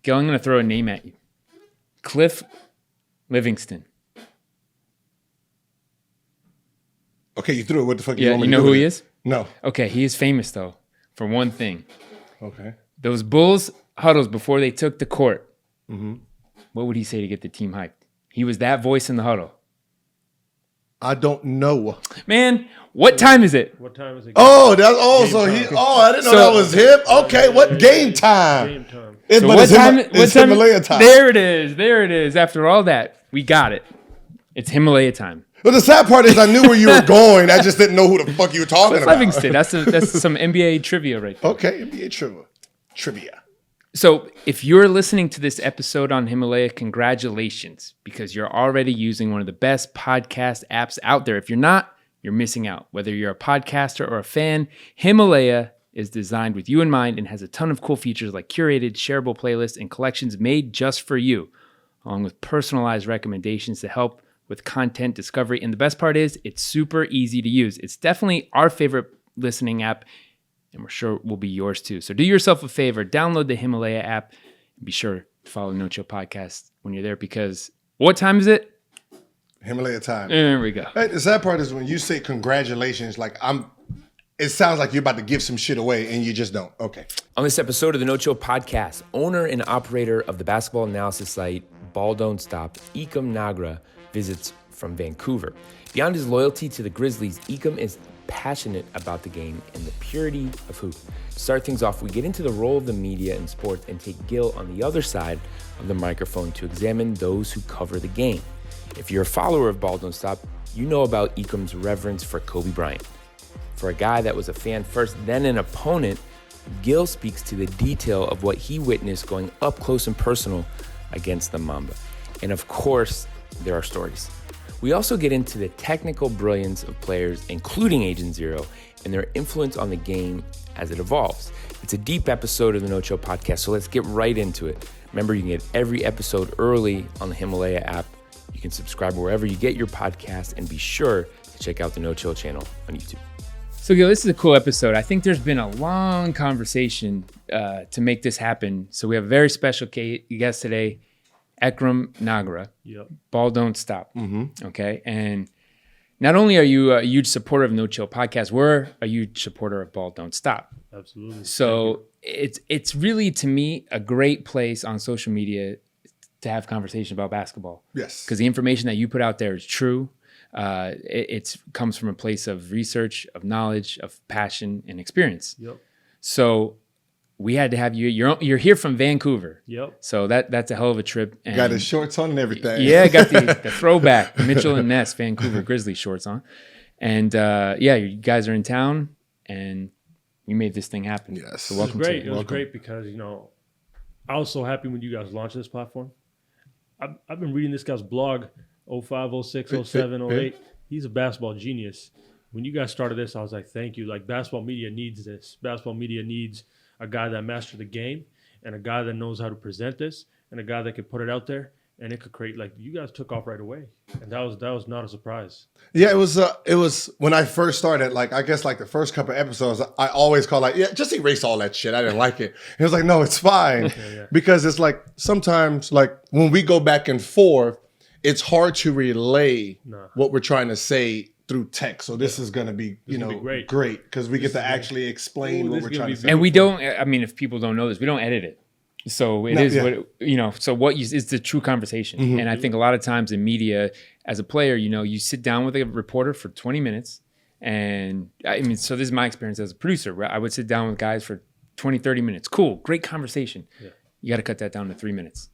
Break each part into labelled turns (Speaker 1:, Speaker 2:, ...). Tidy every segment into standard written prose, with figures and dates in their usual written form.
Speaker 1: Gil, I'm going to throw a name at you. Cliff Livingston.
Speaker 2: Okay, you threw it. What the fuck?
Speaker 1: Yeah, you know who he is?
Speaker 2: No.
Speaker 1: Okay, he is famous, though, for one thing.
Speaker 2: Okay.
Speaker 1: Those Bulls huddles before they took the court,
Speaker 2: Mm-hmm.
Speaker 1: what would he say to get the team hyped? He was that voice in the huddle.
Speaker 2: I don't know.
Speaker 1: Man, what time is it?
Speaker 3: What time is it?
Speaker 2: Oh, I didn't know that was him. Okay, what game time?
Speaker 3: Game time.
Speaker 1: So what time?
Speaker 2: It's Himalaya time.
Speaker 1: There it is. There it is. After all that, we got it. It's Himalaya time.
Speaker 2: But the sad part is I knew where you were going. I just didn't know who the fuck you were talking
Speaker 1: Cliff
Speaker 2: about.
Speaker 1: Livingston. That's some NBA trivia right there.
Speaker 2: Okay, NBA trivia.
Speaker 1: So if you're listening to this episode on Himalaya, congratulations, because you're already using one of the best podcast apps out there. If you're not, you're missing out. Whether you're a podcaster or a fan, Himalaya is designed with you in mind and has a ton of cool features like curated, shareable playlists and collections made just for you, along with personalized recommendations to help with content discovery. And the best part is it's super easy to use. It's definitely our favorite listening app, and we're sure will be yours too. So do yourself a favor, download the Himalaya app, and be sure to follow No Chill Podcast when you're there, because what time is it?
Speaker 2: Himalaya time.
Speaker 1: There we go.
Speaker 2: Hey, the sad part is when you say congratulations, it sounds like you're about to give some shit away and you just don't. Okay.
Speaker 4: On this episode of the No Chill Podcast, owner and operator of the basketball analysis site Ball Don't Stop, Ekam Nagra, visits from Vancouver. Beyond his loyalty to the Grizzlies, Ekam is passionate about the game and the purity of hoop. To start things off, we get into the role of the media in sports and take Gil on the other side of the microphone to examine those who cover the game. If you're a follower of Ball Don't Stop, you know about Ekam's reverence for Kobe Bryant. For a guy that was a fan first, then an opponent, Gil speaks to the detail of what he witnessed going up close and personal against the Mamba. And of course, there are stories. We also get into the technical brilliance of players, including Agent Zero, and their influence on the game as it evolves. It's a deep episode of the No Chill Podcast, so let's get right into it. Remember, you can get every episode early on the Himalaya app. You can subscribe wherever you get your podcast, and be sure to check out the No Chill channel on YouTube.
Speaker 1: So, Gil, this is a cool episode. I think there's been a long conversation to make this happen. So we have a very special guest today, Ekam Nagra.
Speaker 3: Yep.
Speaker 1: Ball Don't Stop.
Speaker 2: Mm-hmm.
Speaker 1: Okay. And not only are you a huge supporter of No Chill Podcast, we're a huge supporter of Ball Don't Stop.
Speaker 3: Absolutely.
Speaker 1: So it's really, to me, a great place on social media to have conversation about basketball.
Speaker 2: Yes.
Speaker 1: Because the information that you put out there is true. It comes from a place of research, of knowledge, of passion, and experience.
Speaker 3: Yep.
Speaker 1: So we had to have you. You're here from Vancouver.
Speaker 3: Yep.
Speaker 1: So that's a hell of a trip. And
Speaker 2: Got his shorts on and everything.
Speaker 1: yeah, got the throwback Mitchell and Ness Vancouver Grizzlies shorts on. And you guys are in town and you made this thing happen.
Speaker 2: Yes.
Speaker 1: So welcome
Speaker 3: It was great.
Speaker 1: to it.
Speaker 3: It was great because, I was so happy when you guys launched this platform. I've been reading this guy's blog 05, 06, 07, 08. He's a basketball genius. When you guys started this, I was like, thank you. Like, basketball media needs this. Basketball media needs a guy that mastered the game and a guy that knows how to present this and a guy that could put it out there and it could create, like, you guys took off right away. And that was not a surprise.
Speaker 2: Yeah, it was when I first started, like, I guess like the first couple of episodes, I always call like, yeah, just erase all that shit. I didn't like it. It was like, no, it's fine.
Speaker 3: Yeah.
Speaker 2: Because it's like sometimes like when we go back and forth, it's hard to relay what we're trying to say through text. So this is going to be,
Speaker 3: be
Speaker 2: great because we get to actually explain what we're trying to say.
Speaker 1: And we don't, I mean, if people don't know this, we don't edit it. So it is what, so what is the true conversation.
Speaker 2: Mm-hmm.
Speaker 1: And I think a lot of times in media, as a player, you sit down with a reporter for 20 minutes. And I mean, so this is my experience as a producer, right? I would sit down with guys for 20, 30 minutes. Cool, great conversation. Yeah. You got to cut that down to 3 minutes.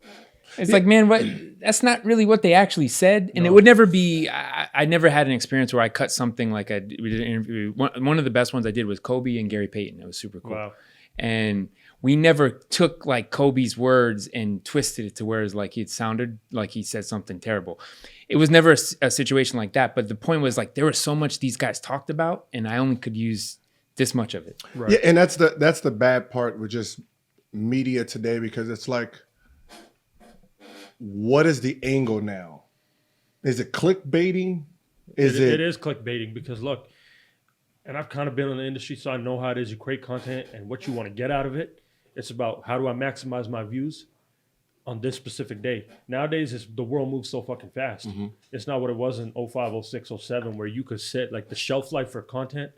Speaker 1: It's like, man, that's not really what they actually said. And it would never be, I never had an experience where I cut something like we did an interview. One of the best ones I did was Kobe and Gary Payton. It was super cool.
Speaker 3: Wow.
Speaker 1: And we never took like Kobe's words and twisted it to where it's like it sounded like he said something terrible. It was never a situation like that. But the point was like, there was so much these guys talked about and I only could use this much of it.
Speaker 2: Right. Yeah, and that's the bad part with just media today because it's like, what is the angle now? Is it clickbaiting?
Speaker 3: It is clickbaiting because look, and I've kind of been in the industry, so I know how it is. You create content and what you want to get out of it. It's about how do I maximize my views on this specific day. Nowadays, the world moves so fucking fast. It's not what it was in 05, 06, 07, where you could sit, like the shelf life for content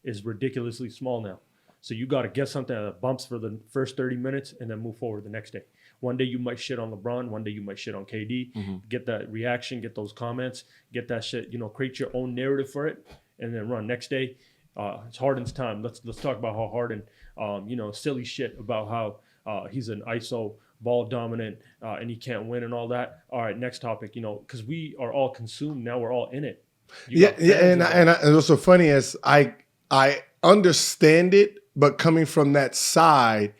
Speaker 3: is ridiculously small now. So you got to get something that bumps for the first 30 minutes and then move forward the next day. One day you might shit on LeBron. One day you might shit on KD. Get that reaction, get those comments, get that shit, create your own narrative for it and then run. Next day, it's Harden's time. Let's talk about how Harden, silly shit about how he's an ISO ball dominant and he can't win and all that. All right, next topic, because we are all consumed. Now we're all in it.
Speaker 2: And what's so funny is I understand it, but coming from that side,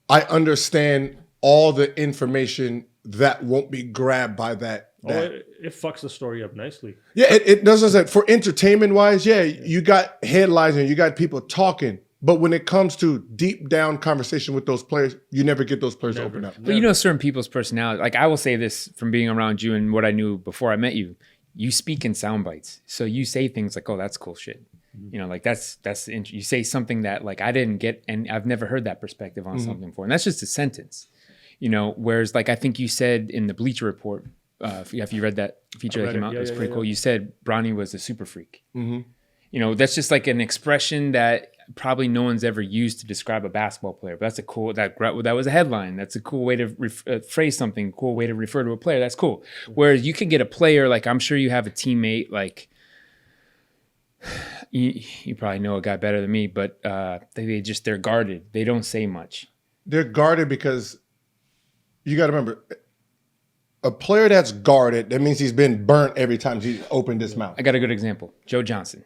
Speaker 2: I understand all the information that won't be grabbed by that.
Speaker 3: It fucks the story up nicely.
Speaker 2: Yeah, it doesn't. For entertainment wise, you got headlines and you got people talking. But when it comes to deep down conversation with those players, you never get those players to open up.
Speaker 1: But certain people's personality, like I will say this from being around you and what I knew before I met you, you speak in sound bites. So you say things like, oh, that's cool shit. You say something that like I didn't get and I've never heard that perspective on something before. And that's just a sentence, whereas like I think you said in the Bleacher Report, if you read that feature that came out, it was pretty cool. You said Bronny was a super freak. That's just like an expression that probably no one's ever used to describe a basketball player. But that's a cool, that was a headline. That's a cool way to phrase something, cool way to refer to a player. That's cool. Whereas you can get a player, like I'm sure you have a teammate, like you probably know a guy better than me, but they're guarded. They don't say much.
Speaker 2: They're guarded because you got to remember, a player that's guarded, that means he's been burnt every time he's opened his mouth.
Speaker 1: I got a good example. Joe Johnson.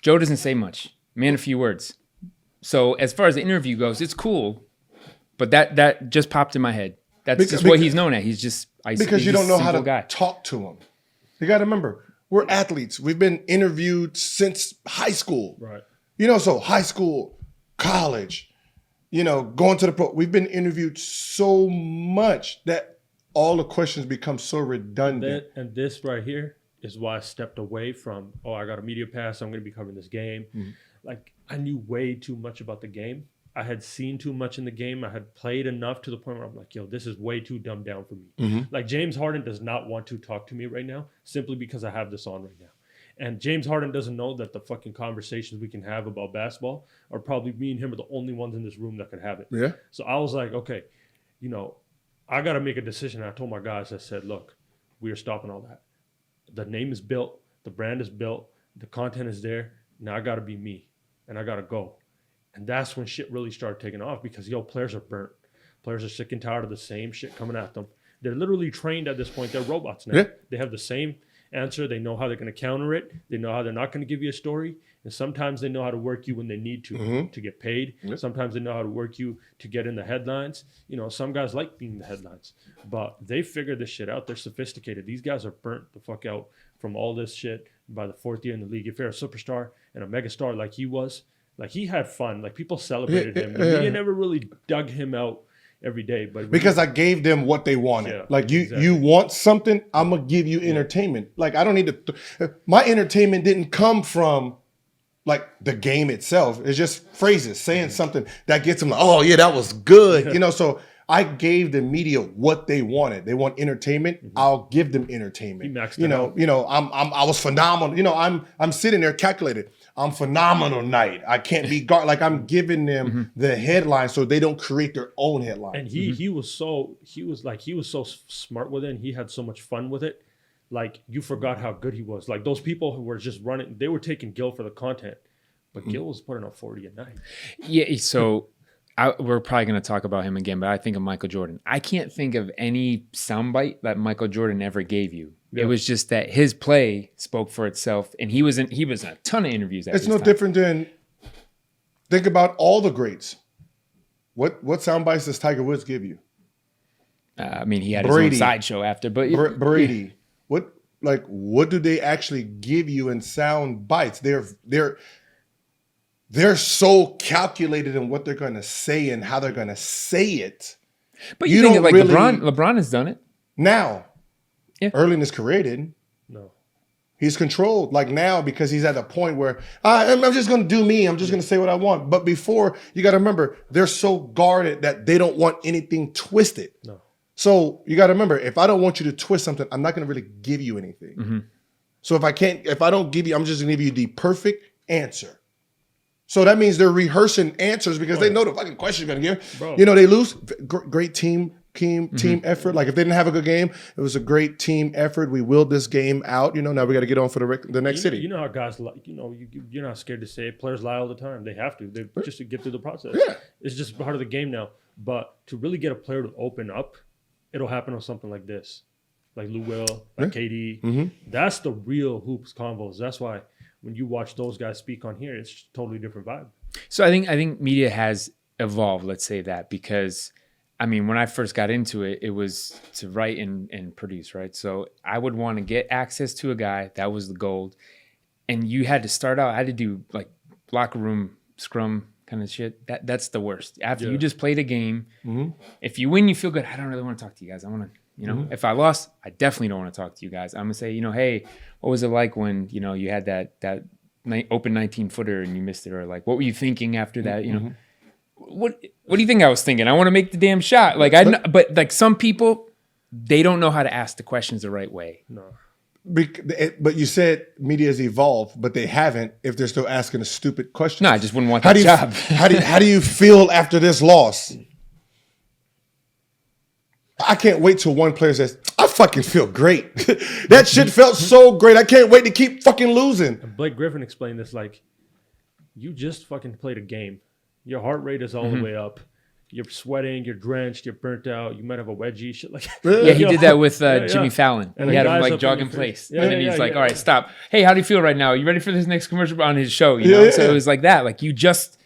Speaker 1: Joe doesn't say much. Man, a few words. So as far as the interview goes, it's cool, but that just popped in my head. That's just what he's known at. He's just
Speaker 2: because you don't know how to talk to him. You got to remember, we're athletes. We've been interviewed since high school.
Speaker 3: Right.
Speaker 2: So high school, college, going to the pro. We've been interviewed so much that all the questions become so redundant.
Speaker 3: And this right here is why I stepped away from, I got a media pass, I'm going to be covering this game. Like, I knew way too much about the game. I had seen too much in the game. I had played enough to the point where I'm like, this is way too dumbed down for me. Like, James Harden does not want to talk to me right now simply because I have this on right now. And James Harden doesn't know that the fucking conversations we can have about basketball are probably me and him are the only ones in this room that could have it.
Speaker 2: Yeah.
Speaker 3: So I was like, okay, I got to make a decision. I told my guys, I said, look, we are stopping all that. The name is built. The brand is built. The content is there. Now I got to be me. And I got to go. And that's when shit really started taking off because, players are burnt. Players are sick and tired of the same shit coming at them. They're literally trained at this point. They're robots now. Yeah. They have the same answer. They know how they're going to counter it. They know how they're not going to give you a story. And sometimes they know how to work you when they need to get paid. Yep. Sometimes they know how to work you to get in the headlines. Some guys like being in the headlines. But they figured this shit out. They're sophisticated. These guys are burnt the fuck out from all this shit by the fourth year in the league. If you're a superstar and a megastar like he was, like he had fun. Like people celebrated him. The media never really dug him out every day. But
Speaker 2: because I gave them what they wanted. Yeah, like you want something, I'm going to give you entertainment. Like I don't need to. My entertainment didn't come from like the game itself. It's just phrases, saying something that gets them like, oh yeah, that was good. So I gave the media what they wanted. They want entertainment. I'll give them entertainment. I was phenomenal. I'm sitting there calculated. I'm phenomenal night. I can't be guard. Like I'm giving them the headline so they don't create their own headline.
Speaker 3: And he was so smart with it. And he had so much fun with it. Like you forgot how good he was. Like those people who were just running, they were taking Gil for the content, but Gil was putting up 40 a night.
Speaker 1: Yeah. So we're probably going to talk about him again, but I think of Michael Jordan. I can't think of any soundbite that Michael Jordan ever gave you. Yeah. It was just that his play spoke for itself, and he was in a ton of interviews.
Speaker 2: It's no different than think about all the greats. What sound bites does Tiger Woods give you?
Speaker 1: He had his own sideshow after, but
Speaker 2: Brady. What do they actually give you in sound bites? They're so calculated in what they're going to say and how they're going to say it.
Speaker 1: But you think of like LeBron has done it
Speaker 2: now. Yeah. Early in his career, didn't?
Speaker 3: No.
Speaker 2: He's controlled. Like now, because he's at a point where I'm just going to do me. I'm just going to say what I want. But before, you got to remember, they're so guarded that they don't want anything twisted.
Speaker 3: No.
Speaker 2: So you got to remember, if I don't want you to twist something, I'm not going to really give you anything. Mm-hmm. So if I don't give you, I'm just going to give you the perfect answer. So that means they're rehearsing answers because they know the fucking question you're going to give. Bro. You know, they lose. Great team effort. Like if they didn't have a good game, it was a great team effort. We willed this game out. You know, now we got to get on for the next city.
Speaker 3: You know how guys, you're not scared to say it. Players lie all the time. They have to. They're just to get through the process.
Speaker 2: Yeah.
Speaker 3: It's just part of the game now. But to really get a player to open up, it'll happen on something like this, like Lou Will, like KD. Mm-hmm. That's the real hoops convos. That's why when you watch those guys speak on here, it's a totally different vibe.
Speaker 1: So I think media has evolved. Let's say that because. I mean, when I first got into it, it was to write and produce, right? So I would want to get access to a guy. That was the gold. And you had to start out, I had to do like locker room scrum kind of shit. That's the worst. After you just played a game, if you win, you feel good. I don't really want to talk to you guys. I want to, if I lost, I definitely don't want to talk to you guys. I'm going to say, hey, what was it like when, you had that open 19-footer and you missed it? Or like, what were you thinking after that, What do you think I was thinking? I want to make the damn shot. Like but like some people, they don't know how to ask the questions the right way.
Speaker 3: No.
Speaker 2: But you said media's evolved, but they haven't if they're still asking a stupid question.
Speaker 1: No, I just wouldn't want that job.
Speaker 2: How do you feel after this loss? I can't wait till one player says, I fucking feel great. That shit felt so great. I can't wait to keep fucking losing.
Speaker 3: And Blake Griffin explained this like, you just fucking played a game. Your heart rate is all the way up. You're sweating. You're drenched. You're burnt out. You might have a wedgie. Shit like that.
Speaker 1: Yeah, he did that with Jimmy Fallon. And he had him like jog in place.
Speaker 3: Yeah,
Speaker 1: and then he's like, all right, stop. Hey, how do you feel right now? Are you ready for this next commercial on his show? So it was like that. Like you just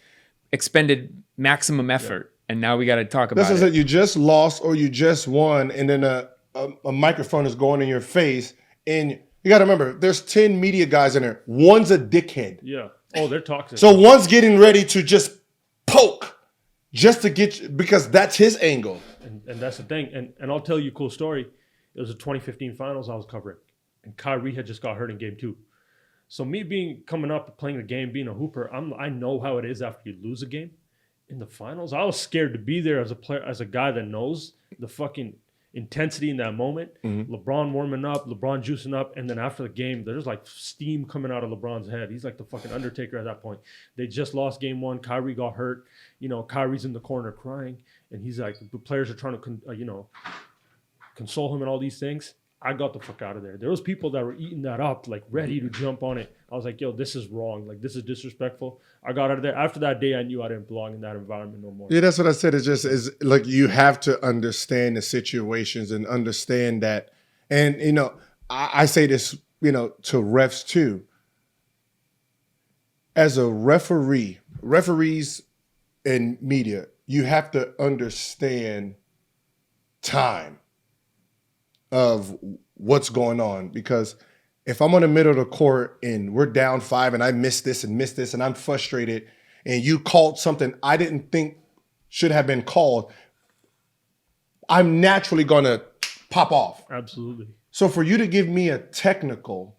Speaker 1: expended maximum effort. And now we got to talk about
Speaker 2: this is that you just lost or you just won. And then a microphone is going in your face. And you got to remember, there's 10 media guys in there. One's a dickhead.
Speaker 3: Yeah. Oh, they're toxic.
Speaker 2: So one's getting ready to just poke just to get you, because that's his angle.
Speaker 3: And that's the thing. And I'll tell you a cool story. It was the 2015 finals I was covering. And Kyrie had just got hurt in game 2. So me coming up, playing the game, being a hooper, I know how it is after you lose a game. In the finals, I was scared to be there as a player, as a guy that knows the fucking intensity in that moment. Mm-hmm. LeBron warming up, LeBron juicing up, and then after the game, there's like steam coming out of LeBron's head. He's like the fucking Undertaker at that point. They just lost game 1. Kyrie got hurt. Kyrie's in the corner crying, and he's like, the players are trying to, console him and all these things. I got the fuck out of there. There was people that were eating that up, like ready to jump on it. I was like, yo, this is wrong. Like, this is disrespectful. I got out of there. After that day, I knew I didn't belong in that environment no more.
Speaker 2: Yeah, that's what I said. It's like you have to understand the situations and understand that. And, I say this, to refs too. As a referees and media, you have to understand time of what's going on, because if I'm on the middle of the court and we're down 5 and I missed this and I'm frustrated and you called something I didn't think should have been called, I'm naturally going to pop off.
Speaker 3: Absolutely.
Speaker 2: So for you to give me a technical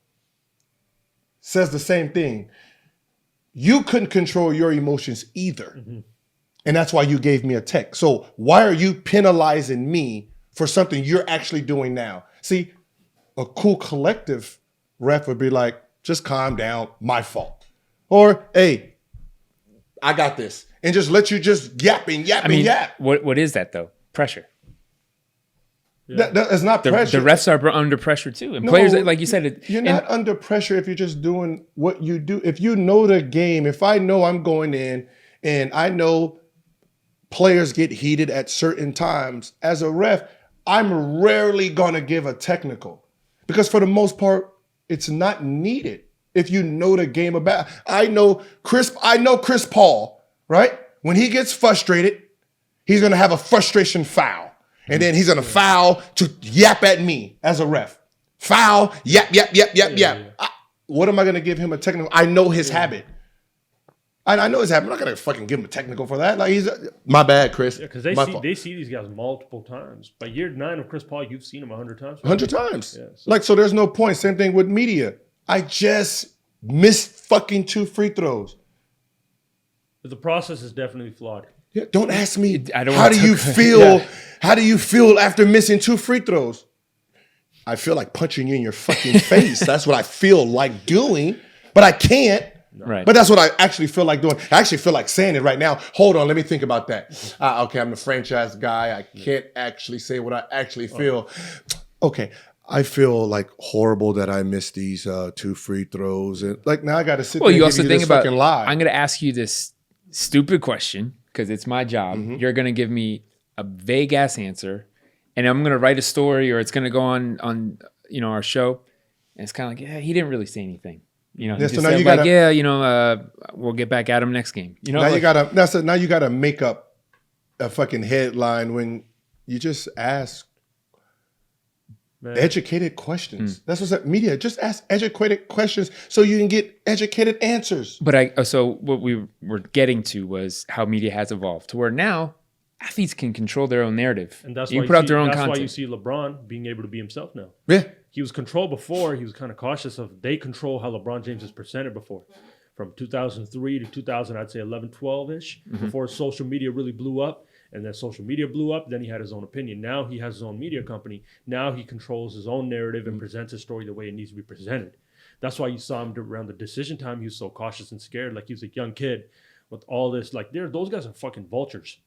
Speaker 2: says the same thing. You couldn't control your emotions either. Mm-hmm. And that's why you gave me a tech. So why are you penalizing me for something you're actually doing now? See, a cool collective ref would be like, just calm down, my fault. Or, hey, I got this. And just let you just yap.
Speaker 1: What is that though? Pressure.
Speaker 2: Yeah. That's not pressure.
Speaker 1: The refs are under pressure too. And players, like you said.
Speaker 2: You're not under pressure if you're just doing what you do. If you know the game, if I know I'm going in and I know players get heated at certain times, as a ref, I'm rarely going to give a technical, because for the most part, it's not needed. If you know the game about, I know Chris Paul, right? When he gets frustrated, he's going to have a frustration foul. And then he's going to foul to yap at me as a ref. Foul, yap. What am I going to give him a technical? I know his habit. I know his habit. I'm not going to fucking give him a technical for that. Like, he's my bad, Chris.
Speaker 3: Yeah, because they see these guys multiple times. By year 9 of Chris Paul, you've seen him 100 times.
Speaker 2: 100 times. Yeah, so there's no point. Same thing with media. I just missed fucking 2 free throws.
Speaker 3: But the process is definitely flawed.
Speaker 2: Yeah, don't ask me,
Speaker 1: I don't
Speaker 2: how
Speaker 1: want
Speaker 2: do
Speaker 1: to
Speaker 2: you
Speaker 1: talk-
Speaker 2: feel?
Speaker 1: Yeah.
Speaker 2: How do you feel after missing 2 free throws? I feel like punching you in your fucking face. That's what I feel like doing, but I can't.
Speaker 1: Right.
Speaker 2: But that's what I actually feel like doing. I actually feel like saying it right now. Hold on, let me think about that. Okay, I'm the franchise guy. I can't actually say what I actually feel. Okay, I feel like horrible that I missed these 2 free throws, and like now I got to sit.
Speaker 1: Well,
Speaker 2: there
Speaker 1: you
Speaker 2: and
Speaker 1: also
Speaker 2: give
Speaker 1: think
Speaker 2: this
Speaker 1: about.
Speaker 2: fucking lie.
Speaker 1: I'm going to ask you this stupid question because it's my job. You're going to give me a vague ass answer, and I'm going to write a story, or it's going to go on our show, and it's kind of like, yeah, he didn't really say anything. He
Speaker 2: Yeah,
Speaker 1: just
Speaker 2: so now
Speaker 1: said
Speaker 2: you
Speaker 1: like,
Speaker 2: gotta-
Speaker 1: we'll get back at him next game.
Speaker 2: now
Speaker 1: like,
Speaker 2: you gotta make up a fucking headline when you just ask educated questions. That's what's that media. Just ask educated questions so you can get educated answers.
Speaker 1: But so what we were getting to was how media has evolved to where now athletes can control their own narrative.
Speaker 3: And that's
Speaker 1: you
Speaker 3: why
Speaker 1: can put out their own
Speaker 3: that's
Speaker 1: content.
Speaker 3: why you see LeBron being able to be himself now.
Speaker 2: Yeah.
Speaker 3: He was controlled before. He was kind of cautious of they control how LeBron James is presented before. From 2003 to 2000, I'd say 11, 12-ish, before social media really blew up. And then social media blew up. Then he had his own opinion. Now he has his own media company. Now he controls his own narrative and presents his story the way it needs to be presented. That's why you saw him around the decision time. He was so cautious and scared, like he was a young kid with all this. Like those guys are fucking vultures.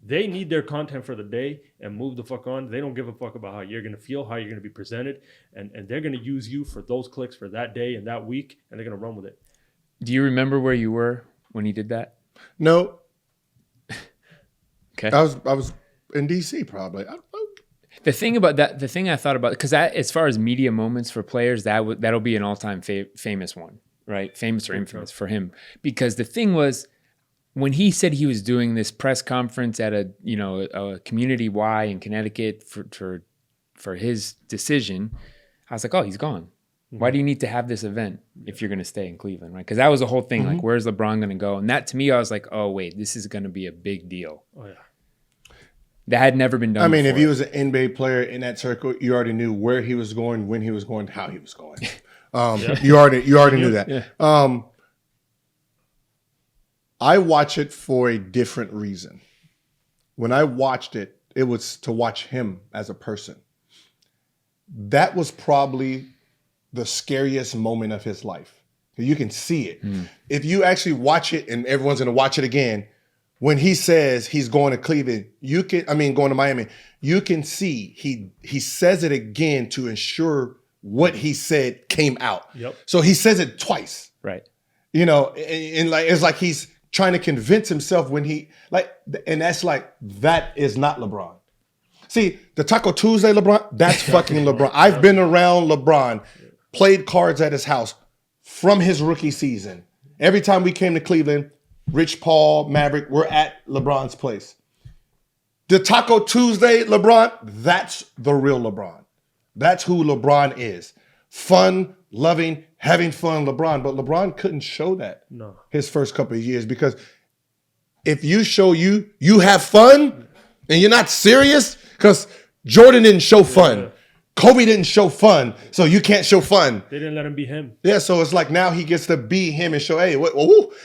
Speaker 3: They need their content for the day and move the fuck on. They don't give a fuck about how you're going to feel, how you're going to be presented. And they're going to use you for those clicks for that day and that week, and they're going to run with it.
Speaker 1: Do you remember where you were when he did that?
Speaker 2: No.
Speaker 1: Okay.
Speaker 2: I was in DC probably. I don't know.
Speaker 1: The thing about that, the thing I thought about, because as far as media moments for players, that'll be an all-time famous one, right? Famous or infamous for him. Because the thing was, when he said he was doing this press conference at a community Y in Connecticut for his decision, I was like, oh, he's gone. Why do you need to have this event if you're going to stay in Cleveland, right? Because that was the whole thing. Like, where's LeBron going to go? And that, to me, I was like, oh, wait, this is going to be a big deal.
Speaker 3: Oh, yeah.
Speaker 1: That had never been done
Speaker 2: I mean,
Speaker 1: before.
Speaker 2: if he was an NBA player in that circle, you already knew where he was going, when he was going, how he was going. You already knew that.
Speaker 1: Yeah.
Speaker 2: I watch it for a different reason. When I watched it, it was to watch him as a person. That was probably the scariest moment of his life. You can see it. If you actually watch it, and everyone's going to watch it again, when he says he's going to Cleveland, going to Miami, you can see he says it again to ensure what he said came out.
Speaker 3: Yep.
Speaker 2: So he says it twice.
Speaker 1: Right.
Speaker 2: And like it's like he's trying to convince himself that is not LeBron. See, the Taco Tuesday LeBron, that's fucking LeBron. I've been around LeBron, played cards at his house from his rookie season. Every time we came to Cleveland, Rich Paul, Maverick, we're at LeBron's place. The Taco Tuesday LeBron, that's the real LeBron. That's who LeBron is. Fun, loving, having fun LeBron. But LeBron couldn't show that his first couple of years, because if you show you have fun and you're not serious, because Jordan didn't show fun. Yeah. Kobe didn't show fun, so you can't show fun.
Speaker 3: They didn't let him be him.
Speaker 2: Yeah, so it's like now he gets to be him and show, hey,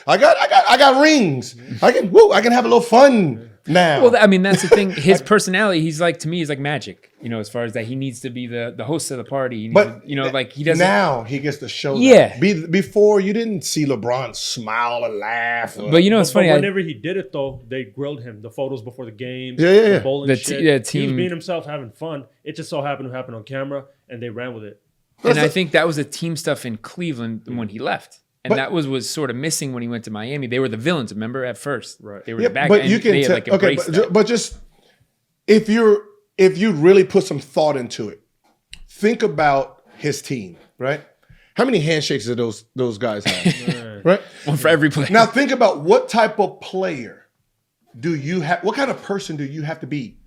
Speaker 2: I got rings. I can have a little fun now.
Speaker 1: Well, I mean, that's the thing. His personality, he's like, to me, he's like magic. As far as that, he needs to be the host of the party. But he doesn't.
Speaker 2: Now he gets to show.
Speaker 1: Yeah.
Speaker 2: That. Before you didn't see LeBron smile and laugh.
Speaker 1: But it's funny.
Speaker 3: Whenever he did it, though, they grilled him. The photos before the games.
Speaker 2: Yeah.
Speaker 3: The bowling shit.
Speaker 1: Team,
Speaker 3: he was being himself, having fun. It just so happened to happen on camera, and they ran with it.
Speaker 1: And I think that was the team stuff in Cleveland when he left. And that was sort of missing when he went to Miami. They were the villains, remember, at first.
Speaker 3: Right.
Speaker 1: They were the back
Speaker 2: but
Speaker 1: end.
Speaker 2: you can tell. But just if you really put some thought into it, think about his team, right? How many handshakes do those guys have? Right?
Speaker 1: One for every player.
Speaker 2: Now think about what type of player do you have? What kind of person do you have to be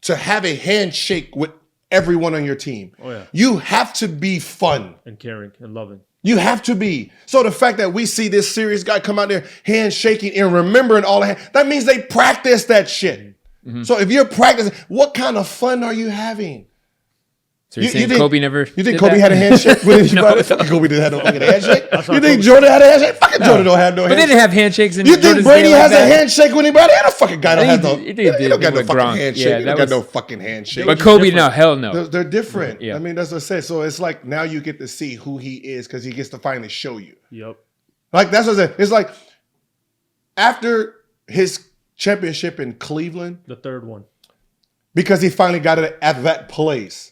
Speaker 2: to have a handshake with everyone on your team?
Speaker 3: Oh, yeah.
Speaker 2: You have to be fun. And
Speaker 3: caring and loving.
Speaker 2: You have to be. So the fact that we see this serious guy come out there handshaking and remembering all that means they practice that shit. Mm-hmm. So if you're practicing, what kind of fun are you having?
Speaker 1: So you're saying Kobe never?
Speaker 2: You think Kobe had a handshake with anybody? Fucking Kobe didn't have no fucking handshake. You think Jordan had a handshake? Fucking Jordan don't have no handshake.
Speaker 1: But they didn't have handshakes.
Speaker 2: You think Brady has a handshake with anybody? That fucking guy don't have no. He don't got no fucking handshake. He don't got no fucking handshake.
Speaker 1: But Kobe, no, hell no.
Speaker 2: They're different. I mean, that's what I said. So it's like now you get to see who he is because he gets to finally show you.
Speaker 3: Yep.
Speaker 2: Like that's what I said. It's like after his championship in Cleveland,
Speaker 3: the third one,
Speaker 2: because he finally got it at that place.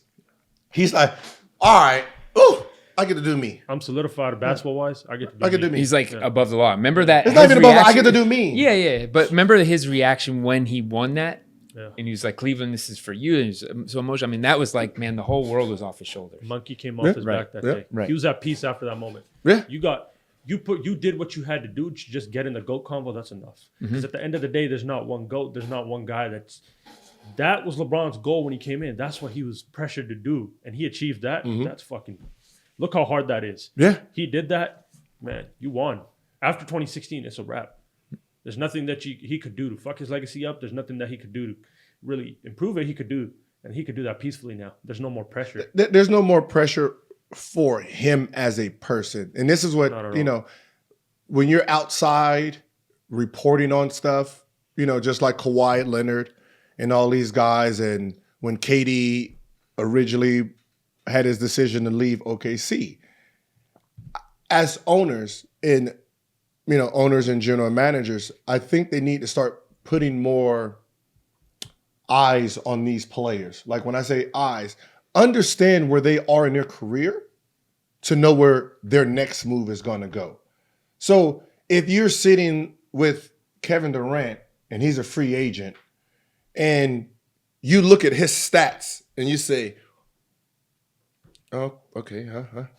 Speaker 2: He's like, all right, ooh, I get to do me.
Speaker 3: I'm solidified basketball-wise. I get to do me.
Speaker 1: He's like above the law. Remember that?
Speaker 2: It's not even above the law. I get to do me.
Speaker 1: Yeah. But remember his reaction when he won that?
Speaker 3: Yeah.
Speaker 1: And he was like, Cleveland, this is for you. And he was so emotional. I mean, that was like, man, the whole world was off his shoulders.
Speaker 3: Monkey came off his back that day.
Speaker 1: Right.
Speaker 3: He was at peace after that moment.
Speaker 2: Yeah.
Speaker 3: You did what you had to do to just get in the GOAT convo. That's enough. Because at the end of the day, there's not one GOAT. There's not one guy that was LeBron's goal when he came in. That's what he was pressured to do. And he achieved that. That's fucking, look how hard that is.
Speaker 2: Yeah.
Speaker 3: He did that. Man, you won. After 2016, it's a wrap. There's nothing that he could do to fuck his legacy up. There's nothing that he could do to really improve it. He could do, and he could do that peacefully now. There's no more pressure.
Speaker 2: There's no more pressure for him as a person. And this is what, when you're outside reporting on stuff, just like Kawhi Leonard and all these guys, and when KD originally had his decision to leave OKC, as owners and general managers, I think they need to start putting more eyes on these players. Like when I say eyes, understand where they are in their career to know where their next move is going to go. So if you're sitting with Kevin Durant and he's a free agent and you look at his stats and you say, oh, okay,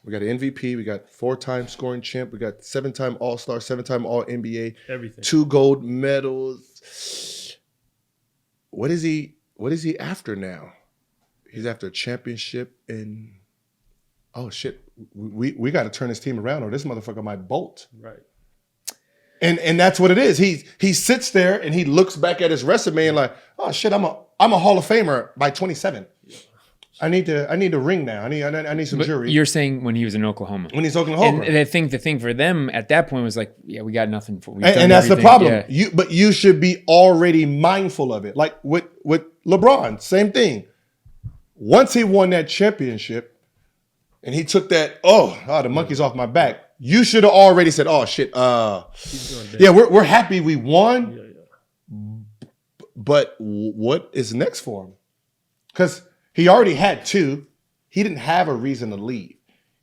Speaker 2: we got an MVP, we got 4-time scoring champ, we got 7-time All-Star, 7-time All-NBA,
Speaker 3: everything, 2
Speaker 2: gold medals. What is he after now? He's after a championship and oh shit, we got to turn this team around or this motherfucker might bolt.
Speaker 3: Right.
Speaker 2: And that's what it is. He sits there and he looks back at his resume and like, oh shit, I'm a Hall of Famer by 27. Yeah. I need a ring now. I need some jewelry.
Speaker 1: You're saying when he was in Oklahoma.
Speaker 2: When he's Oklahoma.
Speaker 1: And I think the thing for them at that point was like, yeah, we got nothing for.
Speaker 2: And that's the problem. Yeah. But you should be already mindful of it. Like with LeBron, same thing. Once he won that championship, and he took that, the monkey's off my back. You should have already said, oh shit, we're happy we won. Yeah. But what is next for him? Because he already had 2. He didn't have a reason to leave.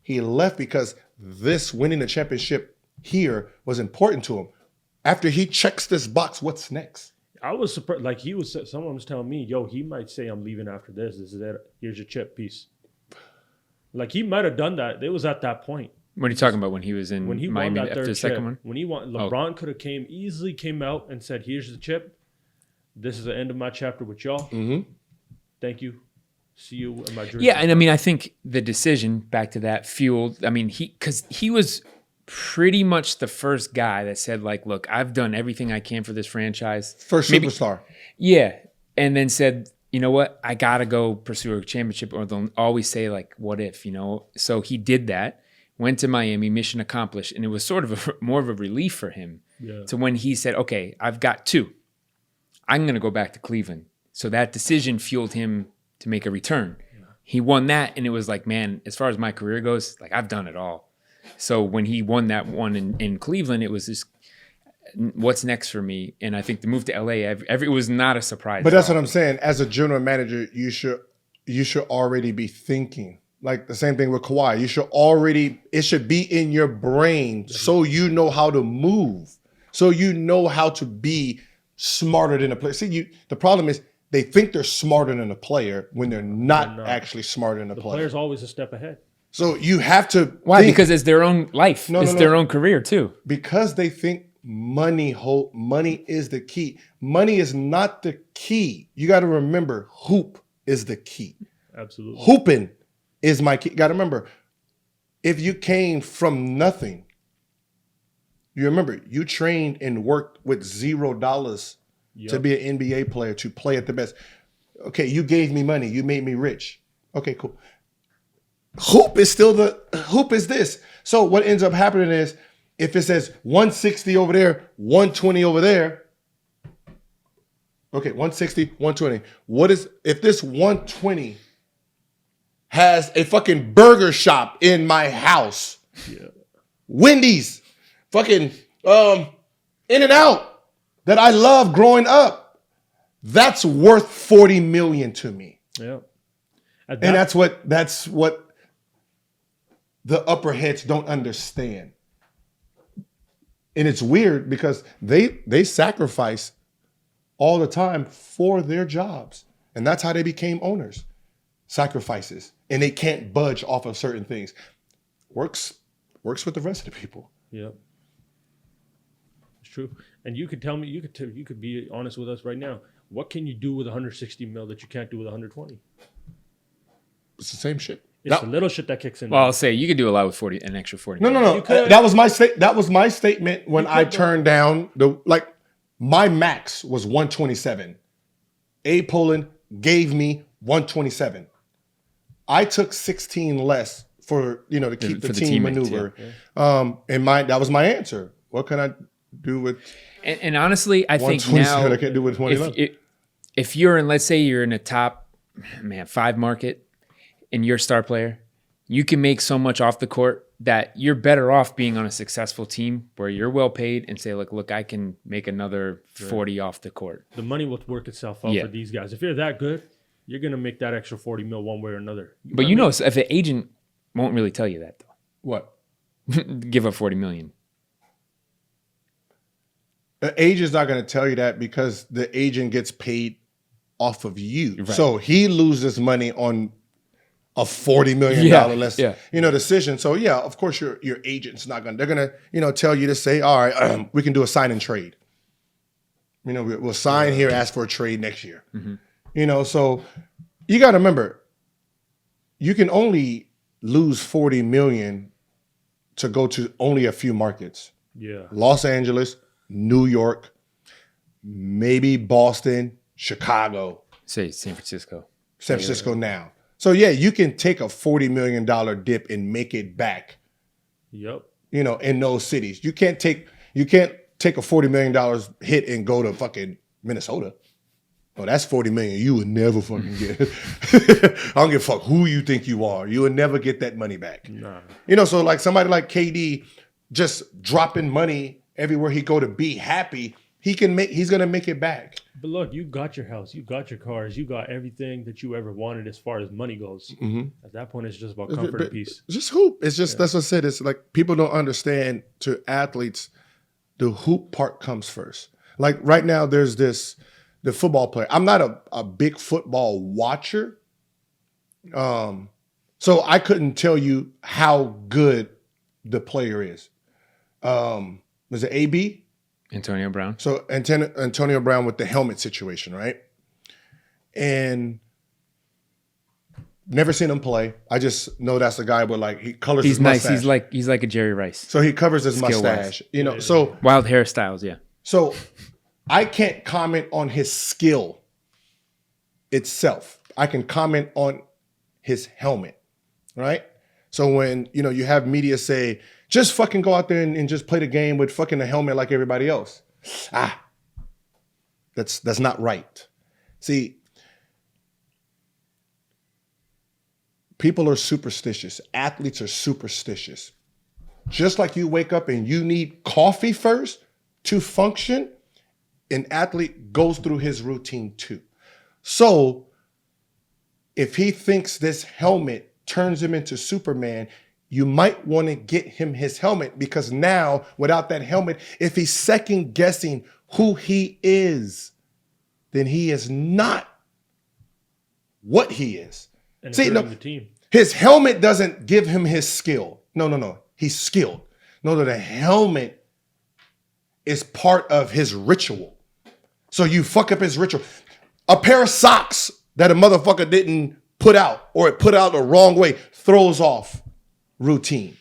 Speaker 2: He left because this winning the championship here was important to him. After he checks this box, what's next?
Speaker 3: I was surprised. Like someone was telling me, he might say I'm leaving after this. This is it. Here's your chip piece. Like he might have done that. It was at that point.
Speaker 1: What are you talking about when he was in Miami after the second one?
Speaker 3: When he won, LeBron could have easily came out and said, here's the chip. This is the end of my chapter with y'all. Mm-hmm. Thank you. See you in my dream.
Speaker 1: Yeah, and I mean, I think the decision back to that fueled. I mean, because he was pretty much the first guy that said, like, look, I've done everything I can for this franchise.
Speaker 2: First superstar.
Speaker 1: Yeah, and then said, you know what, I gotta go pursue a championship, or they'll always say like, what if, So he did that. Went to Miami, mission accomplished, and it was sort of more of a relief for him to when he said, okay, I've got 2. I'm going to go back to Cleveland. So that decision fueled him to make a return. Yeah. He won that, and it was like, man, as far as my career goes, like I've done it all. So when he won that one in Cleveland, it was just, what's next for me? And I think the move to LA, it was not a surprise.
Speaker 2: But that's what I'm saying. As a general manager, you should already be thinking. Like the same thing with Kawhi. It should be in your brain so you know how to move. So you know how to be smarter than a player. See, the problem is they think they're smarter than a player when they're not actually smarter than a player.
Speaker 3: The player's always a step ahead.
Speaker 2: So you have to
Speaker 1: Why? Because it's their own life. It's their own career too.
Speaker 2: Because they think money is the key. Money is not the key. You got to remember, hoop is the key.
Speaker 3: Absolutely.
Speaker 2: Hooping is my key. Got to remember, if you came from nothing, you remember you trained and worked with $0 to be an NBA player, to play at the best. Okay, you gave me money. You made me rich. Okay, cool. hoop is still the hoop is this. So what ends up happening is if it says 160 over there, 120 over there. Okay, 160, 120. What is if this 120 has a fucking burger shop in my house?
Speaker 3: Yeah.
Speaker 2: Wendy's, fucking In-N-Out that I loved growing up. That's worth 40 million to me.
Speaker 3: Yeah.
Speaker 2: And that's what the upper heads don't understand. And it's weird because they sacrifice all the time for their jobs. And that's how they became owners. Sacrifices. And they can't budge off of certain things. Works with the rest of the people.
Speaker 3: Yeah. It's true. And you could tell me, you could be honest with us right now. What can you do with 160 mil that you can't do with 120?
Speaker 2: It's the same shit.
Speaker 3: It's the little shit that kicks in.
Speaker 1: Well, I'll say you could do a lot with an extra 40.
Speaker 2: No. That was my statement when I turned down my max was 127. Abe Poland gave me 127. I took 16 less to keep the team maneuver. Yeah. And that was my answer. What can I do with?
Speaker 1: And honestly, I think now
Speaker 2: I can't do with 20.
Speaker 1: If you're in, let's say you're in a top 5 market and you're a star player, you can make so much off the court that you're better off being on a successful team where you're well paid and say, look, I can make another 40 off the court.
Speaker 3: The money will work itself out for these guys. If you're that good, you're going to make that extra 40 mil one way or another.
Speaker 1: But if an agent won't really tell you that, though.
Speaker 2: What?
Speaker 1: Give up 40 million.
Speaker 2: The agent's not going to tell you that because the agent gets paid off of you.
Speaker 1: Right.
Speaker 2: So he loses money on a $40 million less, decision. So yeah, of course your agent's not they're gonna, tell you to say, all right, we can do a sign and trade. We'll sign here, ask for a trade next year. Mm-hmm. So you got to remember, you can only lose 40 million to go to only a few markets.
Speaker 3: Yeah.
Speaker 2: Los Angeles, New York, maybe Boston, Chicago.
Speaker 1: Say San Francisco.
Speaker 2: San Francisco now. So yeah, you can take a $40 million dip and make it back.
Speaker 3: Yep.
Speaker 2: In those cities. You can't take a $40 million hit and go to fucking Minnesota. Oh, that's 40 million you would never fucking get. I don't give a fuck who you think you are. You would never get that money back.
Speaker 3: Nah.
Speaker 2: So like somebody like KD just dropping money everywhere he go to be happy, he's gonna make it back.
Speaker 3: But look, you got your house, you got your cars, you got everything that you ever wanted as far as money goes. Mm-hmm. At that point, it's just about comfort and peace.
Speaker 2: Just hoop. It's just that's what I said. It's like people don't understand to athletes, the hoop part comes first. Like right now, there's the football player. I'm not a big football watcher. So I couldn't tell you how good the player is. Was it AB?
Speaker 1: Antonio Brown.
Speaker 2: So Antonio Brown with the helmet situation, right? And never seen him play. I just know that's the guy with he colors his mustache.
Speaker 1: He's nice. He's like a Jerry Rice.
Speaker 2: So he covers his mustache. So
Speaker 1: wild hairstyles, yeah.
Speaker 2: So I can't comment on his skill itself. I can comment on his helmet, right? So when, you have media say, just fucking go out there and just play the game with fucking a helmet like everybody else. That's not right. See, people are superstitious. Athletes are superstitious. Just like you wake up and you need coffee first to function, an athlete goes through his routine too. So if he thinks this helmet turns him into Superman, you might want to get him his helmet because now, without that helmet, if he's second guessing who he is, then he is not what he is.
Speaker 3: And
Speaker 2: See,
Speaker 3: the team.
Speaker 2: His helmet doesn't give him his skill. No. He's skilled. No, the helmet is part of his ritual. So you fuck up his ritual. A pair of socks that a motherfucker didn't put out or it put out the wrong way throws off routine.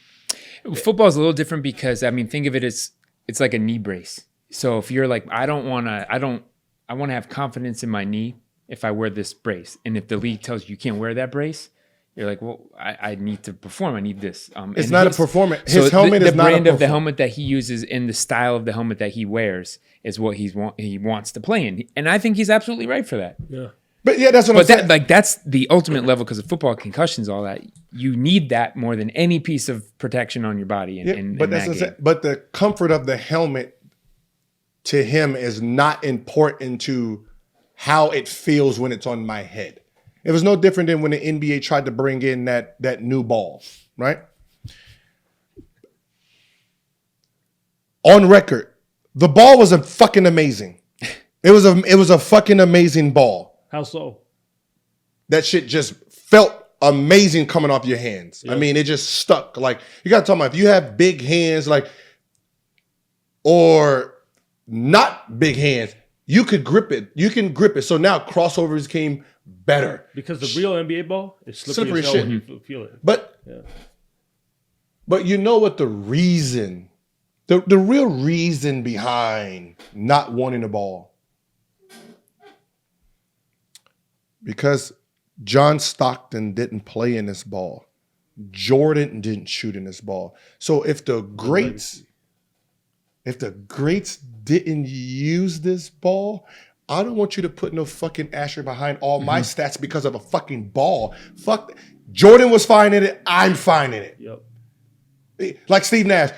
Speaker 1: Football is a little different because think of it as it's like a knee brace. So if you're like, I want to have confidence in my knee if I wear this brace. And if the league tells you can't wear that brace, You're like, well, I need to perform. I need this.
Speaker 2: It's not a performance. His helmet is not a
Speaker 1: brand of the
Speaker 2: perform-
Speaker 1: helmet that he uses and the style of the helmet that he wears is what he wants to play in. And I think he's absolutely right for that.
Speaker 3: Yeah.
Speaker 2: But yeah, that's what I'm saying.
Speaker 1: That's the ultimate level because of football concussions, all that. You need that more than any piece of protection on your body.
Speaker 2: But the comfort of the helmet to him is not important to how it feels when it's on my head. It was no different than when the NBA tried to bring in that new ball, right? On record, the ball was a fucking amazing. It was a fucking amazing ball.
Speaker 3: How so?
Speaker 2: That shit just felt amazing coming off your hands. Yeah. I mean, it just stuck. Like, you got to talk about if you have big hands, like, or not big hands, you could grip it. You can grip it. So now crossovers came better.
Speaker 3: Because the real NBA ball is slippery as hell
Speaker 2: shit.
Speaker 3: when you feel it.
Speaker 2: But you know what the reason, the real reason behind not wanting the ball? Because John Stockton didn't play in this ball. Jordan didn't shoot in this ball. So if the greats didn't use this ball, I don't want you to put no fucking asterisk behind all my stats because of a fucking ball. Fuck. Jordan was fine in it. I'm fine in it.
Speaker 3: Yep.
Speaker 2: Like Steve Nash.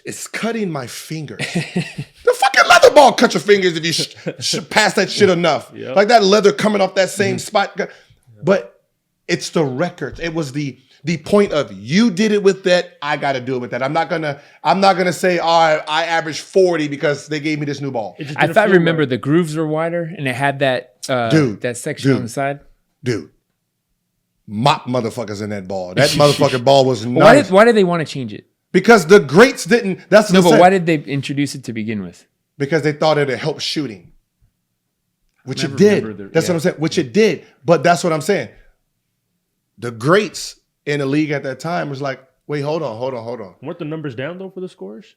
Speaker 2: It's cutting my fingers. The fucking leather ball cut your fingers if you pass that shit enough. Yep. Like that leather coming off that same spot. But it's the records. It was the point of you did it with that, I got to do it with that. I'm not gonna say, I averaged 40 because they gave me this new ball.
Speaker 1: I remember the grooves were wider and it had that that section on the side.
Speaker 2: Dude, mop motherfuckers in that ball. That motherfucking ball was nice.
Speaker 1: Why did they want to change it?
Speaker 2: Because the greats didn't. But
Speaker 1: why did they introduce it to begin with?
Speaker 2: Because they thought it'd help shooting, which it did. That's what I'm saying. Which it did. But that's what I'm saying. The greats in the league at that time was like, wait, hold on.
Speaker 3: Weren't the numbers down though for the scores?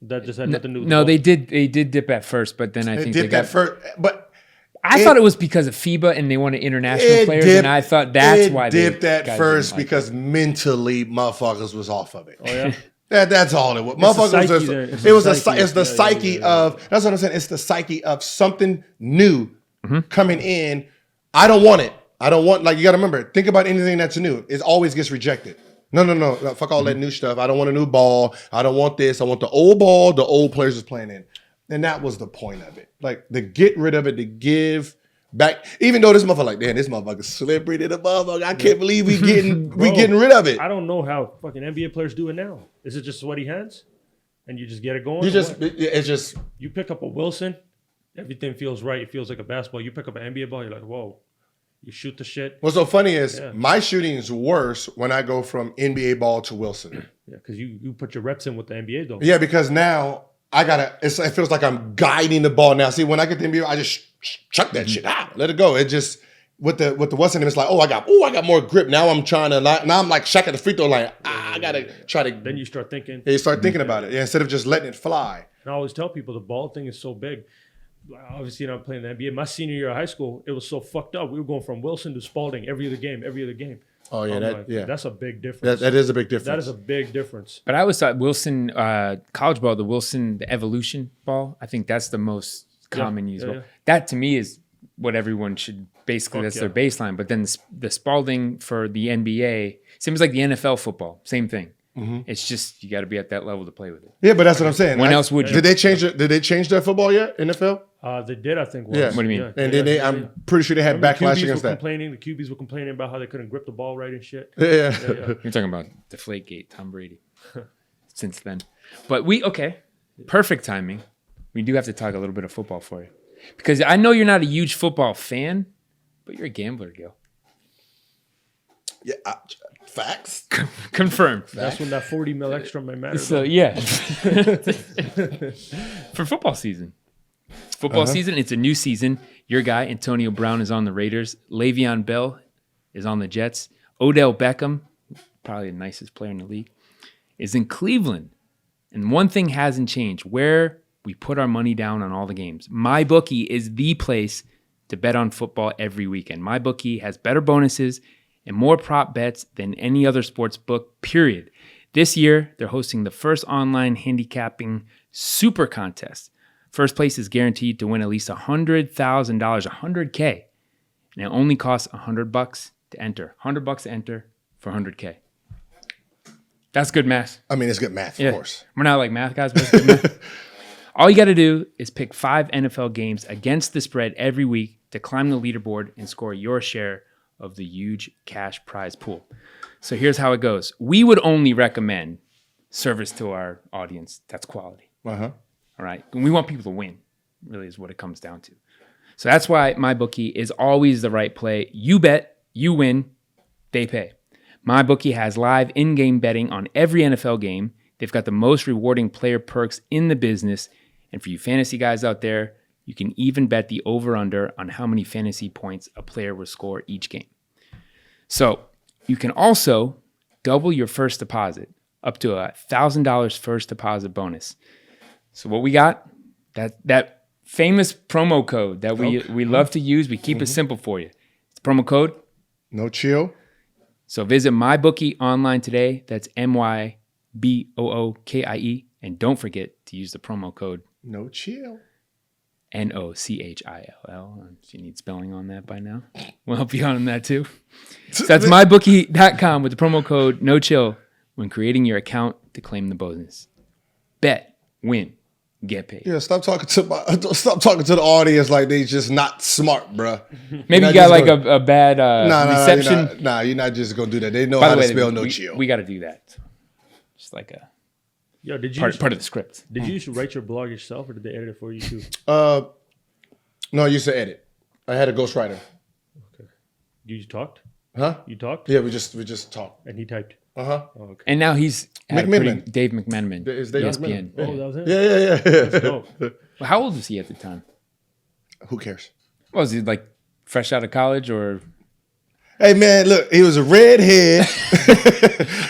Speaker 3: That just had nothing to do with
Speaker 1: No, they did dip at first, but then I think they got
Speaker 2: first. But
Speaker 1: I thought it was because of FIBA and they wanted international players, and I thought that's why they
Speaker 2: dipped at first because mentally motherfuckers was off of it.
Speaker 3: Oh yeah.
Speaker 2: That's all it was. Motherfuckers it's the psyche of that's what I'm saying. It's the psyche of something new coming in. I don't want it. Like, you got to remember, think about anything that's new. It always gets rejected. No. Fuck all that new stuff. I don't want a new ball. I don't want this. I want the old ball the old players is playing in. And that was the point of it. Like, to get rid of it, to give back. Even though this motherfucker's slippery to the motherfucker. I can't believe we getting rid of it.
Speaker 3: I don't know how fucking NBA players do it now. Is it just sweaty hands? And you just get it going?
Speaker 2: You
Speaker 3: pick up a Wilson, everything feels right. It feels like a basketball. You pick up an NBA ball, you're like, whoa. You shoot the shit.
Speaker 2: What's so funny is my shooting is worse when I go from NBA ball to Wilson.
Speaker 3: Yeah, because you put your reps in with the NBA though.
Speaker 2: Yeah, because now it feels like I'm guiding the ball now. See, when I get to NBA, I just chuck that shit out, let it go. It just with the Wilson, it's like, I got more grip. Now I'm like Shaq at the free throw line. I gotta try to.
Speaker 3: Then you start thinking.
Speaker 2: Yeah, you start thinking about it. Yeah, instead of just letting it fly.
Speaker 3: And I always tell people the ball thing is so big. Obviously, I'm playing the NBA. My senior year of high school, it was so fucked up. We were going from Wilson to Spalding every other game.
Speaker 2: Oh yeah,
Speaker 3: that's a big difference.
Speaker 2: That is a big difference.
Speaker 3: That is a big difference.
Speaker 1: But I always thought Wilson college ball, the evolution ball. I think that's the most common used ball. That to me is what everyone should basically. That's their baseline. But then the Spalding for the NBA seems like the NFL football. Same thing. Mm-hmm. It's just you got to be at that level to play with it.
Speaker 2: Yeah, but that's what I'm saying.
Speaker 1: When else would you?
Speaker 2: Did they change their football yet? NFL?
Speaker 3: They did, I think.
Speaker 2: Yeah.
Speaker 1: What do you mean?
Speaker 2: Yeah. And then I'm pretty sure they had backlash against that.
Speaker 3: The QBs were complaining about how they couldn't grip the ball right and shit.
Speaker 2: Yeah.
Speaker 1: You're talking about Deflategate, Tom Brady. Since then, but perfect timing. We do have to talk a little bit of football for you because I know you're not a huge football fan, but you're a gambler, Gil.
Speaker 2: Yeah. Facts.
Speaker 1: Confirmed.
Speaker 3: That's when that 40 mil extra might matter.
Speaker 1: So, for football season. Season, it's a new season. Your guy, Antonio Brown, is on the Raiders. Le'Veon Bell is on the Jets. Odell Beckham, probably the nicest player in the league, is in Cleveland. And one thing hasn't changed, where we put our money down on all the games. MyBookie is the place to bet on football every weekend. MyBookie has better bonuses and more prop bets than any other sports book, period. This year, they're hosting the first online handicapping super contest. First place is guaranteed to win at least $100,000, $100K. And it only costs $100 to enter. $100 to enter for $100K. That's good math.
Speaker 2: I mean, it's good math, of course.
Speaker 1: We're not like math guys, but it's good math. All you got to do is pick 5 NFL games against the spread every week to climb the leaderboard and score your share of the huge cash prize pool. So here's how it goes. We would only recommend service to our audience. That's quality.
Speaker 2: Uh-huh.
Speaker 1: All right. And we want people to win, really is what it comes down to. So that's why MyBookie is always the right play. You bet, you win, they pay. MyBookie has live in-game betting on every NFL game. They've got the most rewarding player perks in the business. And for you fantasy guys out there, you can even bet the over-under on how many fantasy points a player will score each game. So you can also double your first deposit up to $1,000 first deposit bonus. So what we got, that famous promo code that we love to use, we keep it simple for you. It's promo code
Speaker 2: No Chill.
Speaker 1: So visit MyBookie online today. That's MyBookie. And don't forget to use the promo code
Speaker 2: No Chill.
Speaker 1: NOCHILL. If you need spelling on that by now, we'll help you out on that too. So that's MyBookie.com with the promo code No Chill when creating your account to claim the bonus. Bet, win, get paid.
Speaker 2: Yeah, stop talking to the audience like they just not smart, bruh.
Speaker 1: Maybe you got like a bad reception.
Speaker 2: You're not just gonna do that. They know how to spell No Chill.
Speaker 1: We got to do that. Just like a part of the script.
Speaker 3: Did you used to write your blog yourself, or did they edit it for you too?
Speaker 2: No, I used to edit. I had a ghostwriter.
Speaker 3: Okay. You talked?
Speaker 2: Huh?
Speaker 3: You talked?
Speaker 2: Yeah, we just talked.
Speaker 3: And he typed.
Speaker 2: Uh-huh.
Speaker 3: Oh, okay.
Speaker 1: And now he's
Speaker 2: McMenamin.
Speaker 1: Dave McMenamin.
Speaker 2: Is Dave
Speaker 1: ESPN.
Speaker 3: Oh, that was it?
Speaker 2: Yeah.
Speaker 3: That's dope.
Speaker 1: Well, how old was he at the time?
Speaker 2: Who cares?
Speaker 1: Was he like fresh out of college or?
Speaker 2: Hey man, look, he was a redhead.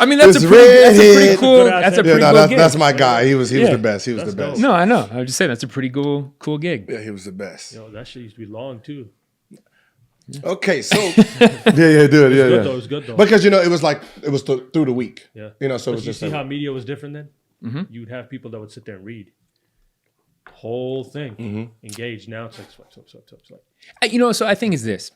Speaker 1: I mean, that's a pretty cool. That's a pretty cool gig.
Speaker 2: That's my guy. He was the best. He was the best.
Speaker 1: No, I know. I was just saying that's a pretty cool gig.
Speaker 2: Yeah, he was the best.
Speaker 3: Yo, that shit used to be long too.
Speaker 2: Okay, so do it.
Speaker 3: It was good though.
Speaker 2: Because it was through the week.
Speaker 3: Yeah.
Speaker 2: So it was
Speaker 3: you
Speaker 2: just
Speaker 3: see how media was different then? Mm-hmm. You'd have people that would sit there and read the whole thing, engaged. Now it's like swipe.
Speaker 1: So I think it's this.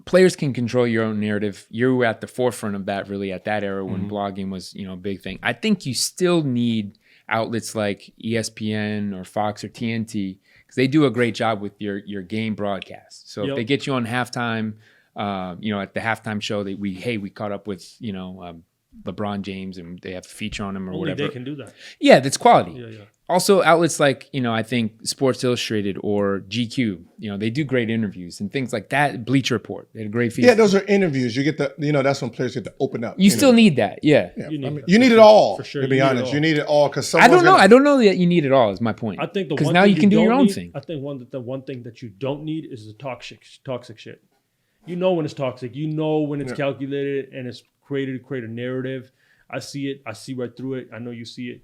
Speaker 1: Players can control your own narrative. You were at the forefront of that really at that era when blogging was, a big thing. I think you still need outlets like ESPN or Fox or TNT because they do a great job with your game broadcast. So if they get you on halftime, at the halftime show, we caught up with, LeBron James and they have a feature on him or whatever.
Speaker 3: They can do that.
Speaker 1: Yeah, that's quality.
Speaker 3: Yeah.
Speaker 1: Also, outlets like, I think Sports Illustrated or GQ, they do great interviews and things like that. Bleacher Report, they had a great feature.
Speaker 2: Yeah, those are interviews. You get that's when players get to open up.
Speaker 1: You still need that, yeah.
Speaker 2: You need it all,
Speaker 3: for sure.
Speaker 2: to be honest. You need it all because
Speaker 1: I don't know. I don't know that you need it all is my point.
Speaker 3: I think
Speaker 1: because now you can do your own thing.
Speaker 3: I think the one thing that you don't need is the toxic shit. You know when it's toxic. You know when it's calculated and it's created to create a narrative. I see it. I see right through it. I know you see it.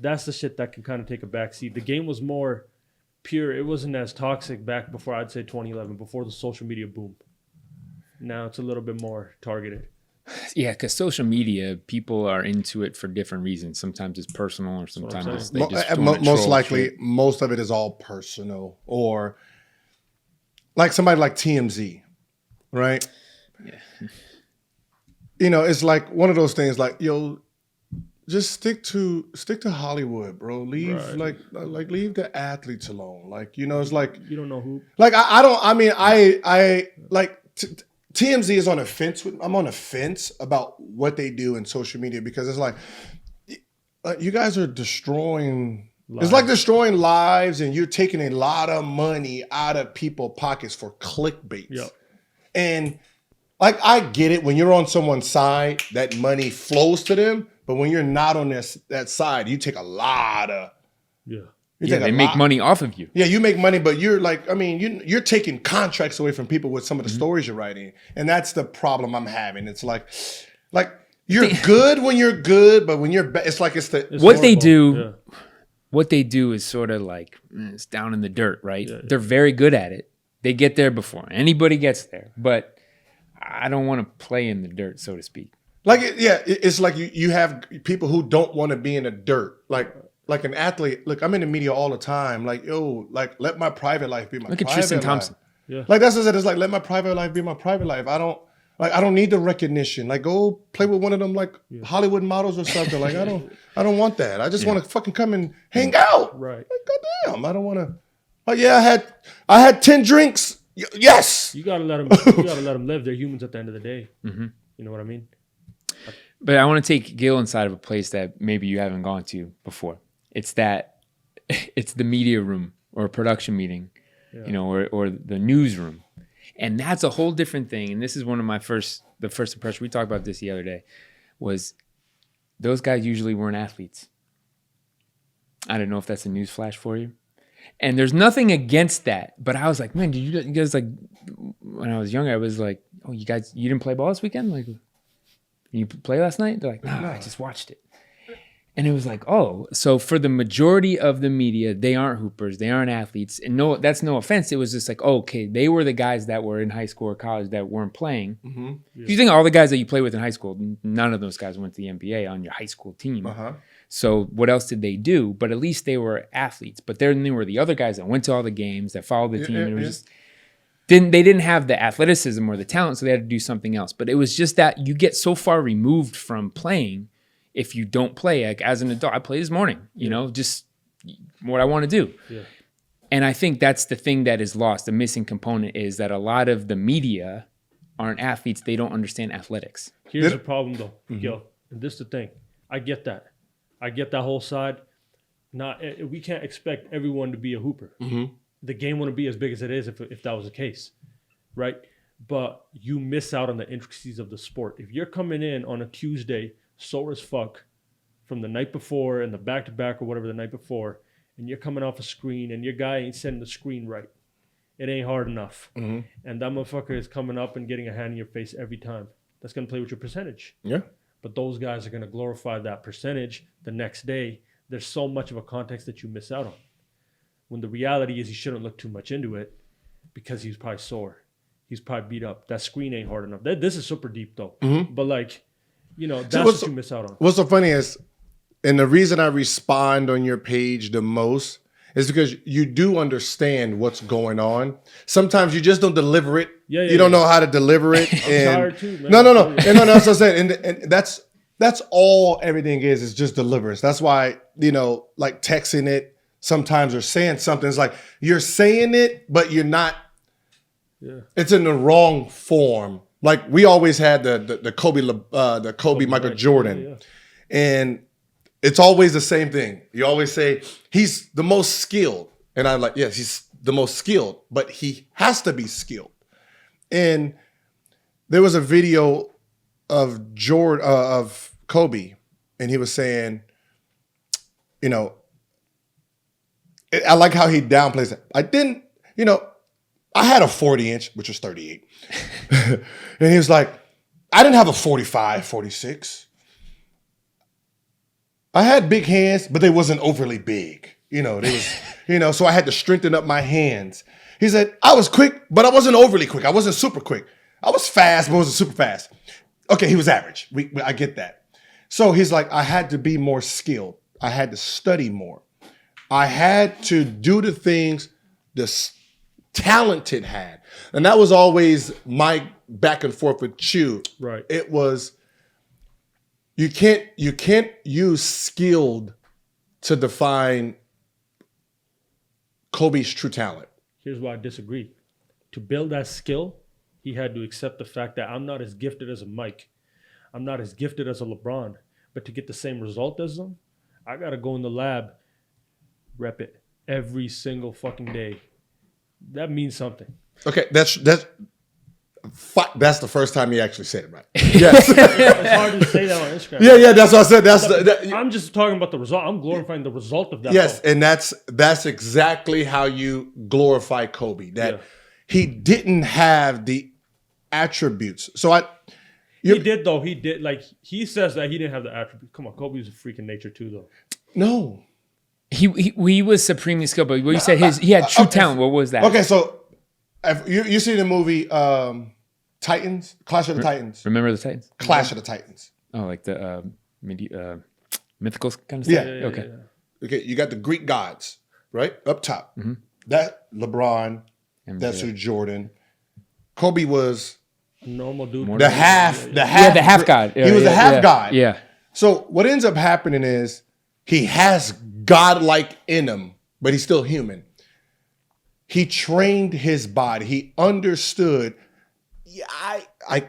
Speaker 3: That's the shit that can kind of take a backseat. The game was more pure. It wasn't as toxic back before, I'd say 2011, before the social media boom. Now it's a little bit more targeted.
Speaker 1: Yeah, because social media, people are into it for different reasons. Sometimes it's personal or sometimes they just
Speaker 2: most likely, most of it is all personal. Or like somebody like TMZ, right?
Speaker 1: Yeah.
Speaker 2: It's like one of those things like, just stick to Hollywood, bro. Leave leave the athletes alone. It's like
Speaker 3: you don't know who.
Speaker 2: Like TMZ is on a fence I'm on a fence about what they do in social media because it's like you guys are destroying lives. It's like destroying lives and you're taking a lot of money out of people's pockets for clickbait.
Speaker 3: Yep.
Speaker 2: And I get it when you're on someone's side, that money flows to them. But when you're not on that side, you take a lot of
Speaker 1: they make money off of you.
Speaker 2: Yeah, you make money, but you're you're taking contracts away from people with some of the stories you're writing, and that's the problem I'm having. It's like you're good when you're good, but when you're it's like it's
Speaker 1: what
Speaker 2: horrible.
Speaker 1: They do. Yeah. What they do is sort of like it's down in the dirt, right? Yeah. They're very good at it. They get there before anybody gets there, but I don't want to play in the dirt, so to speak.
Speaker 2: It's like you have people who don't want to be in the dirt. Like an athlete. Look, I'm in the media all the time. Like, let my private life be my private life.
Speaker 1: Look at Tristan Thompson.
Speaker 3: Yeah.
Speaker 2: Like that's what I said. It's like, let my private life be my private life. I don't need the recognition. Like, go play with one of them Hollywood models or something. Like, I don't want that. I just want to fucking come and hang out.
Speaker 3: Right.
Speaker 2: Like, goddamn, I don't want to. Like, yeah, I had 10 drinks. Yes.
Speaker 3: You gotta let them. You gotta let them live. They're humans at the end of the day. Mm-hmm. You know what I mean?
Speaker 1: But I want to take Gil inside of a place that maybe you haven't gone to before. It's the media room or a production meeting, or the newsroom. And that's a whole different thing. And this is one of the first impression. We talked about this the other day, was those guys usually weren't athletes. I don't know if that's a news flash for you. And there's nothing against that. But I was like, man, you guys like, when I was younger, I was like, oh, you didn't play ball this weekend? Like, you play last night? They're like, no, I just watched it. And it was like, oh, so for the majority of the media, they aren't hoopers, they aren't athletes. And no, that's no offense. It was just like, oh, okay, they were the guys that were in high school or college that weren't playing. Mm-hmm. Yeah. You think all the guys that you play with in high school, none of those guys went to the NBA on your high school team. Uh-huh. So what else did they do? But at least they were athletes. But then there were the other guys that went to all the games, that followed the team. And it was just they didn't have the athleticism or the talent, so they had to do something else. But it was just that you get so far removed from playing. If you don't play, like as an adult, I played this morning, just what I want to do. Yeah. And I think that's the thing that is lost. The missing component is that a lot of the media aren't athletes. They don't understand athletics.
Speaker 3: Here's the problem though, Gil. And this is the thing. I get that. I get that whole side. We can't expect everyone to be a hooper. Mm-hmm. The game wouldn't be as big as it is if that was the case, right? But you miss out on the intricacies of the sport. If you're coming in on a Tuesday sore as fuck from the night before and the back-to-back or whatever the night before, and you're coming off a screen and your guy ain't setting the screen right. It ain't hard enough. Mm-hmm. And that motherfucker is coming up and getting a hand in your face every time. That's going to play with your percentage.
Speaker 2: Yeah.
Speaker 3: But those guys are going to glorify that percentage the next day. There's so much of a context that you miss out on. When the reality is you shouldn't look too much into it because he's probably sore. He's probably beat up. That screen ain't hard enough. This is super deep though. Mm-hmm. But that's what you miss out on.
Speaker 2: What's so funny is, and the reason I respond on your page the most is because you do understand what's going on. Sometimes you just don't deliver it. You don't know how to deliver it.
Speaker 3: I'm tired too, man.
Speaker 2: No. That's what I said. And that's all everything is just deliverance. That's why, like texting it sometimes or saying something. It's like you're saying it, but you're not. Yeah. It's in the wrong form. Like we always had the Kobe Michael Jordan, and it's always the same thing. You always say he's the most skilled, and I'm like, yes, he's the most skilled, but he has to be skilled. And there was a video of Kobe, and he was saying, I like how he downplays it. I didn't, I had a 40-inch, which was 38. And he was like, I didn't have a 45, 46. I had big hands, but they wasn't overly big. They was, so I had to strengthen up my hands. He said, I was quick, but I wasn't overly quick. I wasn't super quick. I was fast, but I wasn't super fast. Okay, he was average. I get that. So he's like, I had to be more skilled. I had to study more. I had to do the things the talented had. And that was always my back and forth with you.
Speaker 3: Right.
Speaker 2: It was, you can't use skilled to define Kobe's true talent.
Speaker 3: Here's why I disagree. To build that skill, he had to accept the fact that I'm not as gifted as a Mike. I'm not as gifted as a LeBron. But to get the same result as them, I got to go in the lab, rep it every single fucking day. That means something.
Speaker 2: Okay, that's the first time you actually said it right. Yes.
Speaker 3: It's hard to say that on Instagram.
Speaker 2: Yeah, that's what I said.
Speaker 3: I'm just talking about the result. I'm glorifying the result of that.
Speaker 2: Yes, and that's exactly how you glorify Kobe. That he didn't have the attributes.
Speaker 3: He did though. He did. Like he says that he didn't have the attributes. Come on, Kobe was a freak in nature too, though.
Speaker 2: No.
Speaker 1: He was supremely skilled, but you said he had true talent. What was that?
Speaker 2: Okay, so if you see the movie Titans, Clash of the Titans.
Speaker 1: Remember the Titans?
Speaker 2: Clash of the Titans.
Speaker 1: Oh, like the mythical kind of stuff?
Speaker 2: Yeah.
Speaker 1: Okay.
Speaker 2: Okay, you got the Greek gods, right? Up top. That LeBron, that's who Jordan. Kobe was
Speaker 3: normal dude.
Speaker 2: the half
Speaker 1: god.
Speaker 2: He was the half god.
Speaker 1: Yeah.
Speaker 2: So what ends up happening is he has godlike in him, but he's still human. He trained his body. He understood. Yeah, I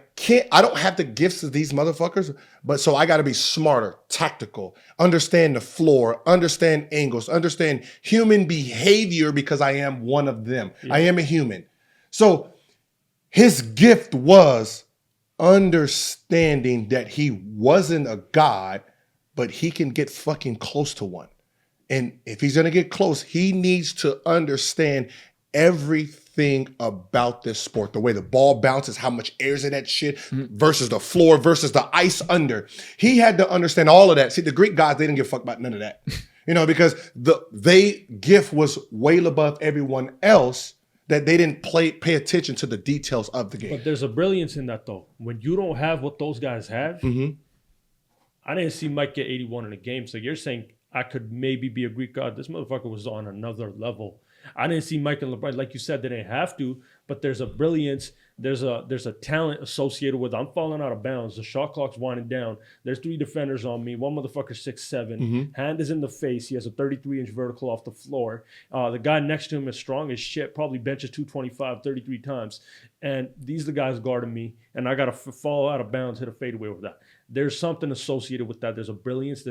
Speaker 2: don't have the gifts of these motherfuckers, but so I got to be smarter, tactical, understand the floor, understand angles, understand human behavior because I am one of them. Yeah. I am a human. So his gift was understanding that he wasn't a god, but he can get fucking close to one. And if he's going to get close, he needs to understand everything about this sport, the way the ball bounces, how much air's in that shit versus the floor versus the ice under. He had to understand all of that. See, the Greek gods, they didn't give a fuck about none of that, because they gift was way above everyone else that they didn't pay attention to the details of the game.
Speaker 3: But there's a brilliance in that though. When you don't have what those guys have, I didn't see Mike get 81 in a game. So you're saying I could maybe be a Greek god. This motherfucker was on another level. I didn't see Mike and LeBron, like you said, they didn't have to, but there's a brilliance, there's a talent associated with, I'm falling out of bounds, the shot clock's winding down, there's 3 defenders on me, one motherfucker 6'7", hand is in the face, he has a 33-inch vertical off the floor, the guy next to him is strong as shit, probably benches 225 33 times, and these are the guys guarding me, and I gotta fall out of bounds, hit a fadeaway with that. There's something associated with that, there's a brilliance,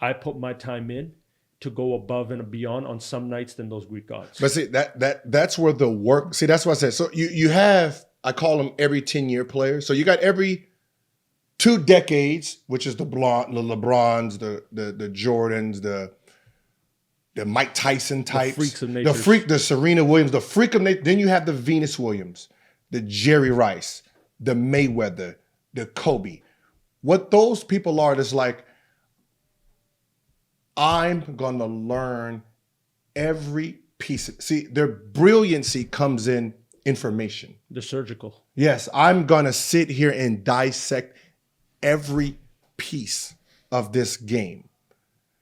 Speaker 3: I put my time in to go above and beyond on some nights than those Greek gods.
Speaker 2: But see, that's where the work, see, that's what I said. So you have, I call them every 10-year players. So you got every 2 decades, which is the LeBrons, the Jordans, the Mike Tyson types.
Speaker 3: The freaks of nature.
Speaker 2: The Serena Williams, the freak of nature. Then you have the Venus Williams, the Jerry Rice, the Mayweather, the Kobe. What those people are is like, I'm going to learn every piece. See, their brilliancy comes in information.
Speaker 3: The surgical.
Speaker 2: Yes, I'm going to sit here and dissect every piece of this game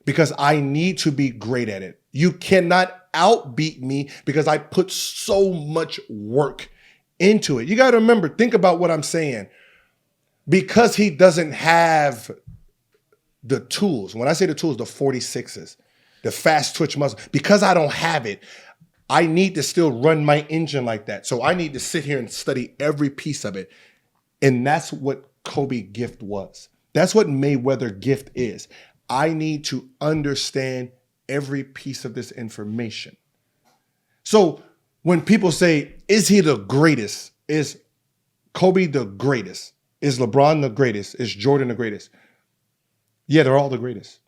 Speaker 2: because I need to be great at it. You cannot outbeat me because I put so much work into it. You got to remember, think about what I'm saying. Because he doesn't have the tools. When I say the tools, the 46s, the fast twitch muscle, because I don't have it, I need to still run my engine like that. So I need to sit here and study every piece of it. And that's what Kobe gift was. That's what Mayweather gift is. I need to understand every piece of this information. So when people say, is he the greatest? Is Kobe the greatest? Is LeBron the greatest? Is Jordan the greatest? Yeah, they're all the greatest.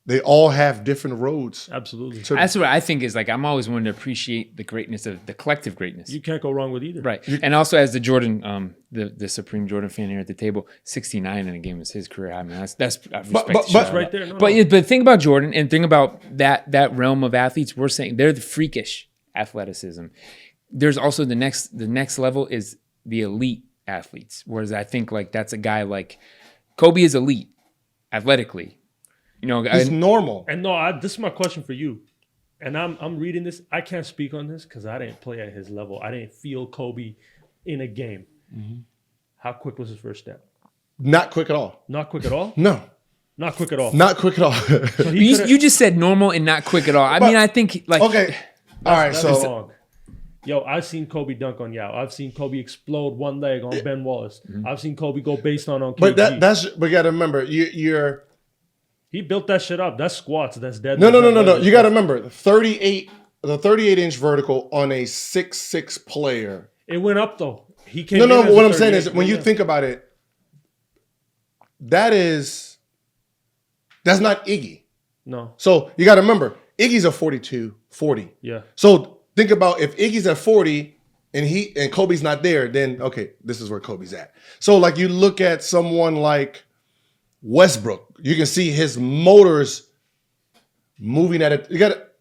Speaker 2: They all have different roads.
Speaker 3: Absolutely.
Speaker 1: So that's what I think is like, I'm always wanting to appreciate the greatness of the collective greatness.
Speaker 3: You can't go wrong with either.
Speaker 1: Right. And also as the Jordan, the supreme Jordan fan here at the table, 69 in a game is his career high. I mean, that's I respect
Speaker 2: but
Speaker 3: right there.
Speaker 1: But think about Jordan and think about that realm of athletes. We're saying they're the freakish athleticism. There's also the next level is the elite athletes. Whereas I think like that's a guy like Kobe is elite athletically.
Speaker 2: He's normal.
Speaker 3: And no, this is my question for you. And I'm reading this. I can't speak on this because I didn't play at his level. I didn't feel Kobe in a game. How quick was his first step?
Speaker 2: Not quick at all.
Speaker 3: Not quick at all?
Speaker 2: No.
Speaker 3: Not quick at all.
Speaker 2: Not quick at all.
Speaker 3: So
Speaker 1: you just said normal and not quick at all. I mean, I think like
Speaker 2: okay. All right,
Speaker 3: that's wrong. Yo, I've seen Kobe dunk on Yao. I've seen Kobe explode one leg on Ben Wallace. I've seen Kobe go based on KG.
Speaker 2: But but you got to remember, you're.
Speaker 3: He built that shit up. That's squats. That's dead.
Speaker 2: No. You got to remember, the 38-inch vertical on a 6'6" player.
Speaker 3: It went up though. He came.
Speaker 2: No. What I'm saying is, when you think about it, that's not Iggy.
Speaker 3: No.
Speaker 2: So you got to remember, Iggy's a 42-40.
Speaker 3: Yeah.
Speaker 2: So think about if Iggy's at 40 and Kobe's not there, then okay, this is where Kobe's at. So like you look at someone like Westbrook, you can see his motors moving at it.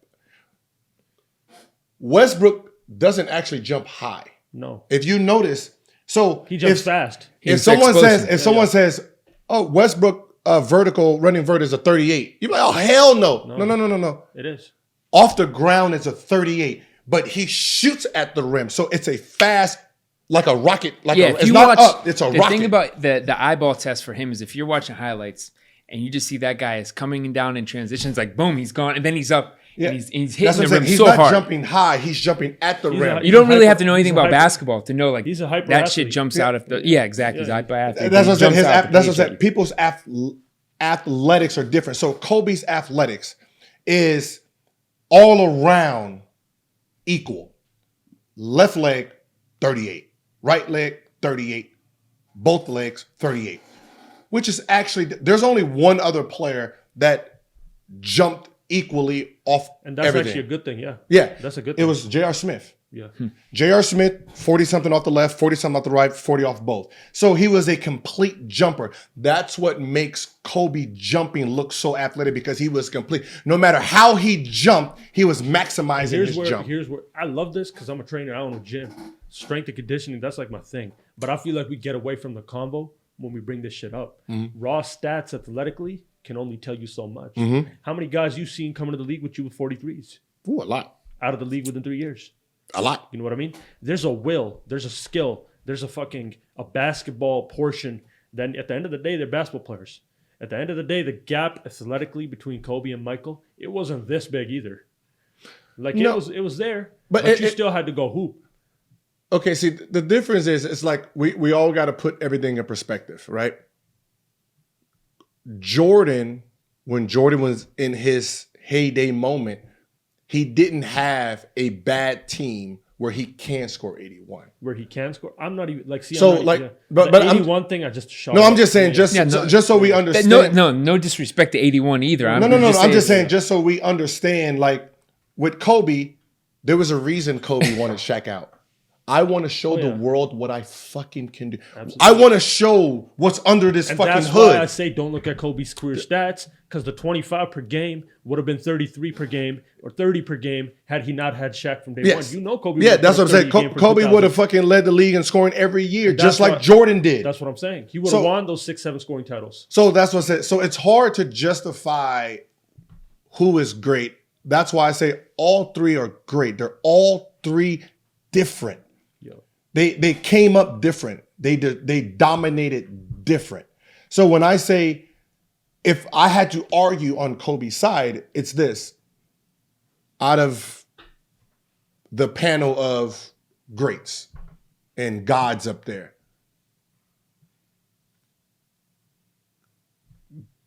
Speaker 2: Westbrook doesn't actually jump high.
Speaker 3: No.
Speaker 2: If you notice, So
Speaker 3: he jumps fast.
Speaker 2: If someone says, "Oh, Westbrook running vert is a 38," you're like, "Oh, hell no, no.
Speaker 3: It is
Speaker 2: off the ground. It's a 38, but he shoots at the rim, so it's a fast, like a rocket. It's not up. It's a rocket.
Speaker 1: The thing about the eyeball test for him is if you're watching highlights and you just see that guy is coming down in transition, it's like boom, he's gone, and then he's up. Yeah. And he's hitting the rim
Speaker 2: he's
Speaker 1: so hard.
Speaker 2: He's not jumping high. He's jumping at the rim.
Speaker 1: You don't really have to know anything about basketball to know like
Speaker 3: he's a hyper
Speaker 1: that
Speaker 3: athlete.
Speaker 1: shit jumps out of the exactly. He's a hyper athlete.
Speaker 2: That's what I'm saying. People's athletics are different. So Kobe's athletics is all around equal. Left leg 38, right leg 38, both legs 38. Which is actually there's only one other player that jumped equally off
Speaker 3: and that's
Speaker 2: everything.
Speaker 3: Actually a good thing, yeah.
Speaker 2: Yeah.
Speaker 3: That's a good thing.
Speaker 2: It was J.R. Smith.
Speaker 3: Yeah.
Speaker 2: J.R. Smith, 40-something off the left, 40-something off the right, 40 off both. So he was a complete jumper. That's what makes Kobe jumping look so athletic because he was complete. No matter how he jumped, he was maximizing his jump.
Speaker 3: Here's where I love this because I'm a trainer. I own a gym. Strength and conditioning, that's like my thing. But I feel like we get away from the combo when we bring this shit up. Mm-hmm. Raw stats athletically can only tell you so much. Mm-hmm. How many guys you seen come into the league with you with 43s?
Speaker 2: Ooh, a lot.
Speaker 3: Out of the league within 3 years.
Speaker 2: A lot.
Speaker 3: You know what I mean? There's a will. There's a skill. There's a basketball portion. Then at the end of the day, they're basketball players. At the end of the day, the gap athletically between Kobe and Michael, it wasn't this big either. It was there, but you still had to go hoop.
Speaker 2: Okay, see, the difference is it's like we all got to put everything in perspective, right? Jordan, when Jordan was in his heyday moment, he didn't have a bad team where he can score 81.
Speaker 3: Where he can score? I'm not even like see.
Speaker 2: So
Speaker 3: I'm not,
Speaker 2: like,
Speaker 3: but 81 thing I just shot.
Speaker 2: No, I'm just saying just so we understand.
Speaker 1: No disrespect to 81 either.
Speaker 2: I'm just saying just so we understand. Like with Kobe, there was a reason Kobe wanted Shaq out. I want to show the world what I fucking can do. Absolutely. I want to show what's under this fucking
Speaker 3: that's
Speaker 2: hood.
Speaker 3: Why I say don't look at Kobe's career stats because the 25 per game would have been 33 per game or 30 per game had he not had Shaq from day one. You know Kobe.
Speaker 2: Yeah, that's what I'm saying. Kobe would have fucking led the league in scoring every year, just like Jordan did.
Speaker 3: That's what I'm saying. He would have won those 6-7 scoring titles.
Speaker 2: So that's what I said. So it's hard to justify who is great. That's why I say all three are great. They're all three different. They came up different. They dominated different. So when I say, if I had to argue on Kobe's side, it's this. Out of the panel of greats and gods up there,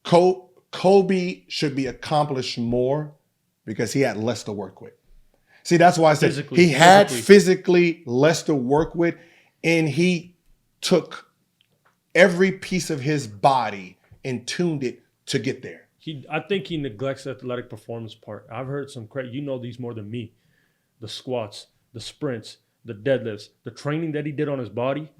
Speaker 2: Kobe should be accomplished more because he had less to work with. See, that's why I said he had physically less to work with, and he took every piece of his body and tuned it to get there.
Speaker 3: I think he neglects the athletic performance part. I've heard some credit. You know these more than me. The squats, the sprints, the deadlifts, the training that he did on his body,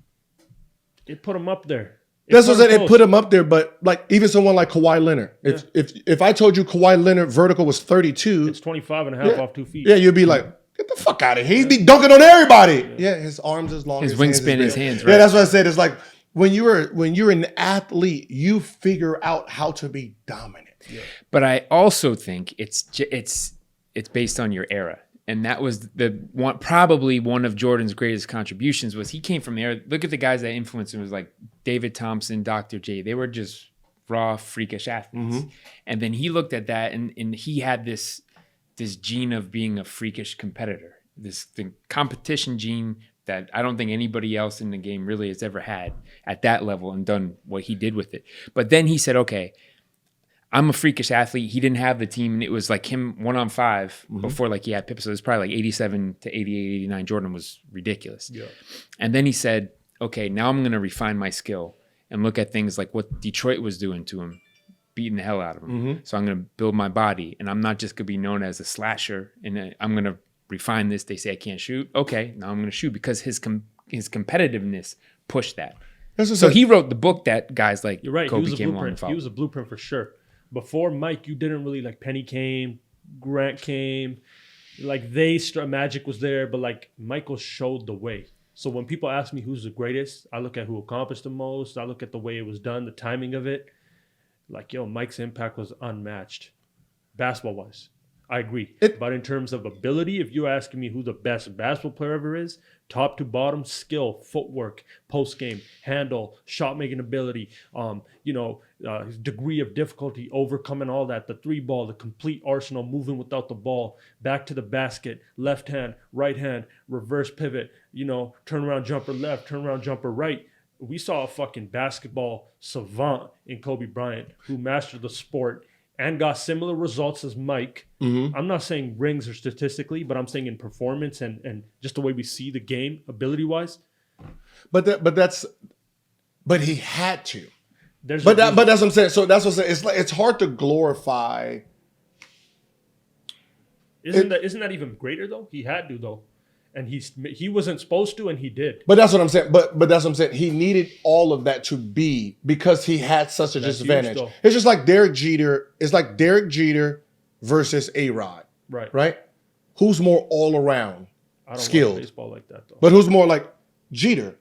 Speaker 3: it put him up there.
Speaker 2: That's what I said. It put him up there, but like even someone like Kawhi Leonard. If I told you Kawhi Leonard vertical was 32,
Speaker 3: it's 25 and a half off 2 feet.
Speaker 2: Yeah, you'd be like, get the fuck out of here. He'd be dunking on everybody. Yeah, his arms as long as
Speaker 1: his wingspan, his hands. Right?
Speaker 2: Yeah, that's what I said. It's like when you're an athlete, you figure out how to be dominant. Yeah.
Speaker 1: But I also think it's based on your era. And that was probably one of Jordan's greatest contributions was he came from the era. Look at the guys that influenced him. It was like David Thompson, Dr. J. They were just raw, freakish athletes. Mm-hmm. And then he looked at that and he had this gene of being a freakish competitor, the competition gene that I don't think anybody else in the game really has ever had at that level and done what he did with it. But then he said, okay, I'm a freakish athlete. He didn't have the team, and it was like him 1-on-5 mm-hmm. before like he had Pip. So it was probably like 87 to 88, 89. Jordan was ridiculous. Yeah. And then he said, okay, now I'm going to refine my skill and look at things like what Detroit was doing to him, beating the hell out of him. Mm-hmm. So I'm going to build my body, and I'm not just going to be known as a slasher, and I'm going to refine this. They say I can't shoot. Okay, now I'm going to shoot because his competitiveness pushed that. So he wrote the book that guys like
Speaker 3: You're right.
Speaker 1: Kobe came along and followed.
Speaker 3: He was a blueprint for sure. Before Mike, you didn't really like Penny came, Grant came, like Magic was there, but like Michael showed the way. So when people ask me who's the greatest, I look at who accomplished the most. I look at the way it was done, the timing of it. Like, Mike's impact was unmatched, basketball-wise. I agree. But in terms of ability, if you're asking me who the best basketball player ever is, top to bottom, skill, footwork, post-game, handle, shot-making ability, his degree of difficulty, overcoming all that, the three ball, the complete arsenal, moving without the ball, back to the basket, left hand, right hand, reverse pivot, turnaround jumper left, turnaround jumper right. We saw a fucking basketball savant in Kobe Bryant who mastered the sport and got similar results as Mike. Mm-hmm. I'm not saying rings or statistically, but I'm saying in performance and just the way we see the game, ability-wise.
Speaker 2: But he had to. That's what I'm saying. So that's what I'm saying. It's hard to glorify.
Speaker 3: Isn't that even greater though? He had to though. And he wasn't supposed to, and he did.
Speaker 2: But that's what I'm saying. But that's what I'm saying. He needed all of that to be because he had such a disadvantage. It's just like Derek Jeter. It's like Derek Jeter versus A-Rod. Right. Who's more all around skilled?
Speaker 3: Watch baseball like that though.
Speaker 2: But who's more like Jeter?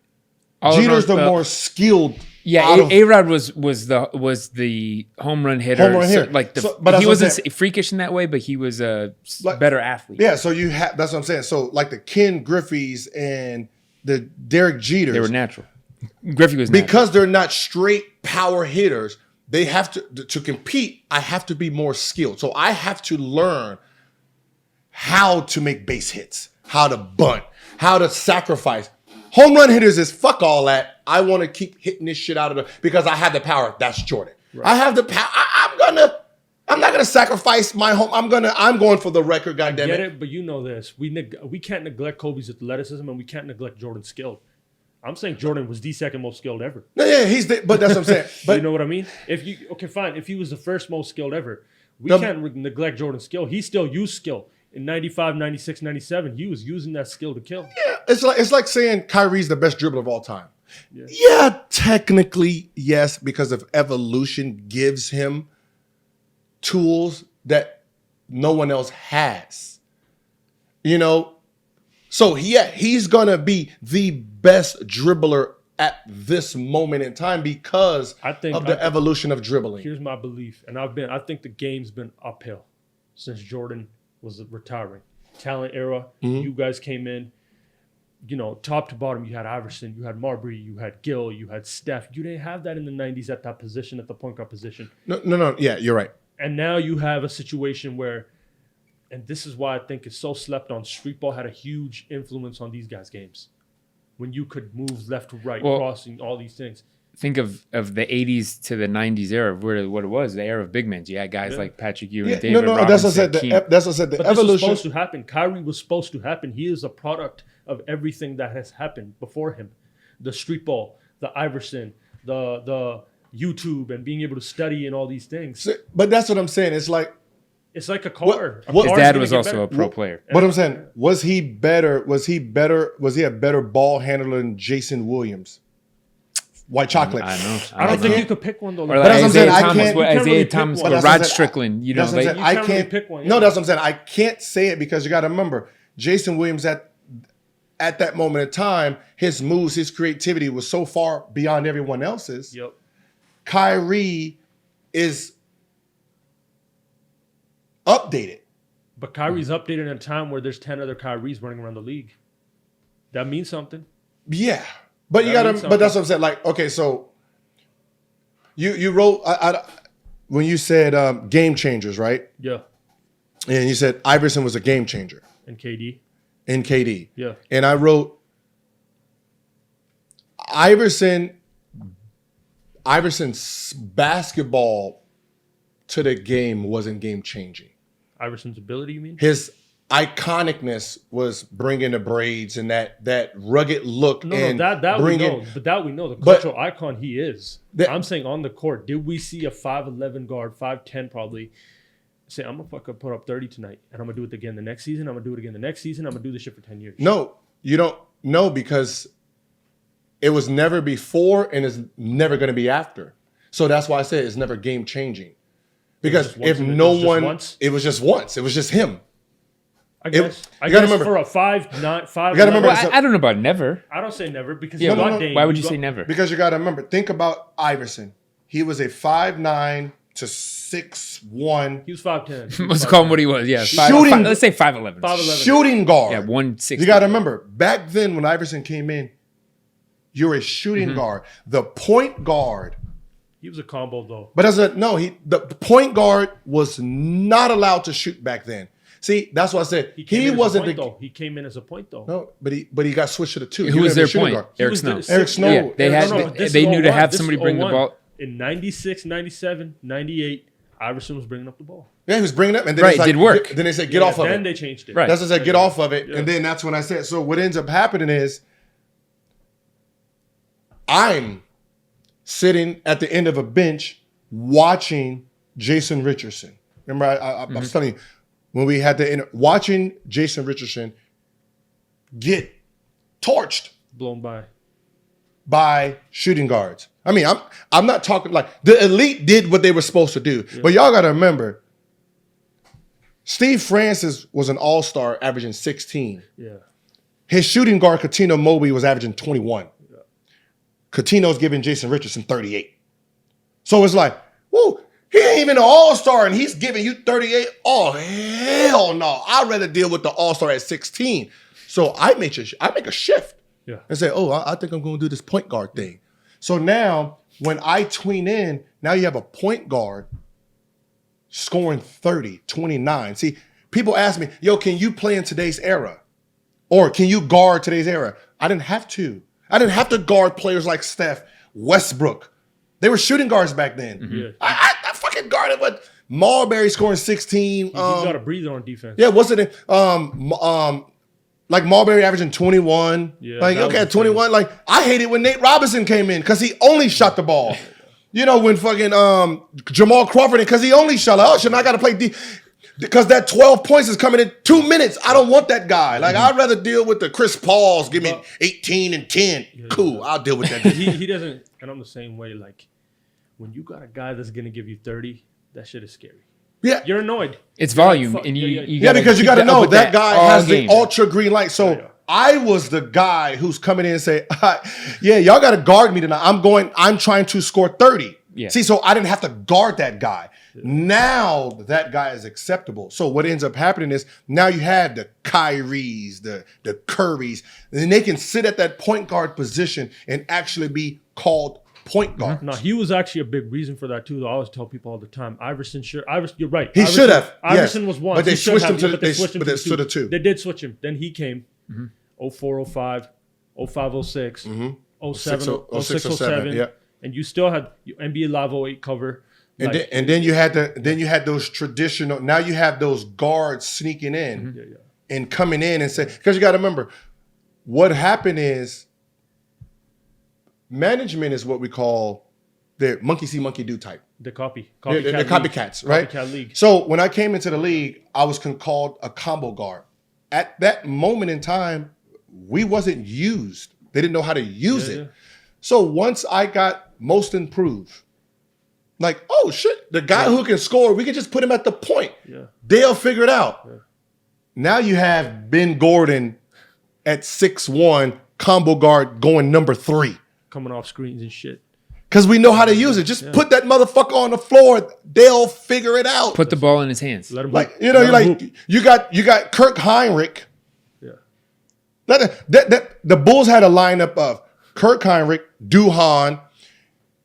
Speaker 2: Jeter's the more skilled.
Speaker 1: Yeah, A-Rod was the home run hitter. He wasn't freakish in that way, but he was a better athlete.
Speaker 2: Yeah, so that's what I'm saying. So like the Ken Griffey's and the Derek Jeters,
Speaker 1: they were natural. Griffey was natural.
Speaker 2: Because they're not straight power hitters. They have to compete. I have to be more skilled. So I have to learn how to make base hits, how to bunt, how to sacrifice. Home run hitters is fuck all that. I want to keep hitting this shit out of because I have the power. That's Jordan. Right. I have the power. I'm not gonna sacrifice my home. I'm going for the record. Goddamn it.
Speaker 3: But you know this. We can't neglect Kobe's athleticism and we can't neglect Jordan's skill. I'm saying Jordan was the second most skilled ever.
Speaker 2: Yeah, but that's what I'm saying. But
Speaker 3: you know what I mean? If he was the first most skilled ever. We can't neglect Jordan's skill. He still used skill. In 95, 96, 97, he was using that skill to kill.
Speaker 2: Yeah, it's like saying Kyrie's the best dribbler of all time. Yeah, technically, yes, because of evolution gives him tools that no one else has. So he's going to be the best dribbler at this moment in time because of the evolution of dribbling.
Speaker 3: Here's my belief, and I think the game's been uphill since Jordan was retiring. Talent era, you guys came in, top to bottom, you had Iverson, you had Marbury, you had Gill, you had Steph. You didn't have that in the 90s at that position, at the point guard position.
Speaker 2: No. Yeah, you're right.
Speaker 3: And now you have a situation where, and this is why I think it's so slept on, street ball had a huge influence on these guys' games. When you could move left to right, crossing, all these things.
Speaker 1: Think of the 80s to the 90s era, what it was, the era of big men. You had guys like Patrick Ewing, David Robinson.
Speaker 2: That's what I said. The evolution
Speaker 3: was supposed to happen. Kyrie was supposed to happen. He is a product of everything that has happened before him. The street ball, the Iverson, the YouTube, and being able to study and all these things.
Speaker 2: But that's what I'm saying. It's like
Speaker 3: a car.
Speaker 1: His dad was also a pro player.
Speaker 2: What I'm saying, was he better? Was he a better ball handler than Jason Williams? White chocolate.
Speaker 3: I don't think you could pick one though.
Speaker 1: Or like Isaiah Thomas, Rod Strickland.
Speaker 2: I can't really pick one. No, that's what I'm saying. I can't say it because you got to remember, Jason Williams at that moment in time, his moves, his creativity was so far beyond everyone else's.
Speaker 3: Yep.
Speaker 2: Kyrie is updated.
Speaker 3: But Kyrie's updated in a time where there's 10 other Kyries running around the league. That means something.
Speaker 2: Yeah. But that's what I'm saying. Like, okay, so you wrote when you said game changers, right?
Speaker 3: Yeah.
Speaker 2: And you said Iverson was a game changer.
Speaker 3: And KD.
Speaker 2: Yeah. And I wrote Iverson's basketball to the game wasn't game changing.
Speaker 3: Iverson's ability, you mean?
Speaker 2: His iconicness was bringing the braids and that rugged look.
Speaker 3: We know. But we know the cultural icon he is. I'm saying on the court, did we see a 5'11" guard, 5'10" probably, say, I'm gonna fucking put up 30 tonight, and I'm gonna do it again the next season. I'm gonna do it again the next season. I'm gonna do this shit for 10 years.
Speaker 2: No, you don't know because it was never before and it's never gonna be after. So that's why I said it's never game changing. Because if no one, it was just once. It was just him.
Speaker 3: I guess
Speaker 2: remember
Speaker 3: for a 5'9", 5'11".
Speaker 2: You gotta remember.
Speaker 1: Well, I don't know about never.
Speaker 3: I don't say never because
Speaker 1: Yeah,
Speaker 3: you got
Speaker 2: no.
Speaker 3: Dame.
Speaker 1: Why would you say never?
Speaker 2: Because you got to remember, think about Iverson. He was a 5'9" to 6'1"
Speaker 3: He was 5'10".
Speaker 1: Let's call him what he was. Yeah,
Speaker 2: Shooting-
Speaker 1: let's say 5'11".
Speaker 3: 5'11".
Speaker 2: shooting guard.
Speaker 1: Yeah, 160.
Speaker 2: You got to remember, back then when Iverson came in, you're a shooting guard. The point guard.
Speaker 3: He was a combo though.
Speaker 2: But the point guard was not allowed to shoot back then. See, that's what I said. He wasn't
Speaker 3: He came in as a point though.
Speaker 2: No, but he got switched to the 2.
Speaker 1: Who was their
Speaker 2: shooting
Speaker 1: point?
Speaker 2: guard.
Speaker 1: Eric Snow.
Speaker 2: Eric Snow.
Speaker 1: Yeah, they knew to have somebody bring the ball.
Speaker 3: In 96, 97, 98, Iverson was bringing up the ball.
Speaker 2: Yeah, he was bringing it up, and then
Speaker 1: Right,
Speaker 2: it's like,
Speaker 1: it did work.
Speaker 2: Then they said, "Get off of
Speaker 3: Then
Speaker 2: it."
Speaker 3: they changed it.
Speaker 1: Right.
Speaker 2: That's what I said, "Get off of it,"
Speaker 3: Yeah.
Speaker 2: and then that's when I said. So what ends up happening is, I'm sitting at the end of a bench watching Jason Richardson. Remember, I was telling you when we had watching Jason Richardson get torched
Speaker 3: Blown
Speaker 2: by shooting guards. I mean, I'm not talking like the elite did what they were supposed to do, but y'all got to remember, Steve Francis was an all-star averaging 16.
Speaker 3: Yeah.
Speaker 2: His shooting guard, Coutinho Mobley, was averaging 21. Yeah. Coutinho's giving Jason Richardson 38. So it's like, whoa, he ain't even an all-star and he's giving you 38. Oh, hell no. I'd rather deal with the all-star at 16. So I make a shift.
Speaker 3: Yeah.
Speaker 2: And say, I think I'm going to do this point guard thing. So now when I tween in, now you have a point guard scoring 30, 29. See, people ask me, can you play in today's era? Or can you guard today's era? I didn't have to. I didn't have to guard players like Steph, Westbrook. They were shooting guards back then.
Speaker 3: Mm-hmm. Yeah.
Speaker 2: I fucking guarded with Marbury scoring 16.
Speaker 3: He got a breather on defense.
Speaker 2: Yeah, wasn't it? Like Marbury averaging 21.
Speaker 3: Yeah,
Speaker 2: like,
Speaker 3: that
Speaker 2: okay,
Speaker 3: was
Speaker 2: 21. Like, I hated when Nate Robinson came in because he only shot the ball. When fucking Jamal Crawford, because he only shot. I got to play because that 12 points is coming in 2 minutes. I don't want that guy. Like, I'd rather deal with the Chris Pauls. Give me 18 and 10. Cool, I'll deal with that.
Speaker 3: he doesn't, and I'm the same way. Like, when you got a guy that's going to give you 30, that shit is scary.
Speaker 2: Yeah.
Speaker 3: You're annoyed.
Speaker 1: It's volume, and
Speaker 2: because you got to know that guy has the ultra green light. So
Speaker 3: Yeah.
Speaker 2: I was the guy who's coming in and say, y'all got to guard me tonight. I'm trying to score 30.
Speaker 1: Yeah.
Speaker 2: See, so I didn't have to guard that guy. Yeah. Now that guy is acceptable. So what ends up happening is now you have the Kyries, the Currys, and they can sit at that point guard position and actually be called point guard.
Speaker 3: No, he was actually a big reason for that too. Though I always tell people all the time, Iverson, you're right.
Speaker 2: He should have.
Speaker 3: Iverson was one,
Speaker 2: but they switched him to
Speaker 3: the
Speaker 2: 2.
Speaker 3: They did switch him. Then he came, 04, 05, 05, 06, 07, 06, 07,
Speaker 2: yeah.
Speaker 3: And you still had NBA Live 08 cover.
Speaker 2: And then you had those traditional. Now you have those guards sneaking in and coming in and say, because you got to remember, what happened is management is what we call the monkey see, monkey do type.
Speaker 3: The copycats,
Speaker 2: right?
Speaker 3: Copycat league.
Speaker 2: So when I came into the league, I was called a combo guard. At that moment in time, we wasn't used. They didn't know how to use it. Yeah. So once I got most improved, like, oh shit, the guy who can score, we can just put him at the point.
Speaker 3: Yeah.
Speaker 2: They'll figure it out. Yeah. Now you have Ben Gordon at 6'1", combo guard going number 3.
Speaker 3: Coming off screens and shit.
Speaker 2: Because we know how to use it. Just put that motherfucker on the floor. They'll figure it out.
Speaker 1: Put the ball in his hands.
Speaker 3: Let him
Speaker 2: like hoop. You got Kirk Heinrich.
Speaker 3: Yeah.
Speaker 2: The Bulls had a lineup of Kirk Heinrich, Duhan,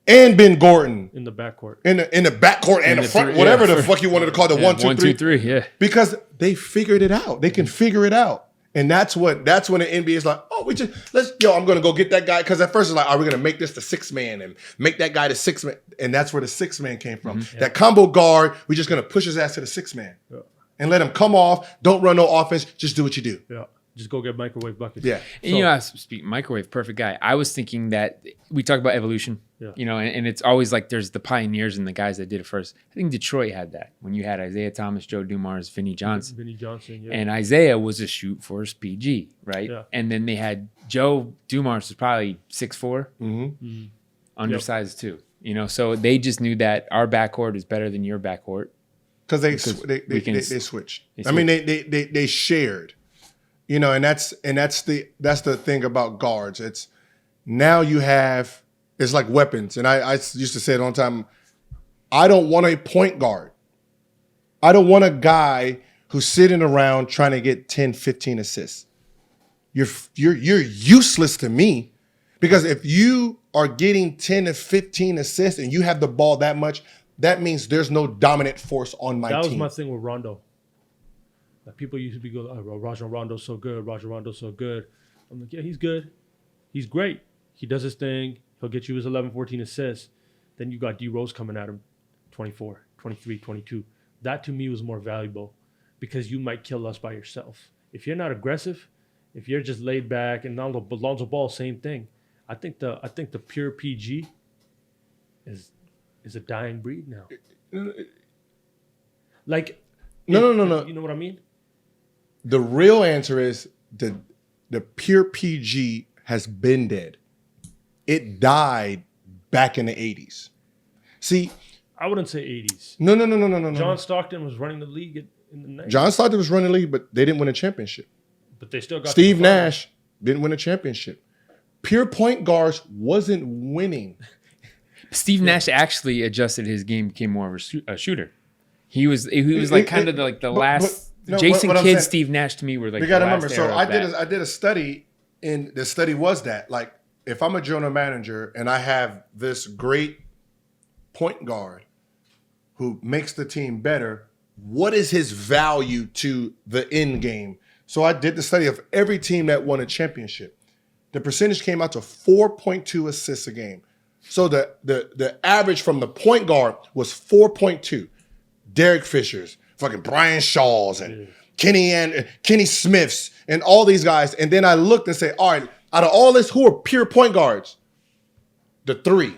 Speaker 2: and Ben Gordon
Speaker 3: in the backcourt.
Speaker 2: In the backcourt and the front, whatever the fuck you wanted to call the 1, 2, 3.
Speaker 1: Yeah.
Speaker 2: Because they figured it out. They can figure it out. And that's when the NBA is like, I'm gonna go get that guy. Because at first it's like, are we gonna make this the 6-man and make that guy the 6-man? And that's where the 6-man came from. Mm-hmm. That combo guard, we're just gonna push his ass to the 6-man and let him come off. Don't run no offense. Just do what you do.
Speaker 3: Yeah. Just go get microwave buckets.
Speaker 2: Yeah.
Speaker 1: And I speak microwave, perfect guy. I was thinking that we talk about evolution, and it's always like there's the pioneers and the guys that did it first. I think Detroit had that when you had Isaiah Thomas, Joe Dumars, Vinnie Johnson.
Speaker 3: Yeah.
Speaker 1: And Isaiah was a shoot first PG, right?
Speaker 3: Yeah.
Speaker 1: And then they had Joe Dumars was probably 6'4", undersized too. So they just knew that our backcourt is better than your backcourt.
Speaker 2: because they switched. They shared. You know, and that's the thing about guards. It's now you have, it's like weapons. And I used to say it all the time. I don't want a point guard. I don't want a guy who's sitting around trying to get 10, 15 assists. You're useless to me, because if you are getting 10 to 15 assists and you have the ball that much, that means there's no dominant force on my team.
Speaker 3: That was my thing with Rondo. Like, people used to be going, oh, Rajon Rondo's so good. Rajon Rondo's so good. I'm like, yeah, he's good. He's great. He does his thing. He'll get you his 11, 14 assists. Then you got D Rose coming at him, 24, 23, 22. That to me was more valuable, because you might kill us by yourself. If you're not aggressive, if you're just laid back, and Lonzo Ball, same thing. I think the pure PG is a dying breed now. Like,
Speaker 2: no.
Speaker 3: You know what I mean?
Speaker 2: The real answer is the pure PG has been dead. It died back in the 80s. See,
Speaker 3: I wouldn't say 80s.
Speaker 2: No.
Speaker 3: John Stockton was running the league in the 90s.
Speaker 2: John Stockton was running the league, but they didn't win a championship.
Speaker 3: But they still got
Speaker 2: Steve Nash didn't win a championship. Pure point guards wasn't winning.
Speaker 1: Steve Nash actually adjusted his game, became more of a shooter. He was like kind of like the last. Jason Kidd, Steve Nash to me were like.
Speaker 2: You got to remember. So I did a study, and the study was that, like, if I'm a general manager and I have this great point guard who makes the team better, what is his value to the end game? So I did the study of every team that won a championship. The percentage came out to 4.2 assists a game. So the average from the point guard was 4.2. Derek Fishers, fucking Brian Shaws, and Kenny Smiths, and all these guys. And then I looked and said, all right, out of all this, who are pure point guards? The 3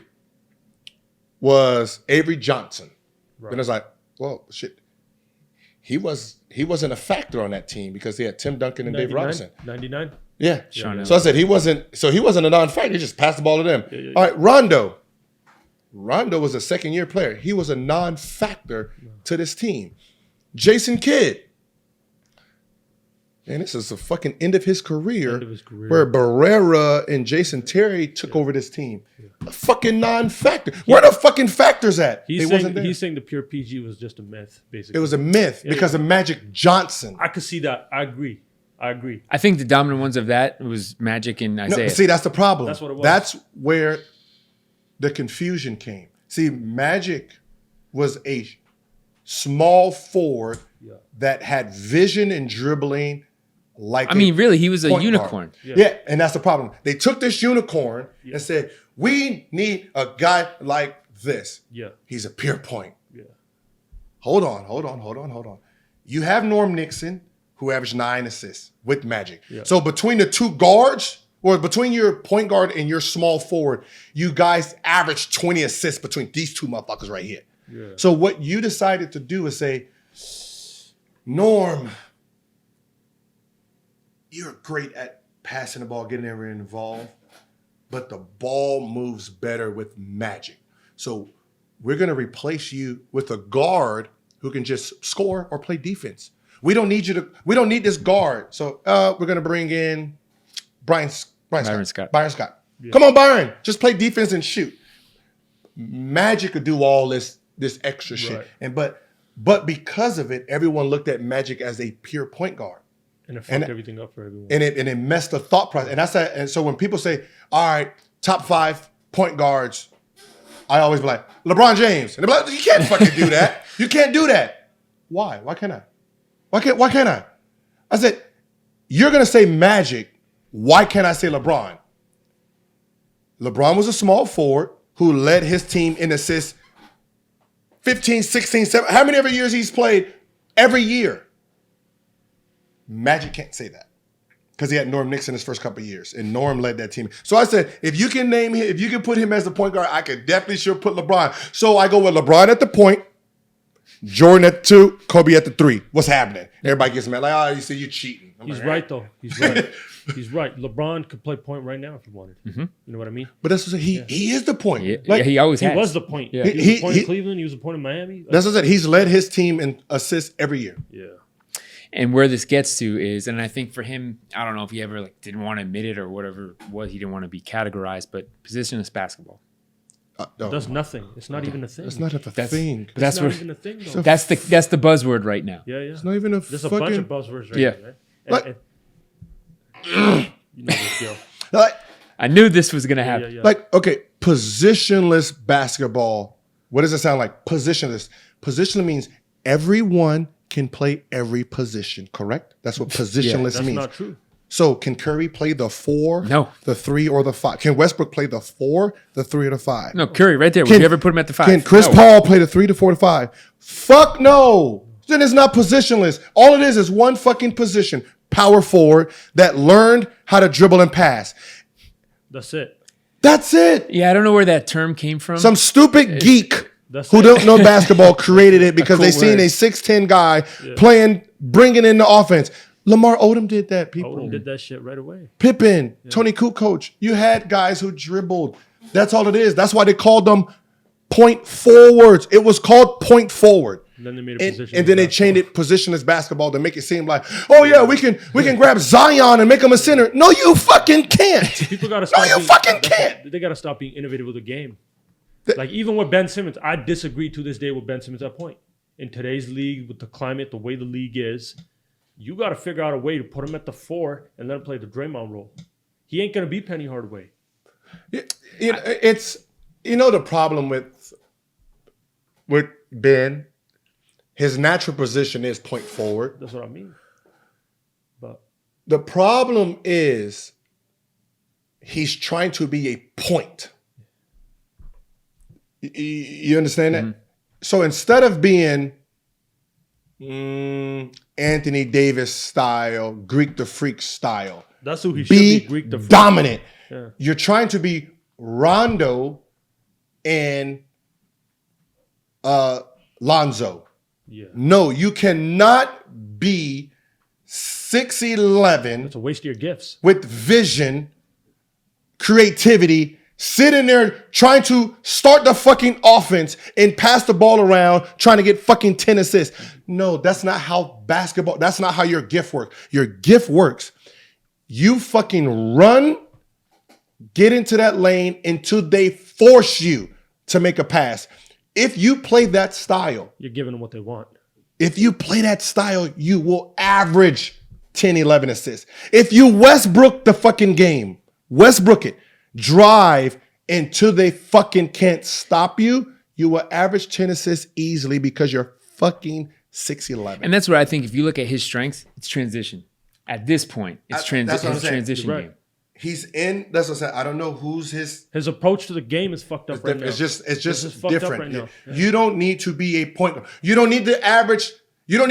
Speaker 2: was Avery Johnson. Right. Then I was like, well, shit. He wasn't a factor on that team because they had Tim Duncan and Dave Robinson.
Speaker 3: 99?
Speaker 2: Yeah. So I said he wasn't a non-factor. He just passed the ball to them. Yeah. All right, Rondo. Rondo was a second-year player. He was a non-factor to this team. Jason Kidd. And this is the fucking end of his career. Where Barrera and Jason Terry took over this team. Yeah. A fucking non-factor. Where are the fucking factors at?
Speaker 3: He's saying the pure PG was just a myth, basically.
Speaker 2: It was a myth because of Magic Johnson.
Speaker 3: I could see that. I agree.
Speaker 1: I think the dominant ones of that was Magic and Isaiah.
Speaker 2: No, see, that's the problem.
Speaker 3: That's what it was.
Speaker 2: That's where the confusion came. See, Magic was a small forward that had vision and dribbling.
Speaker 1: Really, he was a unicorn.
Speaker 2: Yeah, and that's the problem. They took this unicorn and said, we need a guy like this. Yeah. He's a pure point. Yeah. Hold on. You have Norm Nixon, who averaged 9 assists with Magic. Yeah. So between the two guards, or between your point guard and your small forward, you guys averaged 20 assists between these two motherfuckers right here. Yeah. So what you decided to do is say, Norm, you're great at passing the ball, getting everyone involved, but the ball moves better with Magic. So we're going to replace you with a guard who can just score or play defense. We don't need this guard. So we're going to bring in Byron Scott. Yeah. Come on, Byron. Just play defense and shoot. Magic could do all this extra shit. And but because of it, everyone looked at Magic as a pure point guard.
Speaker 3: And it fucked everything up for everyone.
Speaker 2: And it messed the thought process. And so when people say, all right, top 5 point guards, I always be like, LeBron James. And they're like, you can't fucking do that. You can't do that. Why? Why can't I? Why can't I? I said, you're going to say Magic. Why can't I say LeBron? LeBron was a small forward who led his team in assists 15, 16, 17. How many every years he's played? Every year. Magic can't say that because he had Norm Nixon his first couple of years, and Norm led that team. So I said, if you can name him, if you can put him as the point guard, I could definitely put LeBron. So I go with LeBron at the point, Jordan at 2, Kobe at the 3. What's happening? Everybody gets mad. Like, you see, you cheating.
Speaker 3: He's right, though. He's right. He's right. LeBron could play point right now if he wanted. Mm-hmm. You know what I mean?
Speaker 2: But that's what he is the point.
Speaker 1: Yeah, he always has.
Speaker 3: He was the point.
Speaker 1: Yeah.
Speaker 3: He was the point in Cleveland. He was the point in Miami.
Speaker 2: That's what I said. He's led his team in assists every year.
Speaker 3: Yeah.
Speaker 1: And where this gets to is, and I think for him, I don't know if he ever didn't want to admit it or whatever it was, he didn't want to be categorized, but positionless basketball.
Speaker 3: Does nothing. It's not even a thing.
Speaker 2: It's not a thing.
Speaker 1: That's
Speaker 3: not
Speaker 1: what.
Speaker 3: even a thing, though.
Speaker 1: That's the buzzword right now.
Speaker 3: Yeah.
Speaker 2: It's not even a
Speaker 3: There's
Speaker 2: fucking...
Speaker 3: a bunch of buzzwords right
Speaker 1: Yeah.
Speaker 3: there. Right? You know this deal.
Speaker 2: Like,
Speaker 1: I knew this was gonna happen.
Speaker 3: Yeah.
Speaker 2: like, okay, positionless basketball. What does it sound like? Positionless. Positionless means everyone can play every position, correct? That's what positionless
Speaker 3: That's
Speaker 2: means.
Speaker 3: not true.
Speaker 2: So can Curry play the 4,
Speaker 1: No.
Speaker 2: the 3, or the 5? Can Westbrook play the 4, the 3, or the 5?
Speaker 1: No, Curry, right there. Would you ever put him at the 5?
Speaker 2: Can Chris Paul play the 3, the 4, the 5? Fuck no. Then it's not positionless. All it is one fucking position, power forward, that learned how to dribble and pass.
Speaker 3: That's it.
Speaker 2: That's it.
Speaker 1: Yeah, I don't know where that term came from.
Speaker 2: Some stupid geek
Speaker 3: That's
Speaker 2: who
Speaker 3: it.
Speaker 2: don't know basketball created it because
Speaker 1: cool
Speaker 2: they seen
Speaker 1: word.
Speaker 2: a 6'10" guy bringing in the offense. Lamar Odom did that, people.
Speaker 3: Odom did that shit right away.
Speaker 2: Pippen, Tony Kukoc. You had guys who dribbled. That's all it is. That's why they called them point forwards. It was called point forward.
Speaker 3: And then they made a position.
Speaker 2: And then they changed it positionless basketball to make it seem like, oh yeah, we can grab Zion and make him a center. No, you fucking can't.
Speaker 3: People gotta stop.
Speaker 2: No, you fucking can't.
Speaker 3: They gotta stop being innovative with the game. Like even with Ben Simmons, I disagree to this day with Ben Simmons at that point. In today's league, with the climate, the way the league is, you got to figure out a way to put him at the 4 and let him play the Draymond role. He ain't gonna be Penny Hardaway.
Speaker 2: It's the problem with Ben. His natural position is point forward.
Speaker 3: That's what I mean. But
Speaker 2: The problem is he's trying to be a point. You understand that? So instead of being Anthony Davis style, Greek the Freak style,
Speaker 3: that's who he should be.
Speaker 2: be
Speaker 3: Greek the Freak.
Speaker 2: dominant.
Speaker 3: Yeah.
Speaker 2: You're trying to be Rondo and Lonzo.
Speaker 3: Yeah.
Speaker 2: No, you cannot be 6'11"
Speaker 3: It's a waste of your gifts.
Speaker 2: with vision, creativity, sit in there trying to start the fucking offense and pass the ball around, trying to get fucking 10 assists. No, that's not how that's not how your gift works. Your gift works. You fucking run, get into that lane until they force you to make a pass. If you play that style,
Speaker 3: You're giving them what they want.
Speaker 2: you will average 10, 11 assists. If you Westbrook the fucking game, Westbrook it, drive until they fucking can't stop you, you will average 10 assists easily because you're fucking 6'11".
Speaker 1: And that's what I think. If you look at his strengths, it's transition. At this point, it's
Speaker 2: That's what I'm saying.
Speaker 1: transition
Speaker 3: You're right.
Speaker 1: game.
Speaker 2: He's in, that's what I'm saying. I don't know who's his.
Speaker 3: His approach to the game is fucked up right now.
Speaker 2: It's just
Speaker 3: This is fucked up
Speaker 2: different.
Speaker 3: right now.
Speaker 2: You don't need to be a point. You don't need to average. You don't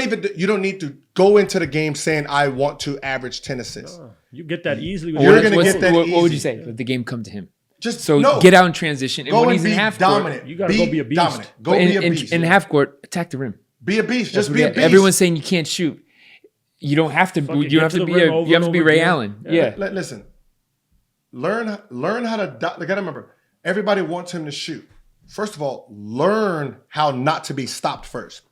Speaker 2: need to go into the game saying I want to average 10 assists.
Speaker 3: You get that easily. With
Speaker 2: You're
Speaker 3: your
Speaker 2: gonna
Speaker 3: goals.
Speaker 2: get that
Speaker 1: What would
Speaker 2: easy.
Speaker 1: you say? Let the game come to him.
Speaker 2: Just
Speaker 1: So
Speaker 2: no.
Speaker 1: get out in transition. And
Speaker 2: Go
Speaker 1: when
Speaker 2: and
Speaker 1: he's in
Speaker 2: be
Speaker 1: half court,
Speaker 2: dominant.
Speaker 3: You gotta go be a beast.
Speaker 2: Dominant. Go
Speaker 1: but
Speaker 2: be a beast.
Speaker 1: in half court, attack the rim.
Speaker 2: Be a beast. Just
Speaker 1: That's
Speaker 2: be a
Speaker 1: what
Speaker 2: beast.
Speaker 1: Everyone's saying you can't shoot. You don't have to.
Speaker 3: Fuck it,
Speaker 1: You don't
Speaker 3: get
Speaker 1: have
Speaker 3: to
Speaker 1: to
Speaker 3: the
Speaker 1: be.
Speaker 3: rim over
Speaker 1: You have
Speaker 3: and
Speaker 1: to be
Speaker 3: over
Speaker 1: Ray
Speaker 3: again.
Speaker 1: Allen.
Speaker 3: Yeah.
Speaker 1: Yeah.
Speaker 2: Listen. Learn how to. You gotta remember. Everybody wants him to shoot. First of all, learn how not to be stopped first.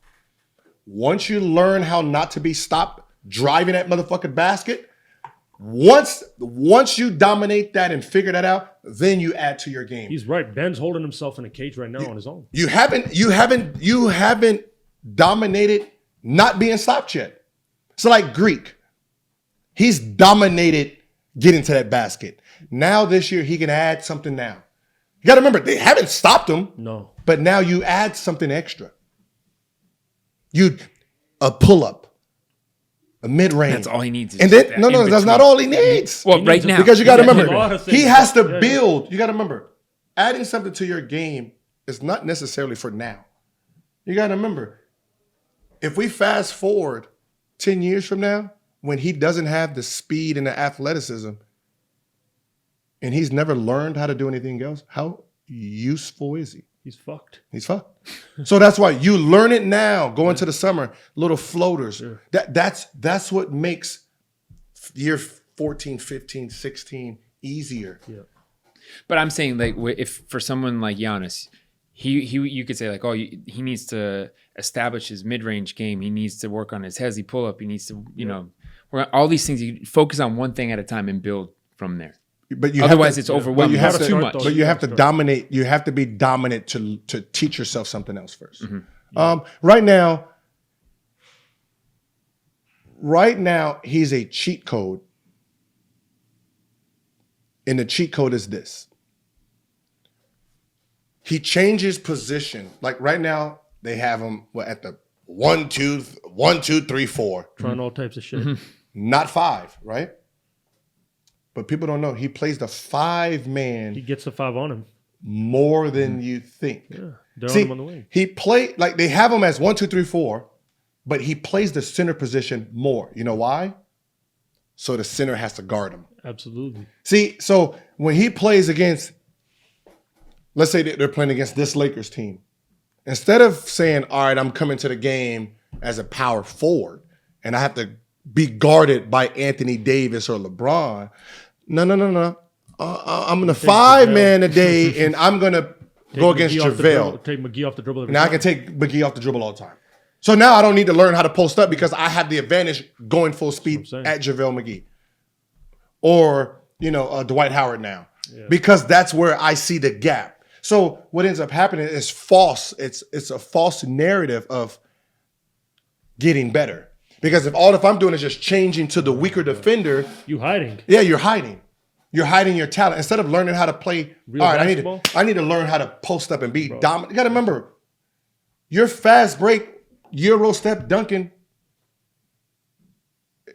Speaker 2: Once you learn how not to be stopped driving that motherfucking basket, once you dominate that and figure that out, then you add to your game.
Speaker 3: He's right. Ben's holding himself in a cage right now on his own.
Speaker 2: You haven't dominated not being stopped yet. So like Greek, he's dominated getting to that basket. Now this year he can add something now. You got to remember, they haven't stopped him,
Speaker 3: No.
Speaker 2: but now you add something extra. A pull-up, a mid-range.
Speaker 1: That's all he needs. Is
Speaker 2: And
Speaker 1: just
Speaker 2: then,
Speaker 1: that in
Speaker 2: that's not
Speaker 1: between.
Speaker 2: all he needs.
Speaker 1: Well,
Speaker 3: He
Speaker 1: right
Speaker 3: needs a-
Speaker 1: now,
Speaker 2: Because you got to
Speaker 3: He has a
Speaker 2: remember,
Speaker 3: lot of
Speaker 2: he
Speaker 3: things.
Speaker 2: has to
Speaker 3: Yeah.
Speaker 2: build. You got to remember, adding something to your game is not necessarily for now. You got to remember, if we fast forward 10 years from now, when he doesn't have the speed and the athleticism, and he's never learned how to do anything else, how useful is he?
Speaker 3: he's fucked.
Speaker 2: He's fucked. So that's why you learn it now. Go into the summer, little floaters.
Speaker 3: Sure.
Speaker 2: That's what makes year 14, 15, 16 easier.
Speaker 3: Yeah.
Speaker 1: But I'm saying, like, if for someone like Giannis, you could say, like, oh, he needs to establish his mid-range game. He needs to work on his hezzy pull-up. He needs to, work on all these things. You focus on one thing at a time and build from there.
Speaker 2: But
Speaker 1: otherwise, it's overwhelming. It's too much.
Speaker 2: But you have to dominate. You have to be dominant to teach yourself something else first. Right now, he's a cheat code. And the cheat code is this. He changes position. Like right now, they have him at the 1, 2, 3, 4.
Speaker 3: Trying all types of shit.
Speaker 2: Not 5, right? But people don't know. He plays the 5-man.
Speaker 3: He gets the 5 on him.
Speaker 2: More than you think.
Speaker 3: Yeah. They're on him on the wing.
Speaker 2: He play like they have him as 1, 2, 3, 4, but he plays the center position more. You know why? So the center has to guard him.
Speaker 3: Absolutely.
Speaker 2: See, so when he plays against, let's say that they're playing against this Lakers team, instead of saying, all right, I'm coming to the game as a power forward and I have to be guarded by Anthony Davis or LeBron. No. I'm the 5-man today and I'm going to go against JaVale.
Speaker 3: Take McGee off the dribble.
Speaker 2: Now I can take McGee off the dribble all the time. So now I don't need to learn how to post up because I have the advantage going full speed at JaVale McGee. Or, Dwight Howard now. Yeah. Because that's where I see the gap. So what ends up happening is false. It's a false narrative of getting better. Because if I'm doing is just changing to the weaker defender.
Speaker 3: You hiding.
Speaker 2: Yeah, you're hiding. You're hiding your talent. Instead of learning how to play,
Speaker 3: real
Speaker 2: all right,
Speaker 3: basketball?
Speaker 2: I need to learn how to post up and be dominant. You got to remember, your fast break, Euro step dunking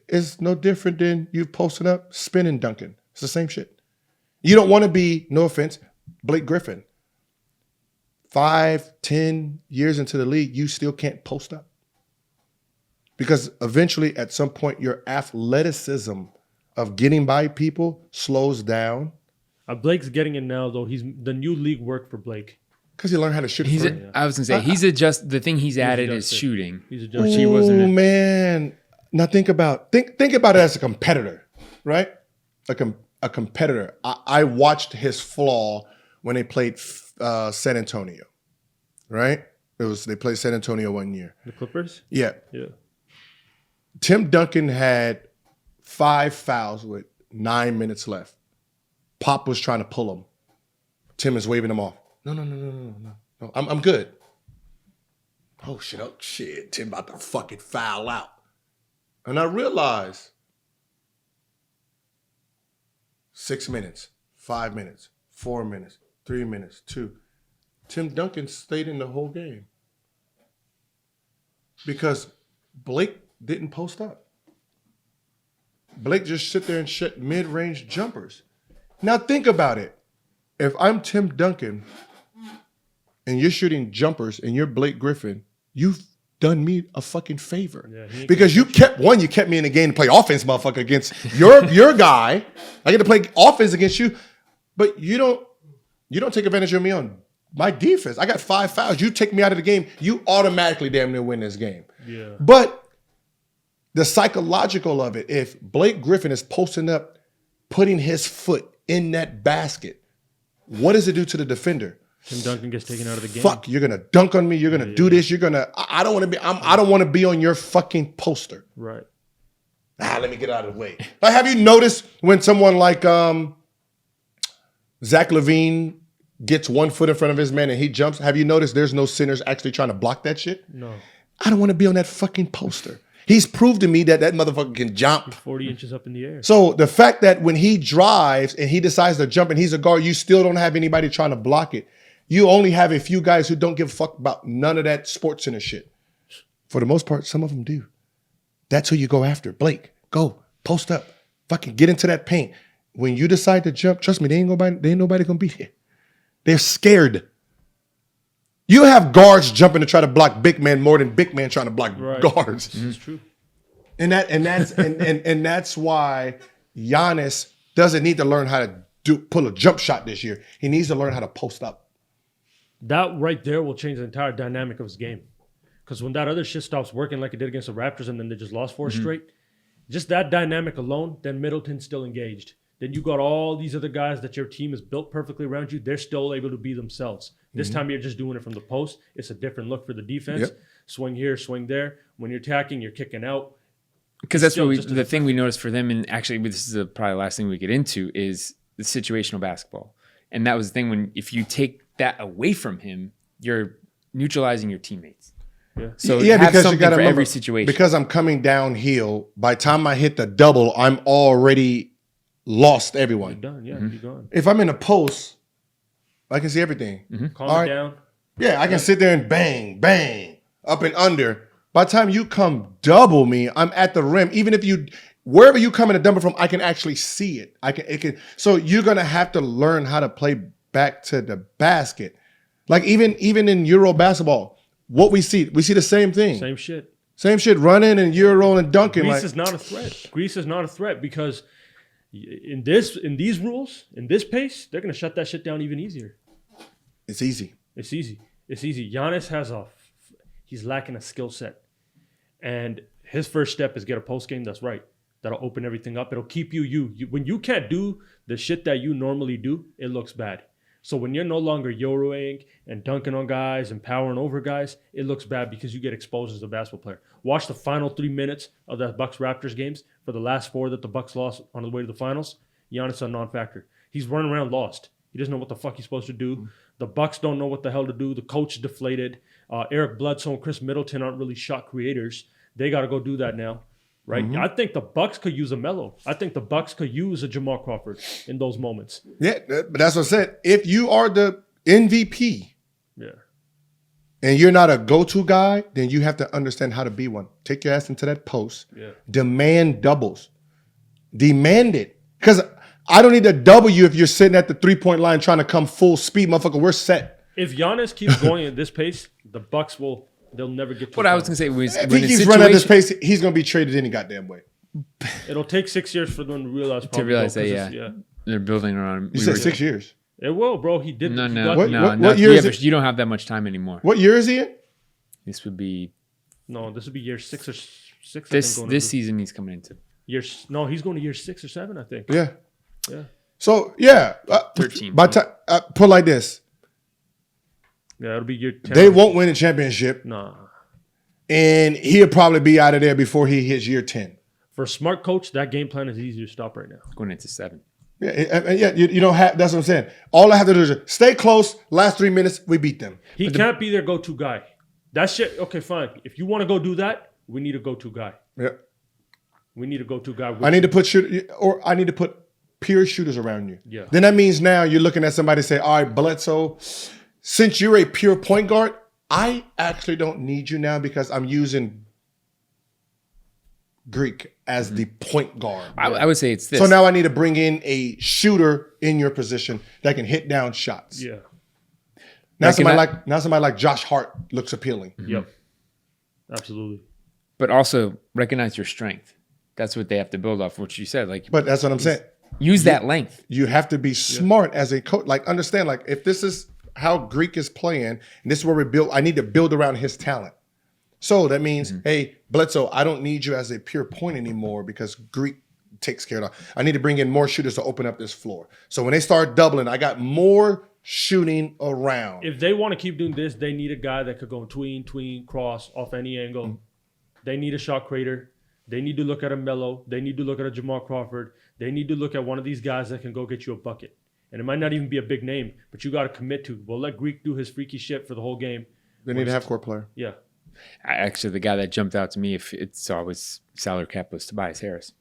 Speaker 2: is no different than you posting up, spinning dunking. It's the same shit. You don't want to be, no offense, Blake Griffin. 5, 10 years into the league, you still can't post up. Because eventually, at some point, your athleticism of getting by people slows down.
Speaker 3: Blake's getting it now, though. The new league worked for Blake.
Speaker 2: Because he learned how to shoot.
Speaker 1: I was going to say, the thing he's added is shooting.
Speaker 3: He's adjusted.
Speaker 2: Oh, man. Now think about it as a competitor, right? A competitor. I watched his flaw when they played San Antonio, right? They played San Antonio one year.
Speaker 3: The Clippers?
Speaker 2: Yeah.
Speaker 3: Yeah.
Speaker 2: Tim Duncan had 5 fouls with 9 minutes left. Pop was trying to pull him. Tim is waving him off. No. I'm good. Oh shit. Tim about to fucking foul out. And I realized 6 minutes, 5 minutes, 4 minutes, 3 minutes, 2. Tim Duncan stayed in the whole game. Because Blake didn't post up. Blake just sit there and shot mid-range jumpers. Now think about it. If I'm Tim Duncan and you're shooting jumpers and you're Blake Griffin, you've done me a fucking favor. Yeah, because you kept me in the game to play offense, motherfucker, against your guy. I get to play offense against you, but you don't take advantage of me on my defense. I got 5 fouls. You take me out of the game, you automatically damn near win this game.
Speaker 3: Yeah.
Speaker 2: But the psychological of it, if Blake Griffin is posting up, putting his foot in that basket, what does it do to the defender?
Speaker 3: Tim Duncan gets taken out of the game.
Speaker 2: Fuck, you're gonna dunk on me. You're gonna do this. You're gonna. I don't want to be. I don't want to be on your fucking poster.
Speaker 3: Right.
Speaker 2: Let me get out of the way. But have you noticed when someone like Zach LaVine gets 1 foot in front of his man and he jumps? Have you noticed there's no centers actually trying to block that shit?
Speaker 3: No.
Speaker 2: I don't want to be on that fucking poster. He's proved to me that motherfucker can jump.
Speaker 3: He's 40 inches up in the air.
Speaker 2: So the fact that when he drives and he decides to jump and he's a guard, you still don't have anybody trying to block it. You only have a few guys who don't give a fuck about none of that sports center shit. For the most part, some of them do. That's who you go after. Blake, go, post up, fucking get into that paint. When you decide to jump, trust me, there ain't nobody gonna be there. They're scared. You have guards jumping to try to block big man more than big man trying to block guards.
Speaker 3: It's true.
Speaker 2: And that's why Giannis doesn't need to learn how to pull a jump shot this year. He needs to learn how to post up.
Speaker 3: that right there will change the entire dynamic of his game. Because when that other shit stops working like it did against the Raptors and then they just lost 4 straight, just that dynamic alone, then Middleton's still engaged. Then you got all these other guys that your team is built perfectly around you. They're still able to be themselves. This time you're just doing it from the post. It's a different look for the defense.
Speaker 2: Yep.
Speaker 3: Swing here, swing there. When you're attacking, you're kicking out.
Speaker 1: Because that's what the thing we noticed for them, and actually this is probably the last thing we get into, is the situational basketball. And that was the thing if you take that away from him, you're neutralizing your teammates.
Speaker 3: Yeah.
Speaker 1: So
Speaker 2: because you got to
Speaker 1: for
Speaker 2: remember,
Speaker 1: every situation.
Speaker 2: because I'm coming downhill, by the time I hit the double, I'm already lost everyone.
Speaker 3: You're done. Yeah, you're gone.
Speaker 2: If I'm in a post, I can see everything.
Speaker 3: Calm it down.
Speaker 2: Yeah, I can sit there and bang, bang, up and under. By the time you come double me, I'm at the rim. Even if wherever you come in a double from, I can actually see it. So you're gonna have to learn how to play back to the basket. Like even in Euro basketball, what we see the same thing. Same shit, running and Euro and dunking.
Speaker 3: Greece is not a threat. Greece is not a threat because in these rules, in this pace, they're gonna shut that shit down even easier.
Speaker 2: It's easy.
Speaker 3: It's easy. Giannis he's lacking a skill set. And his first step is get a post game that's right. That'll open everything up. It'll keep you. When you can't do the shit that you normally do, it looks bad. So when you're no longer Euroing and dunking on guys and powering over guys, it looks bad because you get exposed as a basketball player. Watch the final 3 minutes of that Bucks-Raptors games for the last 4 that the Bucks lost on the way to the finals. Giannis a non-factor. He's running around lost. He doesn't know what the fuck he's supposed to do. The Bucks don't know what the hell to do. The coach deflated. Eric Bledsoe and Chris Middleton aren't really shot creators. They got to go do that now, right? I think the Bucks could use a Melo. I think the Bucks could use a Jamal Crawford in those moments.
Speaker 2: Yeah, but that's what I said. If you are the MVP, and you're not a go-to guy, then you have to understand how to be one. Take your ass into that post.
Speaker 3: Yeah.
Speaker 2: Demand doubles. Demand it. Because I don't need to double you if you're sitting at the 3-point line trying to come full speed, motherfucker. We're set.
Speaker 3: If Giannis keeps going at this pace, the Bucks they'll never get to
Speaker 1: what I was going to say was,
Speaker 2: if he keeps running at this pace, he's going to be traded any goddamn way.
Speaker 3: It'll take 6 years for them to realize.
Speaker 1: They're building around him.
Speaker 2: You said 6 years.
Speaker 3: It will, bro. He did.
Speaker 1: No.
Speaker 2: What year is it?
Speaker 1: You don't have that much time anymore.
Speaker 2: What year is he in?
Speaker 1: This would be.
Speaker 3: No, this would be year 6 or 6.
Speaker 1: This season he's coming into.
Speaker 3: He's going to year 6 or 7, I think.
Speaker 2: Yeah.
Speaker 3: Yeah.
Speaker 2: So
Speaker 1: 13.
Speaker 2: By put like this.
Speaker 3: Yeah, it'll be year 10.
Speaker 2: They won't win a championship.
Speaker 3: Nah.
Speaker 2: And he'll probably be out of there before he hits year 10.
Speaker 3: For a smart coach, that game plan is easy to stop right now.
Speaker 1: Going into 7.
Speaker 2: Yeah, you don't have. That's what I'm saying. All I have to do is just stay close. Last 3 minutes, we beat them.
Speaker 3: He can't be their go-to guy. That shit. Okay, fine. If you want to go do that, we need a go-to guy.
Speaker 2: Yeah.
Speaker 3: We need a go-to guy.
Speaker 2: I need to put peer shooters around you.
Speaker 3: Yeah.
Speaker 2: Then that means now you're looking at somebody say, all right, Bledsoe, since you're a pure point guard, I actually don't need you now because I'm using Greek as the point guard.
Speaker 1: I would say it's this.
Speaker 2: So now I need to bring in a shooter in your position that can hit down shots.
Speaker 3: Yeah.
Speaker 2: Now somebody like Josh Hart looks appealing.
Speaker 3: Yep. Absolutely.
Speaker 1: But also recognize your strength. That's what they have to build off. What you said,
Speaker 2: But that's what I'm saying.
Speaker 1: Use that length.
Speaker 2: You have to be smart as a coach. Like understand, like if this is how Greek is playing, and this is where we build. I need to build around his talent. So that means, hey, Bledsoe, I don't need you as a pure point anymore because Greek takes care of that. I need to bring in more shooters to open up this floor. So when they start doubling, I got more shooting around.
Speaker 3: If they want to keep doing this, they need a guy that could go tween, cross, off any angle. They need a shot creator. They need to look at a Melo. They need to look at a Jamal Crawford. They need to look at one of these guys that can go get you a bucket. And it might not even be a big name, but you got to commit to, well, let Greek do his freaky shit for the whole game.
Speaker 2: They need a half-court player.
Speaker 3: Yeah.
Speaker 1: Actually, the guy that jumped out to me, if it's always salary cap, was Tobias Harris.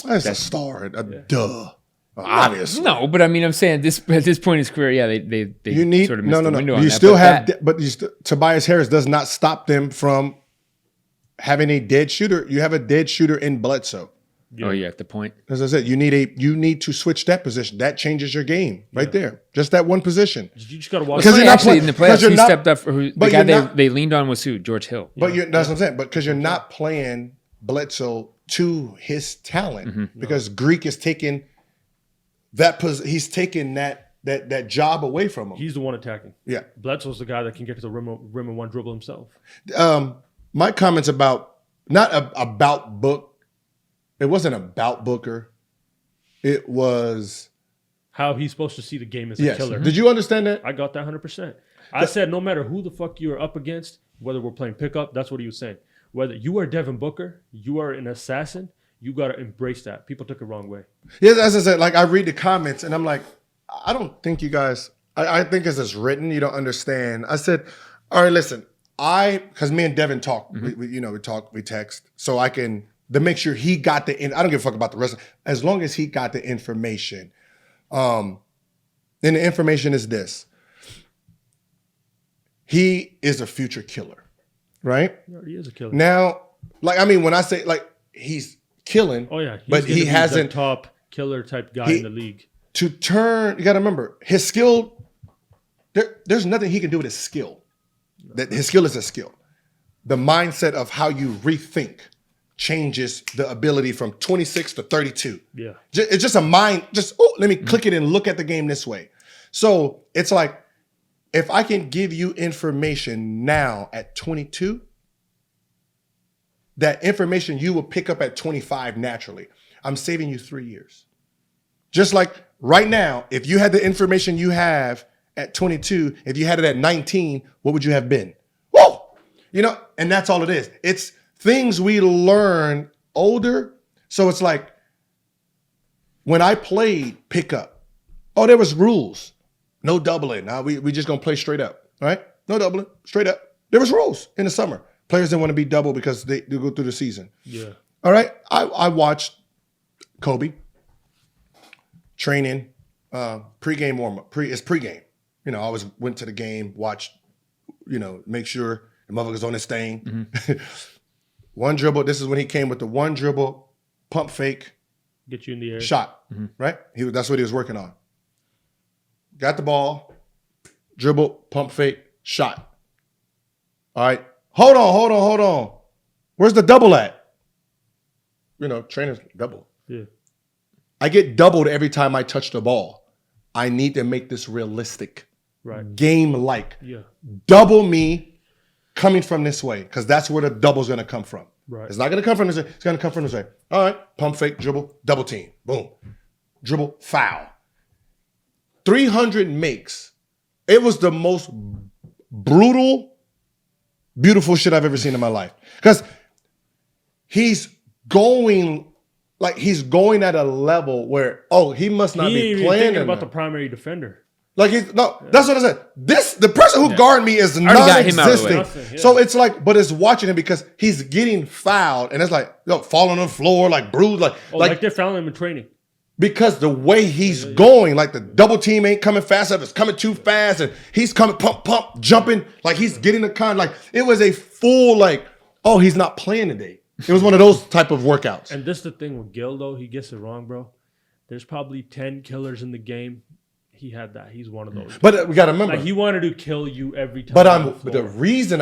Speaker 2: That's a star. Duh. Obviously.
Speaker 1: No, but I mean, I'm saying at this point in his career, they
Speaker 2: you need,
Speaker 1: sort of missed the window on
Speaker 2: You
Speaker 1: that.
Speaker 2: still have, Tobias Harris does not stop them from having a dead shooter. You have a dead shooter in Bledsoe.
Speaker 1: Yeah. Oh, yeah, at the point.
Speaker 2: As I said, you need to switch that position. That changes your game right there. Just that one position.
Speaker 3: You just got to watch.
Speaker 1: Because you're actually in the playoffs, who stepped up? The guy they leaned on was who? George Hill.
Speaker 2: But that's what I'm saying. But because you're not playing Bledsoe to his talent, because Greek is taking that. He's taking that that job away from him.
Speaker 3: He's the one attacking.
Speaker 2: Yeah.
Speaker 3: Bledsoe's the guy that can get to the rim in one dribble himself.
Speaker 2: My comments about about Book. It wasn't about Booker. It was
Speaker 3: how he's supposed to see the game as a killer.
Speaker 2: Did you understand that?
Speaker 3: I got that 100%. I said no matter who the fuck you are up against, whether we're playing pickup, that's what he was saying. Whether you are Devin Booker, you are an assassin, you got to embrace that. People took it wrong way.
Speaker 2: Yeah, as I said, like I read the comments and I'm like, I don't think you guys, I think as it's written, you don't understand. I said, all right, listen, because me and Devin talk, we text, so I can, to make sure he got I don't give a fuck about the rest, as long as he got the information. And the information is this. He is a future killer, right?
Speaker 3: He already is a killer.
Speaker 2: Now, like, I mean, when I say, like, he's killing, but he hasn't
Speaker 3: the top killer type guy in the league.
Speaker 2: To turn, you got to remember, his skill, there's nothing he can do with his skill. That his skill is a skill. The mindset of how you rethink changes the ability from 26 to 32.
Speaker 3: Yeah.
Speaker 2: It's just a mind, let me click it and look at the game this way. So it's like, if I can give you information now at 22, that information you will pick up at 25 naturally. I'm saving you 3 years. Just like right now, if you had the information you have at 22, if you had it at 19, what would you have been? Whoa! And that's all it is. It's things we learn older. So it's like when I played pickup, there was rules. No doubling. Now we just gonna play straight up, right? No doubling, straight up. There was rules in the summer. Players didn't want to be double because they go through the season.
Speaker 3: Yeah.
Speaker 2: All right. I watched Kobe training, pregame warm-up. It's pregame. I always went to the game, watched, make sure the motherfucker's on his thing. Mm-hmm. One dribble. This is when he came with the one dribble, pump fake.
Speaker 3: Get you in the air.
Speaker 2: Shot, right? That's what he was working on. Got the ball, dribble, pump fake, shot. All right. Hold on. Where's the double at? Trainers double.
Speaker 3: Yeah.
Speaker 2: I get doubled every time I touch the ball. I need to make this realistic.
Speaker 3: Right.
Speaker 2: Game-like.
Speaker 3: Yeah.
Speaker 2: Double me coming from this way, because that's where the double's going to come from.
Speaker 3: Right.
Speaker 2: It's not going to come from this way. It's going to come from this way. All right. Pump fake, dribble, double team. Boom. Dribble, foul. 300 makes. It was the most brutal, beautiful shit I've ever seen in my life. Because he's going at a level where, he must not be playing.
Speaker 3: Thinking about the primary defender.
Speaker 2: That's what I said. The person who guarded me is non-existing. So it's like, but it's watching him because he's getting fouled, and it's like, falling on the floor, like bruised, like
Speaker 3: they're fouling him in training.
Speaker 2: Because the way he's going, like the double team ain't coming fast enough, it's coming too fast, and he's coming pump, jumping, like he's getting the kind, like it was a full, like, he's not playing today. It was one of those type of workouts.
Speaker 3: And this is the thing with Gil, though, he gets it wrong, bro. There's probably 10 killers in the game. He had that. He's one of those.
Speaker 2: But we got to remember.
Speaker 3: Like he wanted to kill you every time.
Speaker 2: But the reason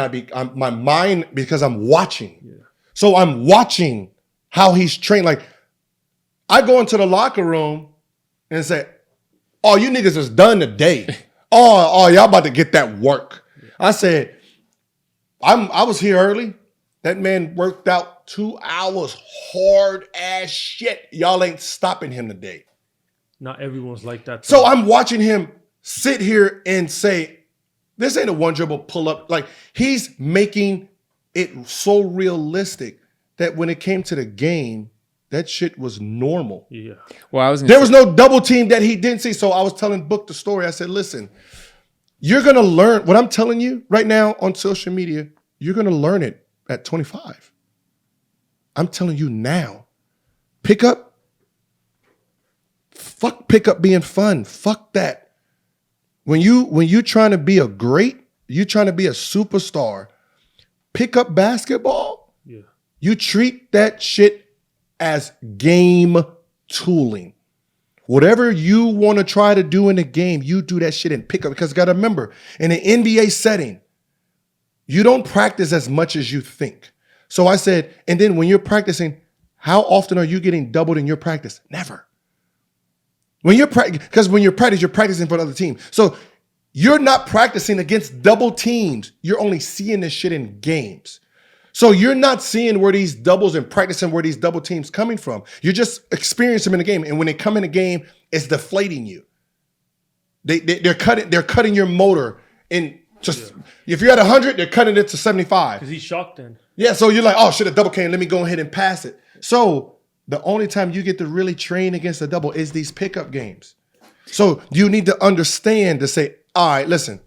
Speaker 2: my mind, because I'm watching. Yeah. So I'm watching how he's trained. Like, I go into the locker room and say, you niggas is done today. Y'all about to get that work. Yeah. I said, I was here early. That man worked out 2 hours, hard ass shit. Y'all ain't stopping him today.
Speaker 3: Not everyone's like that.
Speaker 2: So I'm watching him sit here and say, this ain't a one dribble pull up. Like, he's making it so realistic that when it came to the game, that shit was normal.
Speaker 3: Yeah.
Speaker 1: Well,
Speaker 2: there was no double team that he didn't see. So I was telling Book the story. I said, listen, you're going to learn what I'm telling you right now on social media. You're going to learn it at 25. I'm telling you now. Fuck pickup being fun. Fuck that. When you trying to be a great, you trying to be a superstar, pickup basketball, you treat that shit as game tooling. Whatever you want to try to do in the game, you do that shit in pickup. Because you got to remember, in an NBA setting, you don't practice as much as you think. So I said, and then when you're practicing, how often are you getting doubled in your practice? Never. Because when you're practicing for another team. So you're not practicing against double teams. You're only seeing this shit in games. So you're not seeing where these doubles and practicing where these double teams coming from. You're just experiencing them in the game. And when they come in the game, it's deflating you. They're cutting your motor in just if you're at 100, they're cutting it to 75.
Speaker 3: Because he's shocked then.
Speaker 2: Yeah, so you're like, oh shit, a double came. Let me go ahead and pass it. So the only time you get to really train against a double is these pickup games. So you need to understand to say, all right, listen,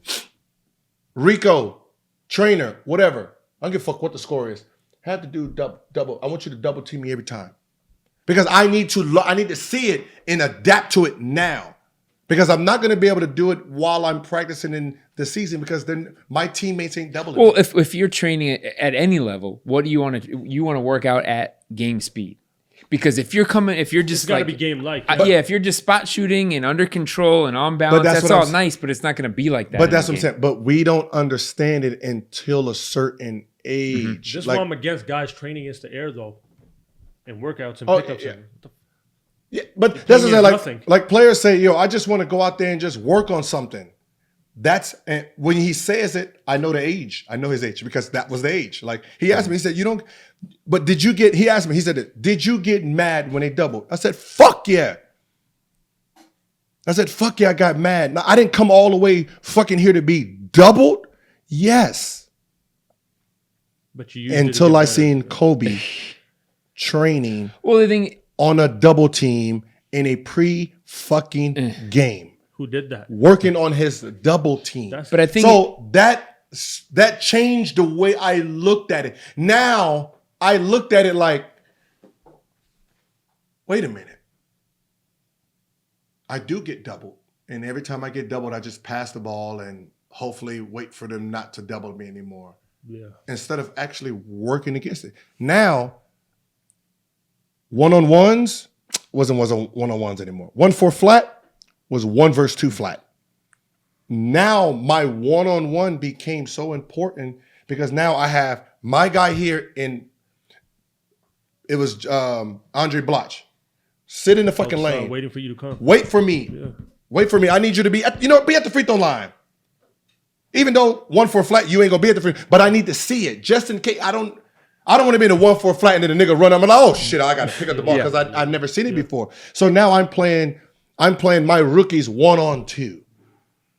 Speaker 2: Rico, trainer, whatever. I don't give a fuck what the score is. Have to do double. I want you to double team me every time. Because I need to see it and adapt to it now. Because I'm not going to be able to do it while I'm practicing in the season because then my teammates ain't doubling.
Speaker 1: Well, if you're training at any level, what do you want to? You want to work out at game speed. Because if you're just
Speaker 3: got to be game like.
Speaker 1: If you're just spot shooting and under control and on balance, that's all nice, but it's not going to be like that.
Speaker 2: But that's what I'm saying. But we don't understand it until a certain age.
Speaker 3: Mm-hmm. That's why I'm against guys training against the air though, and workouts and pickups.
Speaker 2: Yeah, but that's what I'm like players say, yo, I just want to go out there and just work on something. And when he says it, I know the age. I know his age because that was the age. Like he asked me, he said, he asked me, he said, did you get mad when they doubled? I said, fuck yeah. I got mad. Now, I didn't come all the way fucking here to be doubled. Yes.
Speaker 3: But you
Speaker 2: until I seen Kobe training.
Speaker 1: Well, the thing
Speaker 2: on a double team in a pre-fucking game.
Speaker 3: Who did that?
Speaker 2: Working on his double team.
Speaker 1: But I think
Speaker 2: so that changed the way I looked at it. Now I looked at it like, wait a minute. I do get doubled. And every time I get doubled, I just pass the ball and hopefully wait for them not to double me anymore.
Speaker 3: Yeah.
Speaker 2: Instead of actually working against it. Now, one-on-ones wasn't one-on-ones anymore. 1-4 flat was 1 versus 2 flat. Now my one-on-one became so important because now I have my guy here it was Andre Bloch. Sit in the fucking lane.
Speaker 3: Waiting for you to come.
Speaker 2: Wait for me. Yeah. Wait for me. I need you to be at the free throw line. Even though 1-4 flat, you ain't gonna be at the free, but I need to see it just in case I don't want to be in a 1-4 flat and then the nigga run. I'm like, oh shit, I got to pick up the ball because I've never seen it before. So now I'm playing my rookies 1-on-2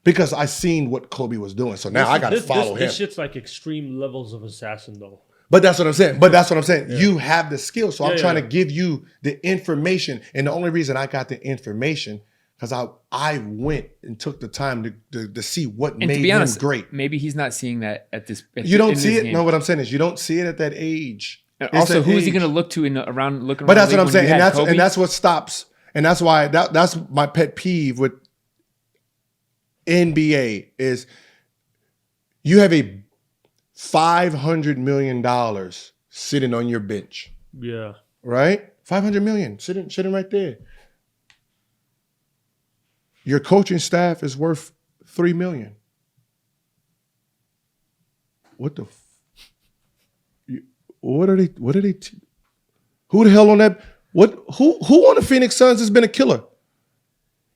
Speaker 2: because I seen what Kobe was doing. So now I got to follow him.
Speaker 3: This shit's like extreme levels of assassin though.
Speaker 2: But that's what I'm saying. Yeah. You have the skill. So I'm trying to give you the information. And the only reason I got the information because I went and took the time to see what made him great.
Speaker 1: Maybe he's not seeing that at this.
Speaker 2: You don't see it. No, what I'm saying is you don't see it at that age.
Speaker 1: And also, who is he going to look to looking?
Speaker 2: But that's what I'm saying, and that's what stops. And that's why that's my pet peeve with NBA is you have a $500 million sitting on your bench.
Speaker 3: Yeah.
Speaker 2: Right? $500 million sitting right there. Your coaching staff is worth $3 million. What the? What are they? Who the hell on that? What? Who on the Phoenix Suns has been a killer?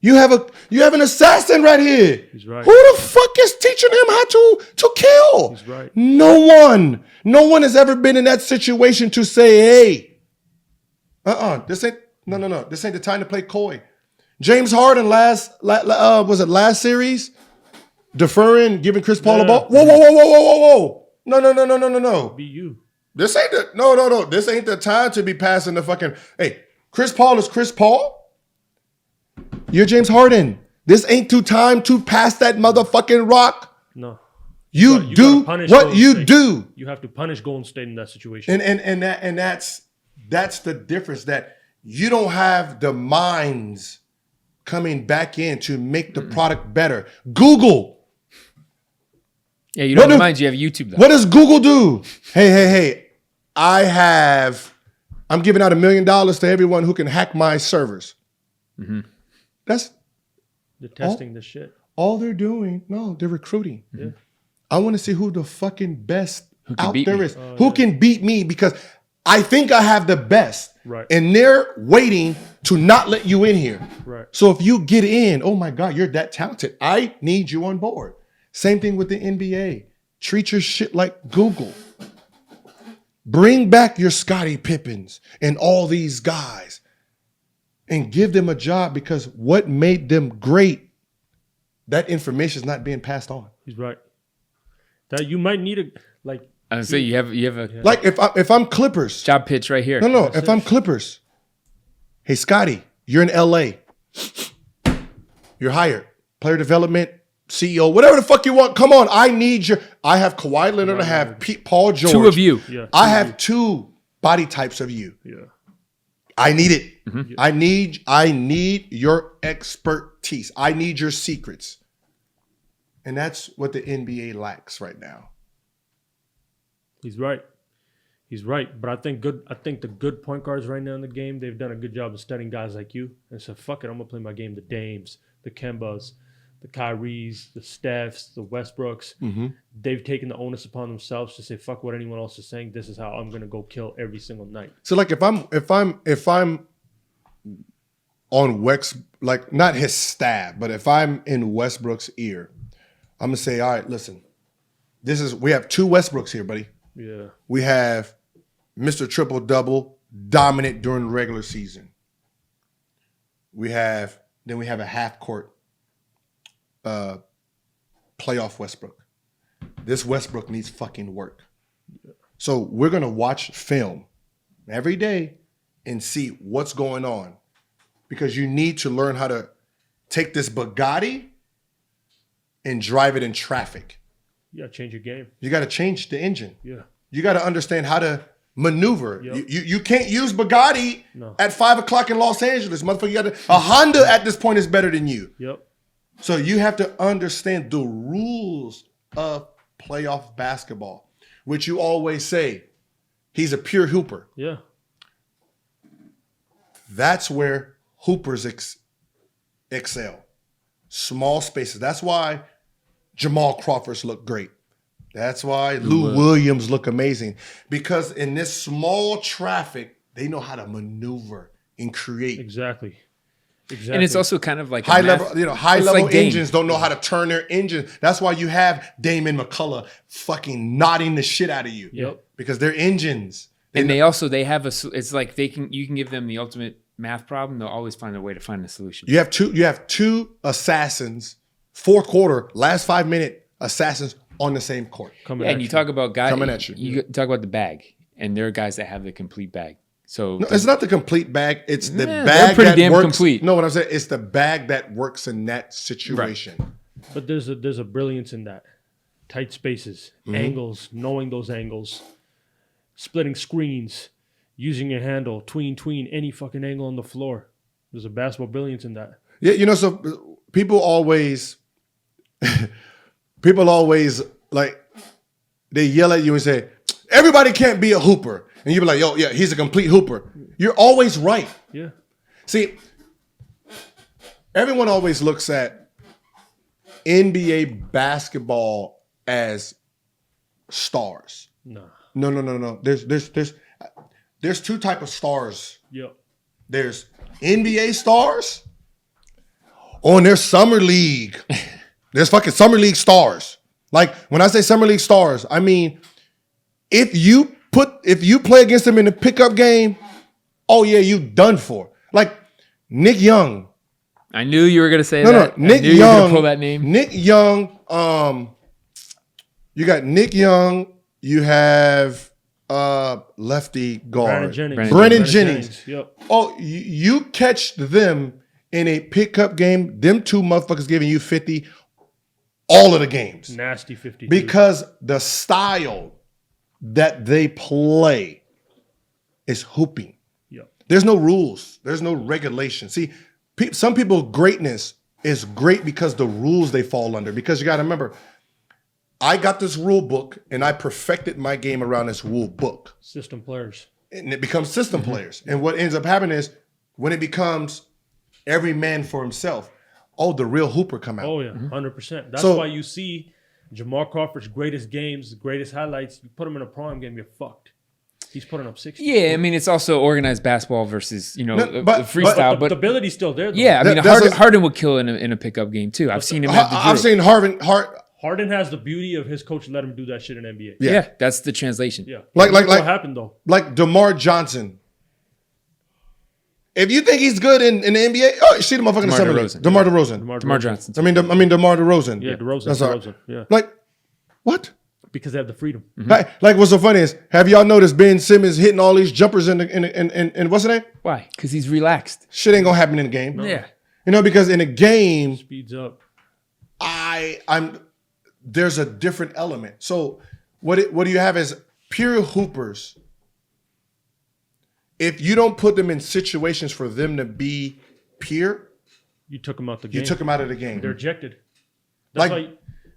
Speaker 2: You have an assassin right here.
Speaker 3: He's right.
Speaker 2: Who the fuck is teaching him how to kill?
Speaker 3: He's right.
Speaker 2: No one has ever been in that situation to say, hey, this ain't the time to play coy. James Harden last series, deferring, giving Chris Paul a ball. Whoa. No.
Speaker 3: Be you.
Speaker 2: This ain't This ain't the time to be passing the fucking. Hey, Chris Paul is Chris Paul. You're James Harden. This ain't too time to pass that motherfucking rock.
Speaker 3: No.
Speaker 2: You do what you do.
Speaker 3: You have to punish Golden State in that situation.
Speaker 2: And that's the difference, that you don't have the minds coming back in to make the product better. Google.
Speaker 1: Yeah, you don't have minds, you have YouTube though.
Speaker 2: What does Google do? Hey. I'm giving out $1 million to everyone who can hack my servers. Mm-hmm.
Speaker 3: They're testing the shit.
Speaker 2: All they're doing, they're recruiting.
Speaker 3: Yeah.
Speaker 2: I want to see who the fucking best out there is. Who can beat me? Because I think I have the best.
Speaker 3: Right.
Speaker 2: And they're waiting to not let you in here.
Speaker 3: Right.
Speaker 2: So if you get in, oh my God, you're that talented. I need you on board. Same thing with the NBA. Treat your shit like Google. Bring back your Scottie Pippens and all these guys and give them a job, because what made them great, that information is not being passed on.
Speaker 3: He's right. That you might need a like.
Speaker 1: I would say you have a
Speaker 2: Like if I'm Clippers.
Speaker 1: job pitch right here.
Speaker 2: No. If I'm Clippers, hey Scotty, you're in LA. You're hired. Player development, CEO, whatever the fuck you want. Come on, I need your. I have Kawhi Leonard. I have Paul George.
Speaker 1: Two of you.
Speaker 3: Yeah,
Speaker 2: I have two body types of you.
Speaker 3: Yeah.
Speaker 2: I need it.
Speaker 1: Mm-hmm.
Speaker 2: I need your expertise. I need your secrets. And that's what the NBA lacks right now.
Speaker 3: He's right. He's right. But I think the good point guards right now in the game, they've done a good job of studying guys like you and said, fuck it, I'm gonna play my game. The Dames, the Kembas, the Kyries, the Stephs, the Westbrooks.
Speaker 2: Mm-hmm.
Speaker 3: They've taken the onus upon themselves to say, fuck what anyone else is saying. This is how I'm gonna go kill every single night.
Speaker 2: So like if I'm on Wex, like not his stab, but if I'm in Westbrook's ear, I'm gonna say, all right, listen, we have two Westbrooks here, buddy.
Speaker 3: Yeah.
Speaker 2: We have Mr. Triple Double, dominant during the regular season. We have a half court playoff Westbrook. This Westbrook needs fucking work. So we're gonna watch film every day and see what's going on, because you need to learn how to take this Bugatti and drive it in traffic.
Speaker 3: You gotta change your game.
Speaker 2: You got to change the engine.
Speaker 3: Yeah.
Speaker 2: You got to understand how to maneuver.
Speaker 3: Yep.
Speaker 2: You can't use Bugatti
Speaker 3: No.
Speaker 2: at 5:00 in Los Angeles, motherfucker. You got a Honda at this point is better than you.
Speaker 3: Yep.
Speaker 2: So you have to understand the rules of playoff basketball, which you always say, he's a pure hooper.
Speaker 3: Yeah.
Speaker 2: That's where hoopers excel. Small spaces. That's why Jamal Crawford's look great. That's why Lou Williams look amazing. Because in this small traffic, they know how to maneuver and create.
Speaker 3: Exactly.
Speaker 1: And it's also kind of like
Speaker 2: High level
Speaker 1: like
Speaker 2: engines don't know how to turn their engine. That's why you have Damon McCullough fucking nodding the shit out of you.
Speaker 3: Yep.
Speaker 2: Because they're engines.
Speaker 1: And they have it's like you can give them the ultimate math problem. They'll always find a way to find a solution.
Speaker 2: You have two assassins, fourth quarter, last 5-minute assassins on the same court.
Speaker 1: And you talk about guys
Speaker 2: coming at you.
Speaker 1: You talk about the bag, and there are guys that have the complete bag. So
Speaker 2: No, it's not the complete bag. It's the
Speaker 1: they're
Speaker 2: bag
Speaker 1: pretty
Speaker 2: that
Speaker 1: damn
Speaker 2: works.
Speaker 1: complete.
Speaker 2: No, what I'm saying, it's the bag that works in that situation.
Speaker 3: But there's a brilliance in that. Tight spaces, angles, knowing those angles, splitting screens, using your handle, tween, any fucking angle on the floor. There's a basketball brilliance in that.
Speaker 2: Yeah, so people always like, they yell at you and say, everybody can't be a hooper. And you be like, yo, yeah, he's a complete hooper. You're always right.
Speaker 3: Yeah.
Speaker 2: See, everyone always looks at NBA basketball as stars.
Speaker 3: Nah.
Speaker 2: No. There's two type of stars.
Speaker 3: Yep.
Speaker 2: There's NBA stars, and there's summer league. There's fucking summer league stars. Like when I say summer league stars, I mean if you play against them in a pickup game, oh yeah, you done for. Like Nick Young.
Speaker 1: I knew you were gonna say that.
Speaker 2: No, Nick
Speaker 1: I knew you were
Speaker 2: Young.
Speaker 1: gonna pull that name.
Speaker 2: Nick Young. You got Nick Young. You have lefty guard
Speaker 3: Brennan Jennings.
Speaker 2: Yep. Oh, you catch them in a pickup game. Them two motherfuckers giving you 50 all of the games.
Speaker 3: Nasty 50.
Speaker 2: Because the style that they play is hooping.
Speaker 3: Yep.
Speaker 2: There's no rules. There's no regulation. See, some people, greatness is great because the rules they fall under. Because you got to remember, I got this rule book and I perfected my game around this rule book.
Speaker 3: System players.
Speaker 2: And it becomes system players. And what ends up happening is when it becomes every man for himself, the real hooper come out.
Speaker 3: Oh, yeah, 100%. That's why you see Jamal Crawford's greatest games, the greatest highlights, you put him in a prime game, you're fucked. He's putting up 60.
Speaker 1: Yeah, I mean, it's also organized basketball versus,
Speaker 2: No,
Speaker 1: the
Speaker 2: but-
Speaker 1: freestyle.
Speaker 3: But the ability's still there, though.
Speaker 1: yeah, I mean,
Speaker 2: That's
Speaker 1: Harden would kill in a pickup game, too. I've seen him have the
Speaker 2: I've
Speaker 1: drill.
Speaker 2: seen
Speaker 3: Harden has the beauty of his coach let him do that shit in NBA.
Speaker 1: Yeah, that's the translation.
Speaker 3: Yeah.
Speaker 2: Like
Speaker 3: what happened, though?
Speaker 2: like DeMar Johnson. If you think he's good in the NBA, oh, see the motherfucker in the summer league.
Speaker 1: DeRozan.
Speaker 2: DeMar DeRozan.
Speaker 1: DeMar Johnson.
Speaker 2: I mean DeMar DeRozan.
Speaker 3: Yeah, DeRozan.
Speaker 2: That's all right.
Speaker 3: DeRozan. Yeah.
Speaker 2: Like, what?
Speaker 3: Because they have the freedom.
Speaker 2: Like what's so funny is, have y'all noticed Ben Simmons hitting all these jumpers in what's the name?
Speaker 1: Why? Because he's relaxed.
Speaker 2: Shit ain't gonna happen in the game.
Speaker 1: Yeah.
Speaker 2: Because in a game,
Speaker 3: Speeds up.
Speaker 2: there's a different element. So what do you have is pure hoopers. If you don't put them in situations for them to be pure,
Speaker 3: You took him out the game.
Speaker 2: you took them out of the game.
Speaker 3: They're ejected. That's
Speaker 2: Like-
Speaker 3: why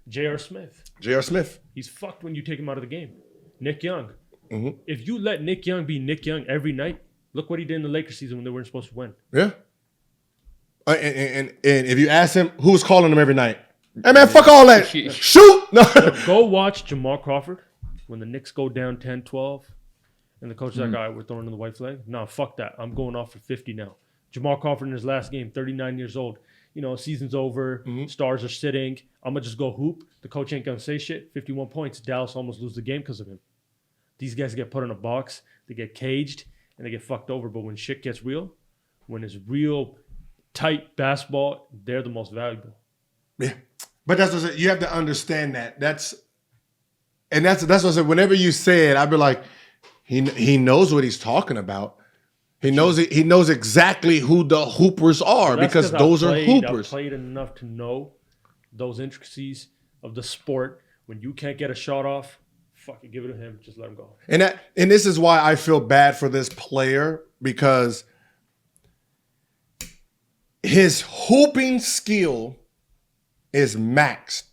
Speaker 3: J.R. Smith.
Speaker 2: J.R. Smith.
Speaker 3: He's fucked when you take him out of the game. Nick Young.
Speaker 2: Mm-hmm.
Speaker 3: If you let Nick Young be Nick Young every night, look what he did in the Lakers season when they weren't supposed to win.
Speaker 2: Yeah. And if you ask him who's calling him every night, hey man, fuck all that. Shoot. No.
Speaker 3: Go watch Jamal Crawford when the Knicks go down 10-12 and the coach is like, all right, we're throwing in the white flag. No, fuck that. I'm going off for 50 now. Jamal Crawford in his last game, 39 years old. Season's over. Stars are sitting. I'm going to just go hoop. The coach ain't going to say shit. 51 points. Dallas almost lose the game because of him. These guys get put in a box. They get caged and they get fucked over. But when shit gets real, when it's real tight basketball, they're the most valuable.
Speaker 2: Yeah. But that's what you have to understand that. That's what I said. Whenever you say it, I'd be like, he knows what he's talking about. He knows exactly who the hoopers are because those are hoopers.
Speaker 3: I've played enough to know those intricacies of the sport. When you can't get a shot off, fuck it, give it to him. Just let him go.
Speaker 2: And this is why I feel bad for this player, because his hooping skill is maxed.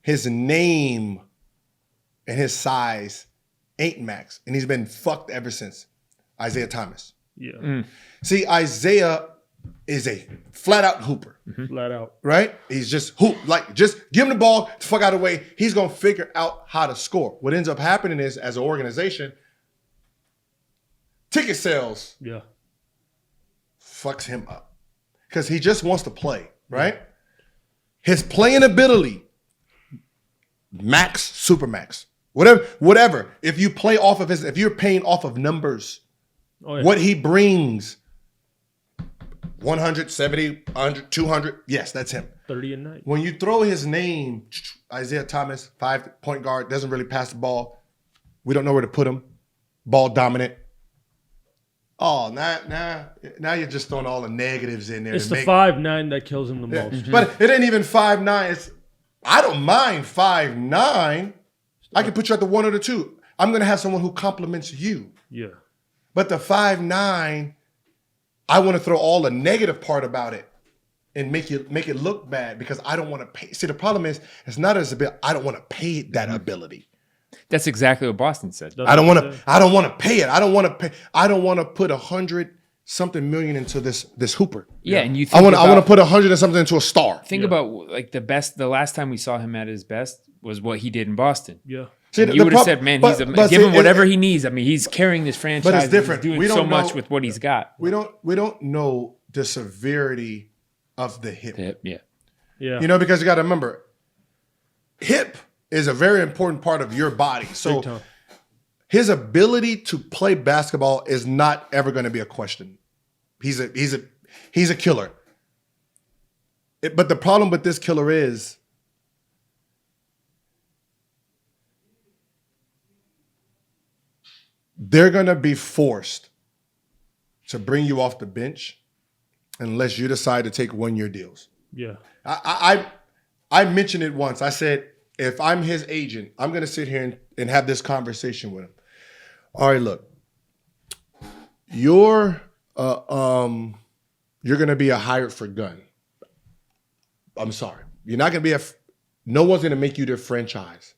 Speaker 2: His name and his size ain't maxed. And he's been fucked ever since. Isaiah Thomas.
Speaker 3: Yeah.
Speaker 2: See, Isaiah is a flat out hooper.
Speaker 3: Flat out.
Speaker 2: Right? He's just hoop. Like, just give him the ball, the fuck out of the way. He's going to figure out how to score. What ends up happening is, as an organization, ticket sales fucks him up. Because he just wants to play, right? His playing ability, max, super max. Whatever. If you play off of if you're paying off of numbers, what he brings, 170, 100, 200, yes, that's him.
Speaker 3: 30 a night.
Speaker 2: When you throw his name, Isaiah Thomas, 5-point guard, doesn't really pass the ball. We don't know where to put him. Ball dominant. Oh, now you're just throwing all the negatives in there.
Speaker 3: It's the 5'9" that kills him the most.
Speaker 2: But it ain't even 5'9". I don't mind 5'9". I can put you at the 1 or the 2. I'm going to have someone who compliments you.
Speaker 3: Yeah.
Speaker 2: But the 5'9", I want to throw all the negative part about it and make it look bad because I don't want to pay. See, the problem is, it's not as a bit. I don't want to pay that ability.
Speaker 1: That's exactly what Boston said.
Speaker 2: I don't want to pay it. I don't want to put $100-something million into this hooper.
Speaker 1: Yeah, and you
Speaker 2: I want to put $100 and something into a star.
Speaker 1: Think about like the last time we saw him at his best was what he did in Boston.
Speaker 3: Yeah.
Speaker 2: See,
Speaker 1: you would have said, man, give him whatever he needs. I mean, he's carrying this franchise.
Speaker 2: But it's different.
Speaker 1: He's doing so much with what he's got.
Speaker 2: We don't know the severity of the hip.
Speaker 1: Yeah.
Speaker 2: Because you got to remember, hip is a very important part of your body. So his ability to play basketball is not ever going to be a question. He's a killer. But the problem with this killer is, they're going to be forced to bring you off the bench unless you decide to take 1-year deals.
Speaker 3: Yeah.
Speaker 2: I mentioned it once. I said, if I'm his agent, I'm going to sit here and have this conversation with him. All right, look, you're going to be a hired for gun. I'm sorry. You're not going to be no one's going to make you their franchise.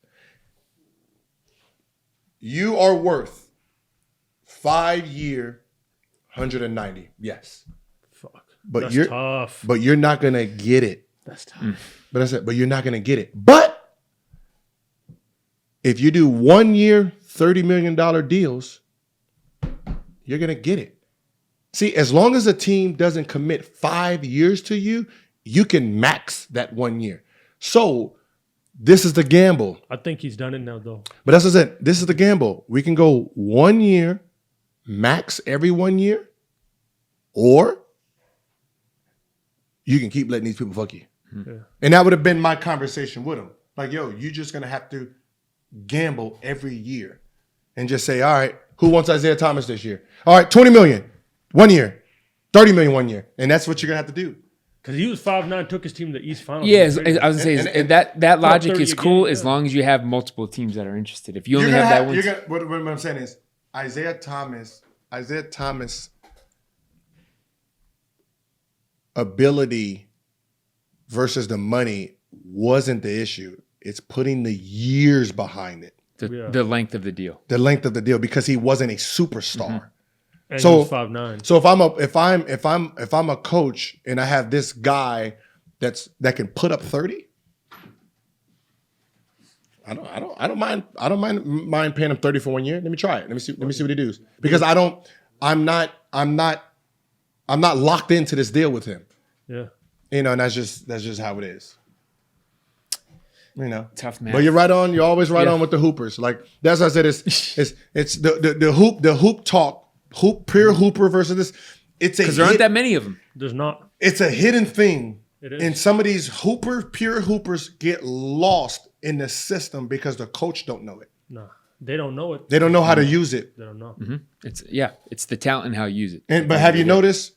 Speaker 2: You are worth 5-year, 190. Yes.
Speaker 3: Fuck.
Speaker 2: But
Speaker 3: That's tough.
Speaker 2: But you're not going to get it.
Speaker 3: That's tough.
Speaker 2: But you're not going to get it. But if you do 1-year, $30 million deals, you're going to get it. See, as long as a team doesn't commit 5 years to you, you can max that 1 year. So this is the gamble.
Speaker 3: I think he's done it now, though.
Speaker 2: But that's what I said. This is the gamble. We can go 1 year, max every 1 year, or you can keep letting these people fuck you.
Speaker 3: Yeah.
Speaker 2: And that would have been my conversation with him. Like, yo, you're just going to have to gamble every year and just say, all right, who wants Isaiah Thomas this year? All right, 20 million 1 year, 30 million 1 year. And that's what you're going to have to do.
Speaker 3: Because he was 5'9", took his team to the East Finals.
Speaker 1: Yeah, I was going to say, that logic is cool
Speaker 3: game,
Speaker 1: as long as you have multiple teams that are interested. If you only have that one.
Speaker 2: What I'm saying is Isaiah Thomas ability versus the money wasn't the issue. It's putting the years behind it.
Speaker 1: The length of the deal.
Speaker 2: The length of the deal, because he wasn't a superstar.
Speaker 1: Mm-hmm.
Speaker 3: And
Speaker 2: So
Speaker 3: he was 5'9".
Speaker 2: So if I'm a coach and I have this guy that can put up 30, I don't mind paying him 30 for 1 year. Let me try it. Let me see what he does. Because I'm not locked into this deal with him.
Speaker 3: Yeah.
Speaker 2: You know, and that's just how it is. You know,
Speaker 1: Tough man.
Speaker 2: But you're right on. You're always right on with the hoopers. Like that's what I said. It's the hoop talk. Pure hooper versus this. It's a
Speaker 1: because there aren't that many of them.
Speaker 3: There's not.
Speaker 2: It's a hidden thing.
Speaker 3: It is.
Speaker 2: And some of these pure hoopers get lost in the system because the coach don't know it.
Speaker 3: No, they don't know it.
Speaker 2: They don't know how to use it.
Speaker 3: They don't know.
Speaker 1: Mm-hmm. It's the talent and how you use it.
Speaker 2: But have you noticed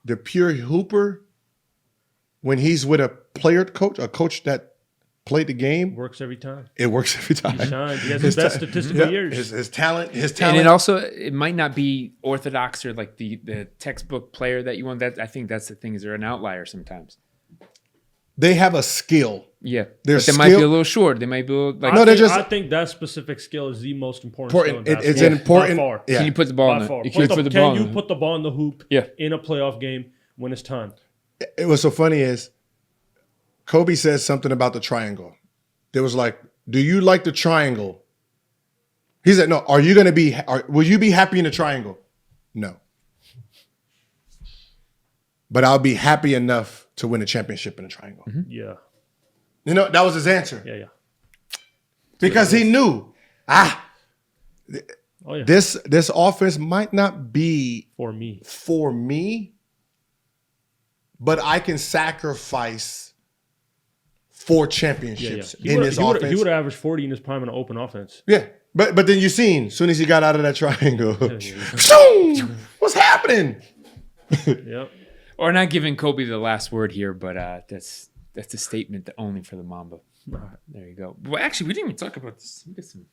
Speaker 2: the pure hooper when he's with a coach that played the game?
Speaker 3: Works every time.
Speaker 2: It works every time.
Speaker 3: He shines. He has the best statistical years.
Speaker 2: His talent.
Speaker 1: And it might not be orthodox or like the textbook player that you want. That I think that's the thing, is they're an outlier sometimes.
Speaker 2: They have a skill.
Speaker 1: Yeah,
Speaker 2: Their
Speaker 1: but they might be a little short. They might be a little, like.
Speaker 3: I think that specific skill is the most important skill in basketball.
Speaker 2: It's an important.
Speaker 3: By far.
Speaker 2: Yeah.
Speaker 1: Can you put the ball in
Speaker 3: By
Speaker 1: the?
Speaker 3: far.
Speaker 1: You can put the ball.
Speaker 3: Can you put the ball in the hoop?
Speaker 1: Yeah.
Speaker 3: In a playoff game when it's time.
Speaker 2: What's so funny is Kobe says something about the triangle. There was like, do you like the triangle? He said, no. Will you be happy in the triangle? No. But I'll be happy enough to win a championship in the triangle.
Speaker 3: Mm-hmm. Yeah.
Speaker 2: You know, that was his answer.
Speaker 3: Yeah.
Speaker 2: Because he knew,
Speaker 3: Oh, yeah.
Speaker 2: this offense might not be
Speaker 3: For me,
Speaker 2: but I can sacrifice 4 championships
Speaker 3: Yeah.
Speaker 2: in this offense.
Speaker 3: He would have averaged 40 in his prime in an open offense.
Speaker 2: Yeah. But then you seen, as soon as he got out of that triangle, what's happening?
Speaker 3: Yep.
Speaker 1: Or not giving Kobe the last word here, but that's a statement only for the Mamba. There you go. Well, actually, we didn't even talk about this. We got some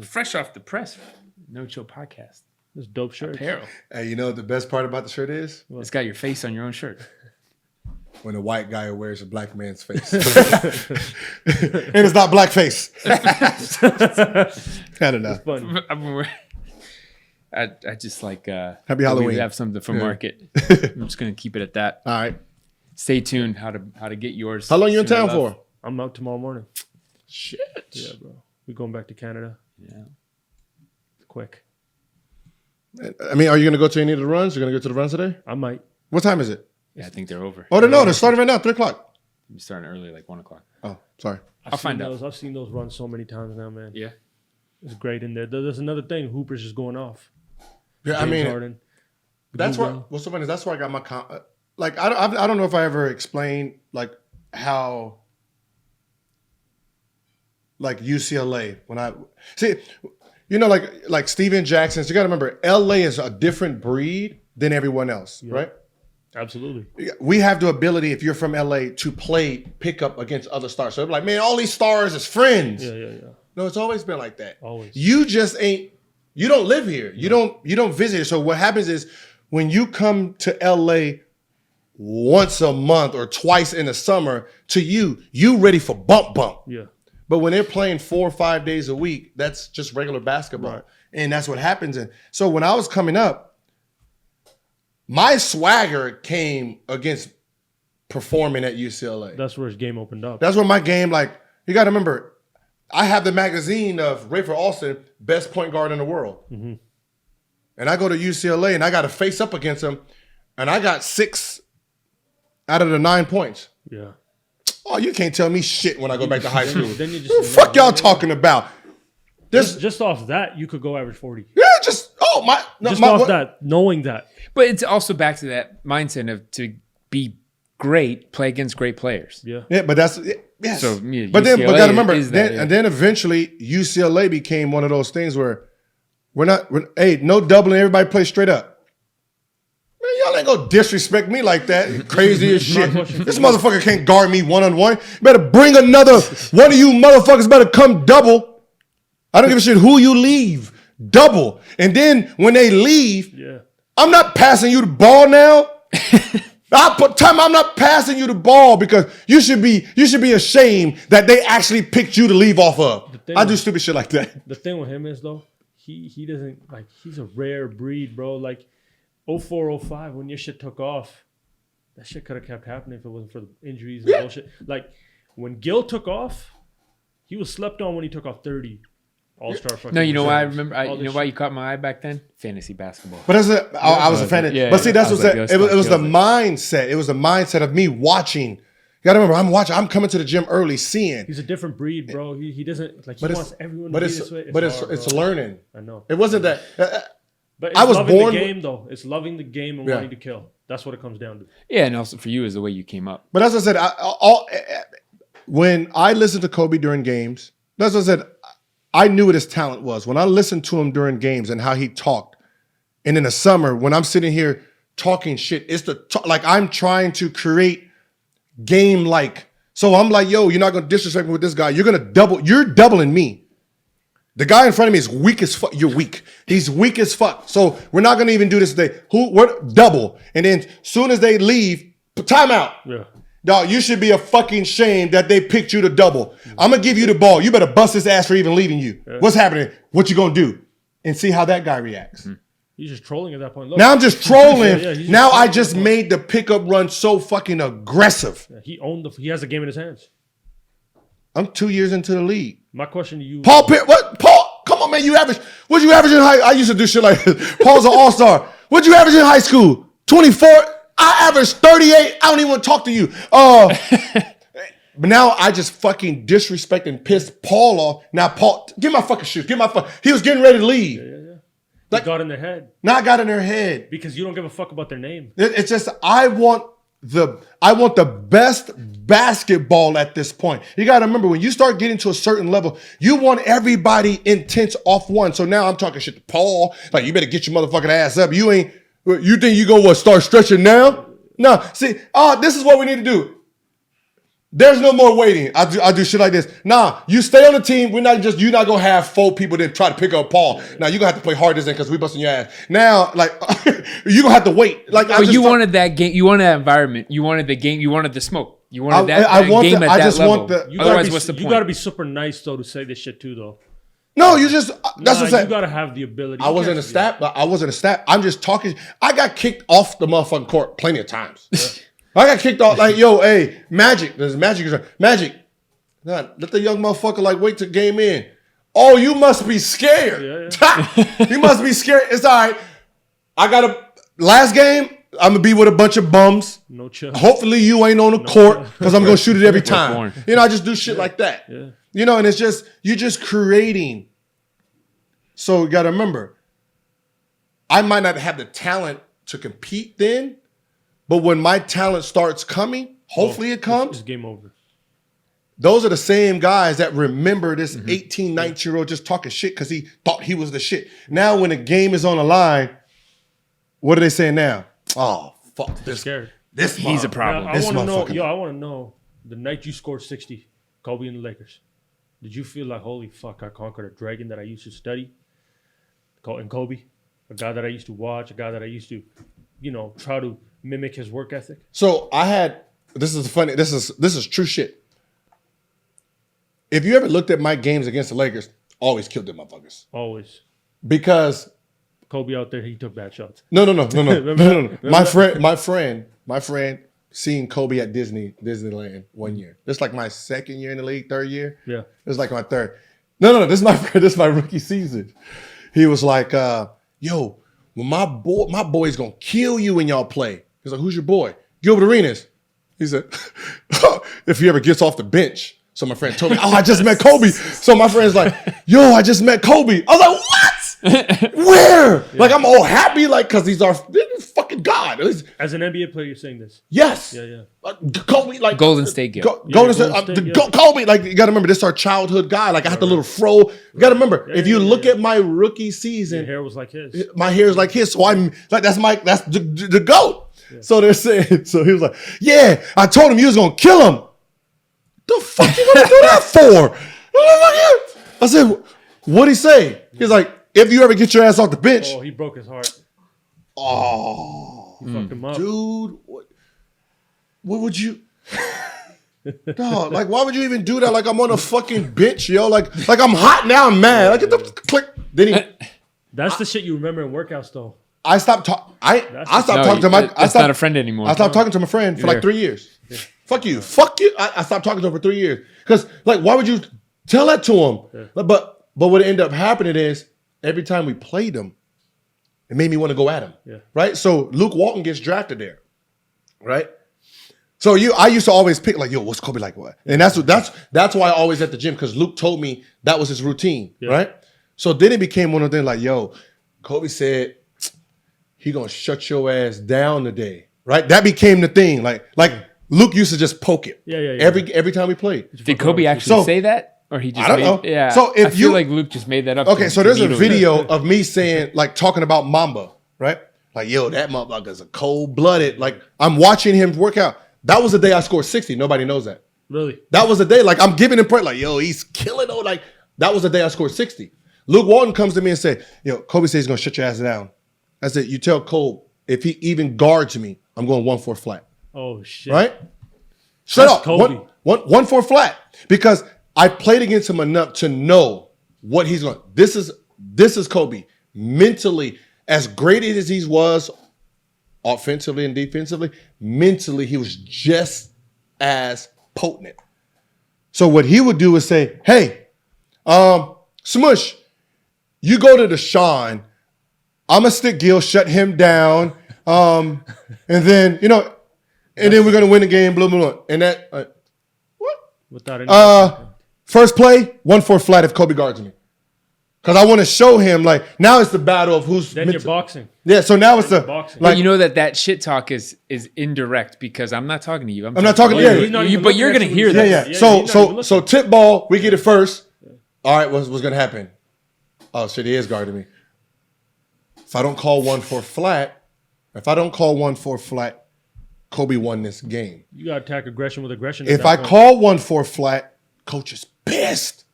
Speaker 1: fresh off the press No Chill podcast.
Speaker 3: This dope shirt.
Speaker 1: Apparel.
Speaker 2: Hey, you know what the best part about the shirt is?
Speaker 1: It's got your face on your own shirt.
Speaker 2: When a white guy wears a black man's face. And it's not blackface. I don't know.
Speaker 3: It's funny.
Speaker 1: I just like
Speaker 2: Happy Halloween.
Speaker 1: We have something for market. I'm just gonna keep it at that.
Speaker 2: All right.
Speaker 1: Stay tuned how to get yours.
Speaker 2: How long you in
Speaker 1: soon
Speaker 2: town
Speaker 1: enough.
Speaker 2: for?
Speaker 3: I'm out tomorrow morning.
Speaker 2: Shit.
Speaker 3: Yeah, bro. We're going back to Canada.
Speaker 1: Yeah.
Speaker 3: Quick.
Speaker 2: I mean, are you going to go to any of the runs? You're going to go to the runs today?
Speaker 3: I might.
Speaker 2: What time is it?
Speaker 1: Yeah, I think they're over.
Speaker 2: Oh, they're starting right now, 3 o'clock.
Speaker 1: I'm starting early, like 1 o'clock.
Speaker 2: Oh, sorry.
Speaker 1: I'll find out.
Speaker 3: I've seen those runs so many times now, man.
Speaker 1: Yeah.
Speaker 3: It's great in there. There's another thing. Hooper's just going off.
Speaker 2: Yeah,
Speaker 3: James
Speaker 2: I mean,
Speaker 3: Harden.
Speaker 2: that's what's so funny is that's where I got my like I don't know if I ever explained like how like UCLA when I see, you know, like Steven Jackson. So you got to remember, LA is a different breed than everyone else, right?
Speaker 3: Absolutely.
Speaker 2: We have the ability, if you're from LA, to play pickup against other stars. So they're like, man, all these stars is friends.
Speaker 3: Yeah.
Speaker 2: No, it's always been like that.
Speaker 3: Always.
Speaker 2: You just ain't. You don't live here. You don't visit here. So what happens is when you come to LA once a month or twice in the summer, to you ready for bump.
Speaker 3: Yeah.
Speaker 2: But when they're playing 4 or 5 days a week, that's just regular basketball.
Speaker 3: Right.
Speaker 2: And that's what happens. And so when I was coming up, my swagger came against performing at UCLA.
Speaker 3: That's where his game opened up.
Speaker 2: That's where my game, like, you got to remember, I have the magazine of Rafer Alston, best point guard in the world.
Speaker 3: Mm-hmm.
Speaker 2: and I go to UCLA and I got to face up against them, and I got 6 out of the 9 points.
Speaker 3: Yeah.
Speaker 2: Oh, you can't tell me shit when I go back to high school.
Speaker 3: Then you
Speaker 2: What the fuck y'all talking about?
Speaker 3: Just off that, you could go average 40.
Speaker 2: Yeah, just
Speaker 3: off that, knowing that.
Speaker 1: But it's also back to that mindset of to be great, play against great players.
Speaker 3: Yeah.
Speaker 2: Yeah, but that's yes.
Speaker 1: So, yeah,
Speaker 2: but then,
Speaker 1: UCLA
Speaker 2: but gotta remember,
Speaker 1: is that,
Speaker 2: and then eventually UCLA became one of those things where hey, no doubling, everybody play straight up. Man, y'all ain't gonna disrespect me like that. Crazy as shit. This motherfucker can't guard me one-on-one. Better bring another one of you motherfuckers. Better come double. I don't give a shit who you leave. Double, and then when they leave, I'm not passing you the ball now. I'm not passing you the ball because you should be ashamed that they actually picked you to leave off of. I do stupid shit like that.
Speaker 3: The thing with him is though, he doesn't like. He's a rare breed, bro. Like 04, 05, when your shit took off, that shit could have kept happening if it wasn't for the injuries and bullshit. Like when Gil took off, he was slept on when he took off 30. All-star fucking.
Speaker 1: No, you know why I remember? You know why you caught my eye back then? Fantasy basketball.
Speaker 2: But I was a fan of. But see, that's what it was the mindset. It was the mindset of me watching. You gotta remember, I'm watching. I'm coming to the gym early, seeing.
Speaker 3: He's a different breed, bro. He doesn't like. He wants everyone to be this way.
Speaker 2: But it's learning.
Speaker 3: I know.
Speaker 2: It wasn't that.
Speaker 3: But it's
Speaker 2: I was
Speaker 3: loving
Speaker 2: born
Speaker 3: the game, though. It's loving the game and wanting to kill. That's what it comes down to.
Speaker 1: Yeah, and also for you is the way you came up.
Speaker 2: But as I said, when I listened to Kobe during games, that's what I said. I knew what his talent was. When I listened to him during games and how he talked, and in the summer when I'm sitting here talking shit, it's like I'm trying to create game like. So I'm like, yo, you're not gonna disrespect me with this guy. You're doubling me. The guy in front of me is weak as fuck. You're weak. He's weak as fuck. So we're not gonna even do this today. What double? And then soon as they leave, timeout.
Speaker 3: Yeah.
Speaker 2: Dog, you should be a fucking shame that they picked you to double. I'm gonna give you the ball. You better bust his ass for even leaving you. Yeah. What's happening? What you gonna do? And see how that guy reacts.
Speaker 3: He's just trolling at that point. Look.
Speaker 2: Now I'm just trolling. Now I just made the pickup run so fucking aggressive.
Speaker 3: Yeah, he has the game in his hands.
Speaker 2: I'm 2 years into the league.
Speaker 3: My question to you,
Speaker 2: Paul Pitt, what? Paul, come on, man. What'd you average in high? I used to do shit like this. Paul's an all-star. What'd you average in high school? 24. I averaged 38. I don't even want to talk to you. But now I just fucking disrespect and piss Paul off. Now, Paul, get my fucking shoes. He was getting ready to leave.
Speaker 3: Yeah. Like, got in their head.
Speaker 2: Now I got in their head.
Speaker 3: Because you don't give a fuck about their name.
Speaker 2: It's just, I want the best basketball at this point. You got to remember, when you start getting to a certain level, you want everybody intense off one. So now I'm talking shit to Paul. Like, you better get your motherfucking ass up. You think you gonna start stretching now? No. See, this is what we need to do. There's no more waiting. I do shit like this. Nah, you stay on the team. You're not gonna have 4 people that try to pick up Paul. Now you're gonna have to play hard as in because we busting your ass. Now, like, you're gonna have to wait. Like,
Speaker 1: wanted that game. You wanted that environment. You wanted the game. You wanted the smoke. You wanted that game at that level. Otherwise, what's the point?
Speaker 3: You gotta be super nice though to say this shit too, though.
Speaker 2: No, you just that's what I'm saying.
Speaker 3: You gotta have the ability.
Speaker 2: I wasn't a stat. I'm just talking. I got kicked off the motherfucking court plenty of times. I got kicked off like, yo, hey, Magic. There's Magic. Nah, let the young motherfucker like wait to game in. Oh, you must be scared. Yeah. You must be scared. It's all right. I got a last game. I'm gonna be with a bunch of bums.
Speaker 3: No chill.
Speaker 2: Hopefully you ain't on the court because I'm gonna shoot it every time. I just do shit like that. Yeah. And it's just you're just creating. So you gotta remember, I might not have the talent to compete then, but when my talent starts coming, hopefully it comes.
Speaker 3: It's game over.
Speaker 2: Those are the same guys that remember this 18, 19-year-old just talking shit because he thought he was the shit. Now when the game is on the line, what are they saying now? Oh, fuck this.
Speaker 3: Scared.
Speaker 1: He's a problem.
Speaker 3: I want to know the night you scored 60, Kobe and the Lakers. Did you feel like, holy fuck, I conquered a dragon that I used to study? And Kobe, a guy that I used to watch, a guy that I used to, try to mimic his work ethic.
Speaker 2: So this is true shit. If you ever looked at my games against the Lakers, always killed them motherfuckers.
Speaker 3: Always.
Speaker 2: Because
Speaker 3: Kobe out there, he took bad shots.
Speaker 2: No. My friend seen Kobe at Disneyland one year. This is like my second year in the league, third year.
Speaker 3: Yeah.
Speaker 2: This is like my third. No, this is my friend. This is my rookie season. He was like, yo, well, my boy's gonna kill you when y'all play. He's like, who's your boy? Gilbert Arenas. He said, if he ever gets off the bench. So my friend told me, I just met Kobe. So my friend's like, yo, I just met Kobe. I was like, what? Where? Yeah. Like, I'm all happy, like, because he's fucking God.
Speaker 3: As an NBA player, you're saying this?
Speaker 2: Yes.
Speaker 3: Yeah.
Speaker 2: Kobe, like.
Speaker 1: Golden State Gil.
Speaker 2: Golden State, Kobe, like, you got to remember, this is our childhood guy. Like, I had the little fro. You got to remember, if you look at my rookie season.
Speaker 3: Your hair was like his.
Speaker 2: My hair is like his. So I'm, like, that's the GOAT. Yeah. So they're saying, so he was like, yeah, I told him you was going to kill him. The fuck you gonna do that for? I said, what'd he say? He's like, if you ever get your ass off the bench.
Speaker 3: Oh, he broke his heart.
Speaker 2: Oh.
Speaker 3: You fucked him up.
Speaker 2: Dude, what would you? Dog, like, why would you even do that? Like, I'm on a fucking bench, yo. Like I'm hot now, I'm mad. Like, get the click. Then he.
Speaker 3: That's the shit you remember in workouts, though.
Speaker 2: I stopped talking. I stopped talking to my.
Speaker 1: That's not a friend anymore.
Speaker 2: I stopped talking to my friend for like 3 years. Yeah. Fuck you. I stopped talking to him for 3 years. Because, like, why would you tell that to him? Yeah. But what ended up happening is every time we played him, it made me want to go at him. Yeah. Right? So Luke Walton gets drafted there. Right? So I used to always pick, like, yo, what's Kobe like? What? And that's why I always at the gym, because Luke told me that was his routine. Yeah. Right? So then it became one of them, like, yo, Kobe said he gonna shut your ass down today. Right? That became the thing. Like Luke used to just poke it.
Speaker 3: Yeah.
Speaker 2: Every time we played.
Speaker 1: Did Kobe actually say that? Or he just
Speaker 2: I don't know.
Speaker 1: Yeah.
Speaker 2: So if
Speaker 1: I feel like Luke just made that up.
Speaker 2: Okay, so there's a video of me saying, like, talking about Mamba, right? Like, yo, that motherfucker's a cold-blooded. Like, I'm watching him work out. That was the day I scored 60. Nobody knows that.
Speaker 3: Really?
Speaker 2: That was the day. Like, I'm giving him credit. Like, yo, he's killing. Oh, like, that was the day I scored 60. Luke Walton comes to me and say, yo, Kobe says he's gonna shut your ass down. I said, you tell Kobe, if he even guards me, I'm going 1-4 flat.
Speaker 3: Oh shit!
Speaker 2: Right? Shut up.
Speaker 3: Kobe.
Speaker 2: 1-4 flat. Because I played against him enough to know what he's going. This is Kobe. Mentally, as great as he was, offensively and defensively, mentally he was just as potent. So what he would do is say, "Hey, Smush, you go to Deshaun. I'ma stick Gil, shut him down, and then and then we're gonna win the game." Blah blah blah. And that what?
Speaker 3: Without any.
Speaker 2: First play, 1-4 flat if Kobe guards me. Because I want to show him, like, now it's the battle of who's.
Speaker 3: Then you're boxing.
Speaker 2: Yeah, so now it's the.
Speaker 3: Boxing.
Speaker 1: Like, you know that shit talk is indirect because I'm not talking to you.
Speaker 2: I'm not talking to
Speaker 1: you. But you're going to hear that.
Speaker 2: Yeah. So tip ball, we get it first. All right, what's going to happen? Oh, shit, he is guarding me. If I don't call 1-4 flat, Kobe won this game.
Speaker 3: You got to attack aggression with aggression.
Speaker 2: If I call 1-4 flat, coach is pissed.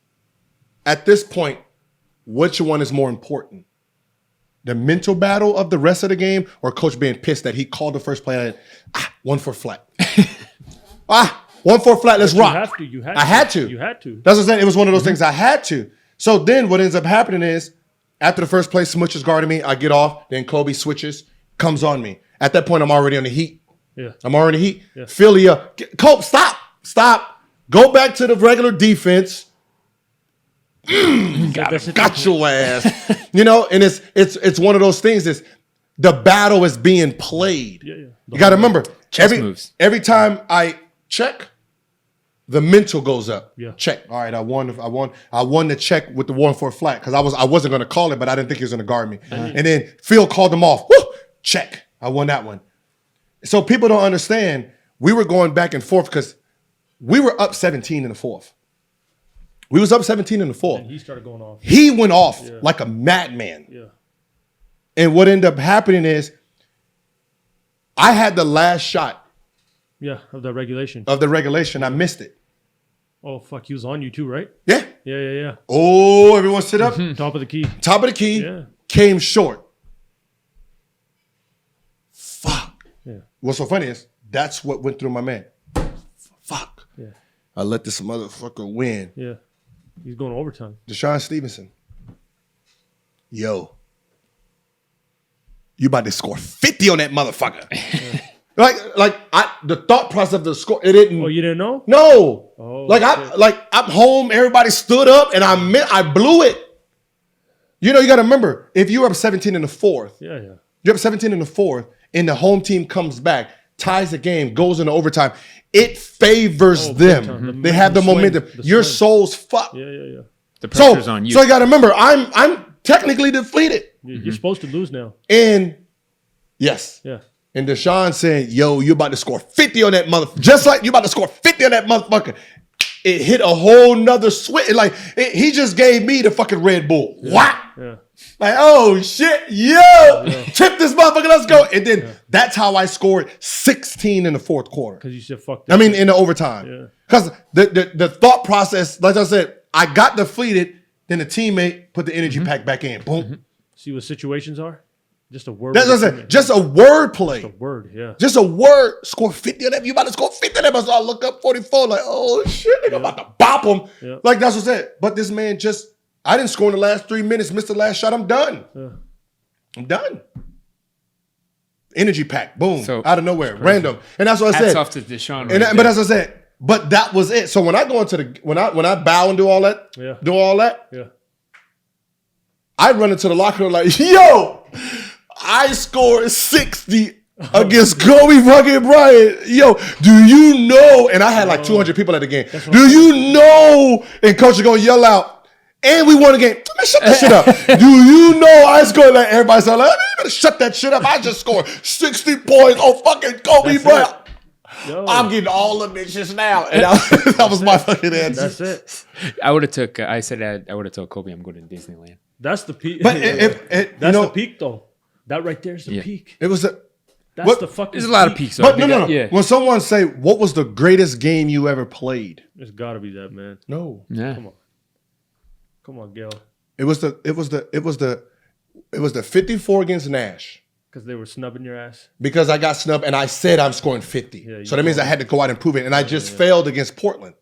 Speaker 2: At this point, which one is more important? The mental battle of the rest of the game or coach being pissed that he called the first play and 1-4 flat. 1-4 flat, let's rock. I had to.
Speaker 3: You had to.
Speaker 2: That's what I'm saying. It was one of those things I had to. So then what ends up happening is after the first play, Smush is guarding me. I get off. Then Kobe switches, comes on me. At that point, I'm already on the heat.
Speaker 3: Yeah.
Speaker 2: I'm already on the heat.
Speaker 3: Yeah.
Speaker 2: Philly up. Kobe, stop. Go back to the regular defense. Got your ass. And it's one of those things. Is the battle is being played. Yeah. You got to remember, every time I check, the mental goes up. Yeah. Check. All right, I won the check with the 1-4 flat because I wasn't going to call it, but I didn't think he was going to guard me. Mm-hmm. And then Phil called them off. Woo! Check. I won that one. So people don't understand. We were going back and forth because we were up 17 in the fourth. We was up 17 in the fourth.
Speaker 3: And he started going off.
Speaker 2: He went off like a madman.
Speaker 3: Yeah.
Speaker 2: And what ended up happening is I had the last shot.
Speaker 3: Yeah, of the regulation.
Speaker 2: I missed it.
Speaker 3: Oh, fuck. He was on you too, right?
Speaker 2: Yeah.
Speaker 3: Yeah.
Speaker 2: Oh, everyone sit up.
Speaker 3: Top of the key.
Speaker 2: Yeah. Came short. Fuck.
Speaker 3: Yeah.
Speaker 2: What's so funny is that's what went through my man. Fuck.
Speaker 3: Yeah.
Speaker 2: I let this motherfucker win.
Speaker 3: Yeah. He's going overtime.
Speaker 2: Deshaun Stevenson. Yo. You about to score 50 on that motherfucker. Yeah. The thought process of the score, it didn't.
Speaker 3: Oh, you didn't know?
Speaker 2: No. I'm home, everybody stood up and I blew it. You got to remember, if you're up 17 in the fourth,
Speaker 3: Yeah.
Speaker 2: you're up 17 in the fourth, and the home team comes back, ties the game, goes into overtime, it favors them. They have the momentum. Your soul's fucked.
Speaker 3: Yeah.
Speaker 1: The pressure's on you.
Speaker 2: So you got to remember, I'm technically defeated.
Speaker 3: You're supposed to lose now.
Speaker 2: And yes.
Speaker 3: Yeah.
Speaker 2: And Deshaun saying, yo, you about to score 50 on that motherfucker. Just like you about to score 50 on that motherfucker. It hit a whole nother switch. He just gave me the fucking Red Bull.
Speaker 3: Yeah.
Speaker 2: What?
Speaker 3: Yeah.
Speaker 2: Like, oh shit, tip this motherfucker, let's go. And then that's how I scored 16 in the fourth quarter.
Speaker 3: Because you said fuck that.
Speaker 2: In the overtime. Because the thought process, like I said, I got defeated, then the teammate put the energy pack back in. Boom.
Speaker 3: See what situations are? Just a word.
Speaker 2: That's what I said. Just a word play.
Speaker 3: Just a word, yeah.
Speaker 2: Just a word. Score 50 of them. You about to score 50 of them. So I look up 44, like, oh shit, nigga, about to bop him.
Speaker 3: Yeah.
Speaker 2: Like that's what I said. But this man I didn't score in the last 3 minutes, missed the last shot. I'm done.
Speaker 3: Yeah.
Speaker 2: I'm done. Energy pack, boom,
Speaker 1: So,
Speaker 2: out of nowhere, random. And that's what I
Speaker 1: Hats
Speaker 2: said.
Speaker 1: off to Deshaun.
Speaker 2: But as I said, but that was it. So when I go into when I bow and do all that,
Speaker 3: Yeah.
Speaker 2: I run into the locker room like, yo, I scored 60 against Kobe fucking Bryant. Yo, do you know? And I had like 200 people at the game. Do you know? And coach is gonna yell out, and we won the game. Man, shut that shit up. Do you know I scored? Like everybody said, like, you better shut that shit up. I just scored 60 points on fucking Kobe Bryant. I'm getting all the bitches now. And that was my fucking answer.
Speaker 3: That's it.
Speaker 1: I would have told Kobe I'm going to Disneyland.
Speaker 3: That's the peak.
Speaker 2: But
Speaker 3: that's the peak, though. That right there is the peak.
Speaker 2: It was
Speaker 3: That's the fucking.
Speaker 1: There's a lot of
Speaker 3: peak.
Speaker 1: peaks.
Speaker 2: But no. Yeah. When someone say, "What was the greatest game you ever played?"
Speaker 3: It's got to be that, man.
Speaker 2: No.
Speaker 1: Yeah.
Speaker 3: Come on, Gail.
Speaker 2: It was the 54 against Nash.
Speaker 3: Because they were snubbing your ass.
Speaker 2: Because I got snubbed and I said I'm scoring 50.
Speaker 3: Yeah,
Speaker 2: so that means I had to go out and prove it. And I just failed against Portland.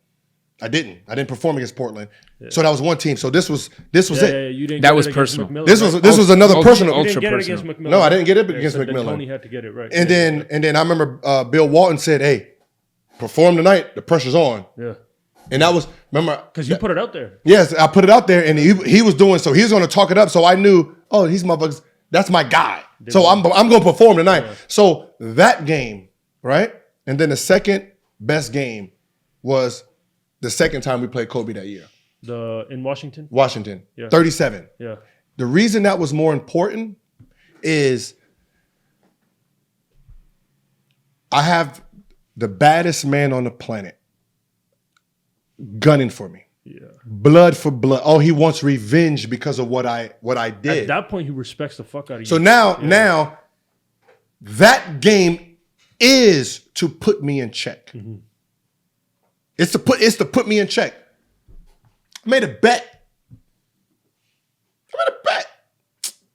Speaker 2: I didn't perform against Portland. Yeah. So that was one team. So this was it.
Speaker 3: Yeah, you didn't
Speaker 1: that was personal.
Speaker 3: McMillan,
Speaker 2: this was another personal.
Speaker 3: You didn't get it against McMillan.
Speaker 2: No, I didn't get it against McMillan.
Speaker 3: Tony had to get it right.
Speaker 2: And then I remember Bill Walton said, "Hey, perform tonight. The pressure's on."
Speaker 3: Yeah.
Speaker 2: And that was
Speaker 3: because you put it out there.
Speaker 2: Yes, I put it out there, and he was doing so. He was going to talk it up, so I knew. Oh, these motherfuckers. That's my guy. So I'm going to perform tonight. Yeah. So that game, right? And then the second best game was the second time we played Kobe that year.
Speaker 3: In Washington?
Speaker 2: Washington.
Speaker 3: Yeah.
Speaker 2: 37.
Speaker 3: Yeah.
Speaker 2: The reason that was more important is I have the baddest man on the planet gunning for me.
Speaker 3: Yeah.
Speaker 2: Blood for blood. Oh, he wants revenge because of what I did.
Speaker 3: At that point, he respects the fuck out of you.
Speaker 2: So now that game is to put me in check. Mm-hmm. It's to put me in check. I made a bet.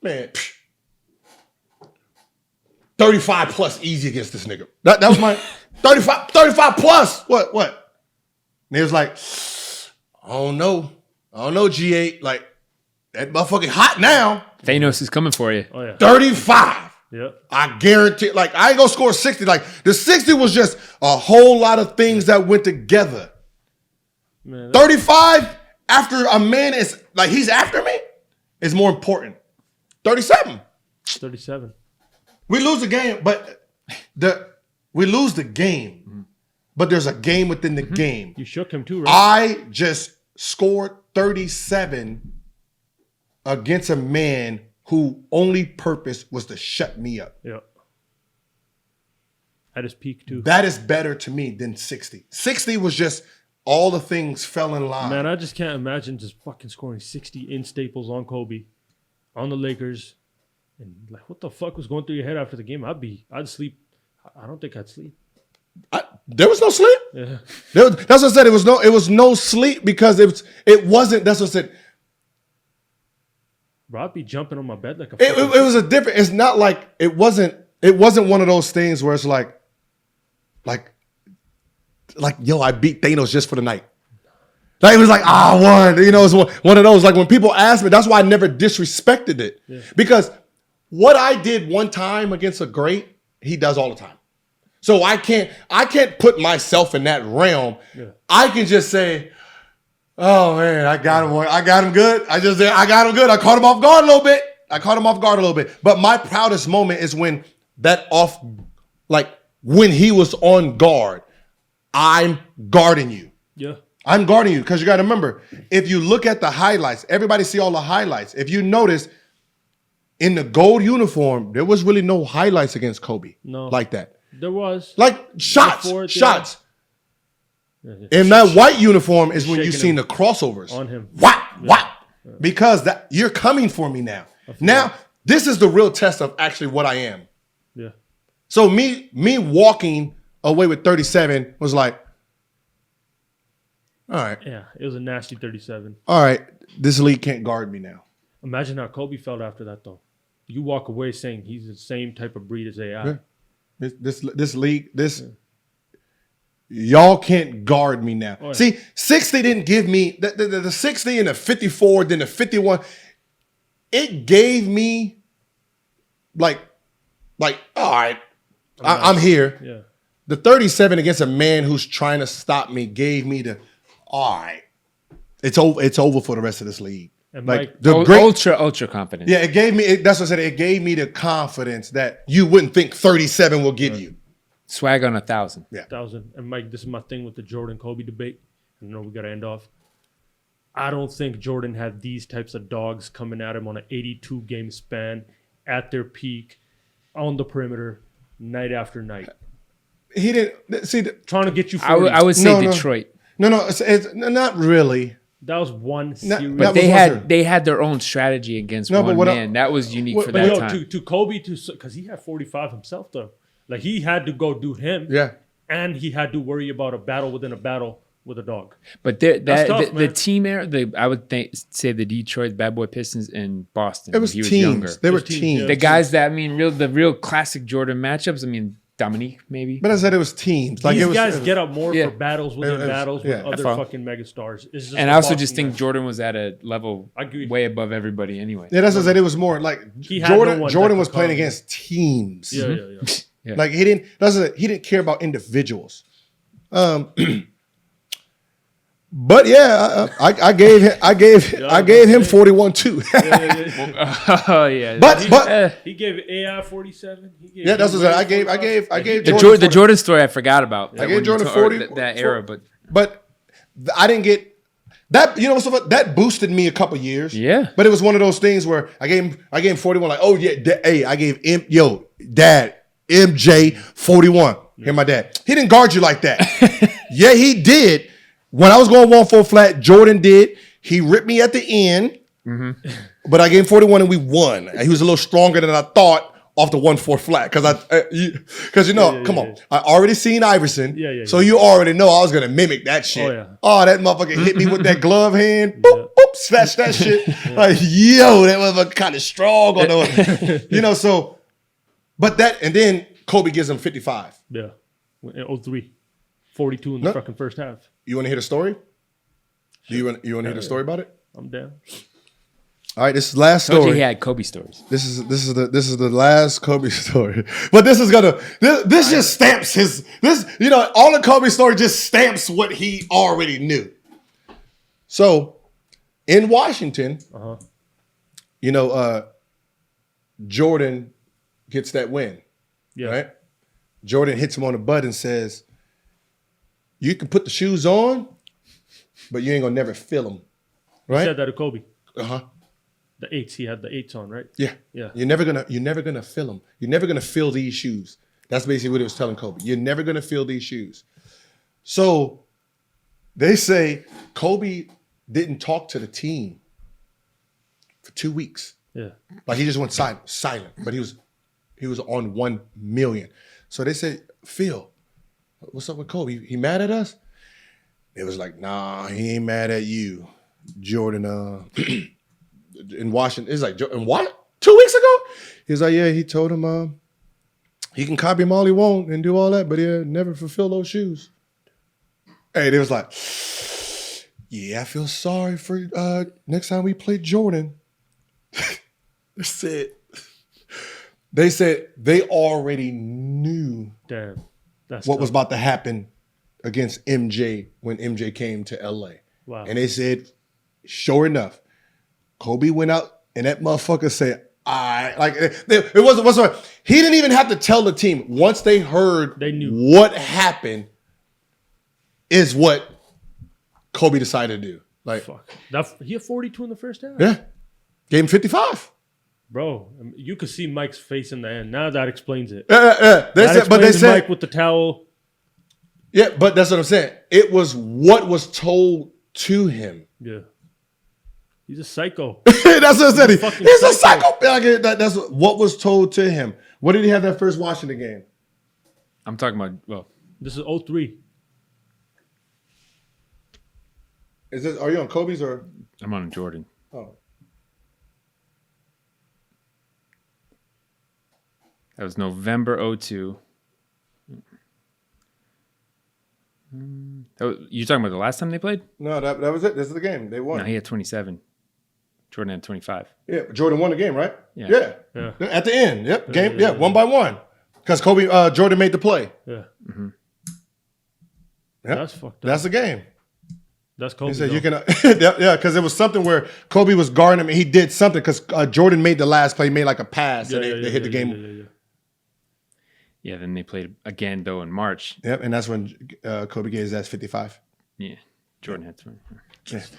Speaker 2: Man. 35 plus easy against this nigga. That was my 35 plus. What? And he was like, I don't know, G8. Like, that motherfucking hot now.
Speaker 1: Thanos is coming for you.
Speaker 3: Oh, yeah.
Speaker 2: 35.
Speaker 3: Yep.
Speaker 2: I guarantee, like, I ain't gonna score 60. Like, the 60 was just a whole lot of things that went together. Man, 35 after a man is, like, he's after me is more important. 37. We lose the game, but but there's a game within the game.
Speaker 3: You shook him too, right?
Speaker 2: I just scored 37 against a man who only purpose was to shut me up.
Speaker 3: Yeah. At his peak too.
Speaker 2: That is better to me than 60. 60 was just all the things fell in line.
Speaker 3: Man, I just can't imagine just fucking scoring 60 in Staples on Kobe, on the Lakers. And like, what the fuck was going through your head after the game? I'd sleep. I don't think I'd sleep.
Speaker 2: There was no sleep.
Speaker 3: Yeah.
Speaker 2: That's what I said. It was no sleep because it wasn't. That's what I said.
Speaker 3: Bro, I'd be jumping on my bed like a.
Speaker 2: It was a different. It's not like it wasn't. It wasn't one of those things where it's like, yo, I beat Thanos just for the night. Like, it was like, I won. You know, it's one of those. Like, when people ask me, that's why I never disrespected it. Yeah. Because what I did one time against a great, he does all the time. So I can't put myself in that realm. Yeah. I can just say, Oh man, I got him. I got him good. I got him good. I caught him off guard a little bit. But my proudest moment is when when he was on guard. I'm guarding you.
Speaker 3: Yeah.
Speaker 2: I'm guarding you because you got to remember, if you look at the highlights, everybody see all the highlights. If you notice, in the gold uniform, there was really no highlights against Kobe.
Speaker 3: No.
Speaker 2: Like that.
Speaker 3: There was.
Speaker 2: Like shots.
Speaker 3: Yeah.
Speaker 2: In that white uniform is when you
Speaker 3: Shaking
Speaker 2: seen
Speaker 3: him
Speaker 2: the crossovers.
Speaker 3: on him.
Speaker 2: Wow. Because you're coming for me now. Now, this is the real test of actually what I am.
Speaker 3: Yeah.
Speaker 2: So me walking away with 37 was like, all right.
Speaker 3: Yeah, it was a nasty 37.
Speaker 2: All right, this league can't guard me now.
Speaker 3: Imagine how Kobe felt after that, though. You walk away saying he's the same type of breed as AI.
Speaker 2: Yeah. This league, y'all can't guard me now.
Speaker 3: Oh, yeah.
Speaker 2: See, 60 didn't give me the 60 and the 54, then the 51. It gave me like, all right, I'm here.
Speaker 3: Yeah.
Speaker 2: The 37 against a man who's trying to stop me gave me the, all right, it's over for the rest of this league.
Speaker 3: And
Speaker 2: Like
Speaker 3: Mike,
Speaker 1: ultra confident.
Speaker 2: Yeah, it gave me. That's what I said. It gave me the confidence that you wouldn't think 37 will give you.
Speaker 1: Swag on 1,000.
Speaker 2: Yeah.
Speaker 3: 1,000. And Mike, this is my thing with the Jordan Kobe debate. I know we got to end off. I don't think Jordan had these types of dogs coming at him on an 82 game span at their peak on the perimeter night after night.
Speaker 2: He didn't see.
Speaker 3: Trying to get you 40.
Speaker 1: I would say Detroit.
Speaker 2: No, it's not really.
Speaker 3: That was one
Speaker 2: Not-
Speaker 3: series.
Speaker 1: But
Speaker 2: That
Speaker 1: they had their own strategy against one man. That was unique for that time.
Speaker 3: To Kobe, because he had 45 himself, though. Like, he had to go do him.
Speaker 2: Yeah.
Speaker 3: And he had to worry about a battle within a battle with a dog.
Speaker 1: But the team era, I would say the Detroit Bad Boy Pistons and Boston.
Speaker 2: It was
Speaker 1: he was
Speaker 2: teams.
Speaker 1: younger.
Speaker 2: They were
Speaker 3: teams,
Speaker 2: teams.
Speaker 3: yeah.
Speaker 1: The guys that the real classic Jordan matchups. I mean, Dominique maybe.
Speaker 2: But I said it was teams. Like
Speaker 3: These
Speaker 2: it was,
Speaker 3: guys get up more
Speaker 1: Yeah.
Speaker 3: for battles within battles with other fucking megastars. It's just
Speaker 1: And
Speaker 3: a
Speaker 1: I also
Speaker 3: boxing
Speaker 1: just think
Speaker 3: match.
Speaker 1: Jordan was at a level
Speaker 3: I agree.
Speaker 1: way above everybody anyway.
Speaker 2: Yeah, that's what I said. It was more like
Speaker 3: He had no one that
Speaker 2: Jordan
Speaker 3: could
Speaker 2: was playing
Speaker 3: come.
Speaker 2: against teams.
Speaker 3: Yeah.
Speaker 1: Yeah.
Speaker 2: Like he didn't. That's what I said, he didn't care about individuals. But yeah, I gave him 41 too.
Speaker 1: Oh yeah.
Speaker 2: But
Speaker 3: He gave AI 47.
Speaker 2: yeah, that's what I said. I gave
Speaker 1: the
Speaker 2: Jordan
Speaker 1: Jordan story I forgot about.
Speaker 2: I gave
Speaker 1: When you
Speaker 2: Jordan
Speaker 1: or
Speaker 2: 40
Speaker 1: that era, but
Speaker 2: But I didn't get that. You know what's so funny? That boosted me a couple years.
Speaker 1: Yeah.
Speaker 2: But it was one of those things where I gave him 41. Like, oh yeah, hey, I gave Dad MJ 41. Here, my dad. He didn't guard you like that. Yeah, he did. When I was going 1-4 flat, Jordan did. He ripped me at the end, but I gave him 41 and we won. He was a little stronger than I thought off the 1-4 flat because come on, I already seen Iverson, so you already know I was gonna mimic that shit. Oh, that motherfucker hit me with that glove hand, boop, boop, snatch that shit. Like, yo, that motherfucker kind of strong on the, So, but that, and then Kobe gives him 55.
Speaker 3: Yeah. In 03. 42 in the fucking first half.
Speaker 2: You want to hear the story? Do you want to hear the story about it?
Speaker 3: I'm down.
Speaker 2: All right, this is the last
Speaker 1: told you
Speaker 2: story.
Speaker 1: he had Kobe stories.
Speaker 2: This is the last Kobe story. But this just stamps all the Kobe story just stamps what he already knew. So in Washington, Jordan gets that win.
Speaker 3: Yeah.
Speaker 2: Right? Jordan hits him on the butt and says, "You can put the shoes on, but you ain't gonna never feel them." Right?
Speaker 3: He said that to Kobe.
Speaker 2: Uh-huh.
Speaker 3: The 8s. He had the 8s on, right?
Speaker 2: Yeah.
Speaker 3: Yeah.
Speaker 2: You're never gonna feel them. You're never gonna feel these shoes. That's basically what he was telling Kobe. You're never gonna feel these shoes. So they say Kobe didn't talk to the team for 2 weeks.
Speaker 3: Yeah.
Speaker 2: Like he just went silent. But he was on 1 million. So they said, "Phil, what's up with Kobe? He mad at us?" It was like, "Nah, he ain't mad at you." Jordan in Washington, it's like, "And what? 2 weeks ago?" He's like, "Yeah, he told him he can copy him all he want and do all that, but he'll never fulfill those shoes." Hey, they was like, "Yeah, I feel sorry for next time we play Jordan." That's it. They said they already knew
Speaker 3: Damn. That's
Speaker 2: what was
Speaker 3: tough.
Speaker 2: about to happen against MJ when MJ came to LA.
Speaker 3: Wow.
Speaker 2: And they said, sure enough, Kobe went out and that motherfucker said, it wasn't. He didn't even have to tell the team. Once they heard
Speaker 3: they knew
Speaker 2: what happened is what Kobe decided to do. Like,
Speaker 3: fuck. He had 42 in the first half.
Speaker 2: Yeah. Gave him 55.
Speaker 3: Bro, you could see Mike's face in the end. Now that explains it.
Speaker 2: They said
Speaker 3: Mike with the towel.
Speaker 2: Yeah, but that's what I'm saying. It was what was told to him.
Speaker 3: Yeah. He's a psycho.
Speaker 2: That's what I said. He's a psycho. That's what was told to him. What did he have that first Washington game?
Speaker 1: I'm talking about,
Speaker 3: this is 03.
Speaker 2: Are you on Kobe's or?
Speaker 1: I'm on Jordan.
Speaker 2: Oh.
Speaker 1: That was November 02. You talking about the last time they played?
Speaker 2: No, that was it. This is the game. They won.
Speaker 1: No, he had 27. Jordan had 25.
Speaker 2: Yeah, Jordan won the game, right?
Speaker 1: Yeah.
Speaker 2: At the end. Yep. Game. Yeah, 1-1. Because Jordan made the play.
Speaker 3: Yeah.
Speaker 1: Mm-hmm.
Speaker 2: Yep.
Speaker 3: That's fucked up.
Speaker 2: That's the game.
Speaker 3: That's Kobe.
Speaker 2: He said you can. Because it was something where Kobe was guarding him and he did something because Jordan made the last play, made like a pass, and they hit the game.
Speaker 1: Yeah, then they played again, though, in March.
Speaker 2: Yep, and that's when Kobe gave his ass 55.
Speaker 1: Yeah, Jordan had 20.
Speaker 3: That's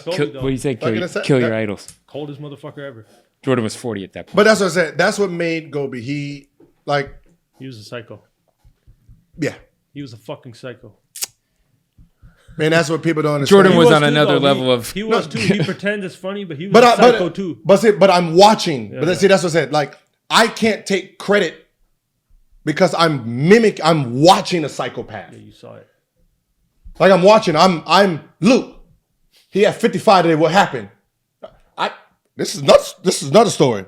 Speaker 3: Kobe,
Speaker 1: What do you say? Kill your idols.
Speaker 3: Coldest motherfucker ever.
Speaker 1: Jordan was 40 at that point.
Speaker 2: But that's what I said. That's what made Kobe. He
Speaker 3: was a psycho.
Speaker 2: Yeah.
Speaker 3: He was a fucking psycho.
Speaker 2: Man, that's what people don't understand.
Speaker 1: Jordan was on another level of.
Speaker 3: He was too. He pretends it's funny, but he was a psycho too.
Speaker 2: But I'm watching. Yeah, that's what I said. Like, I can't take credit because I'm watching a psychopath.
Speaker 3: Yeah, you saw it.
Speaker 2: Like I'm watching. I'm Luke. He had 55 today. What happened? This is not a story.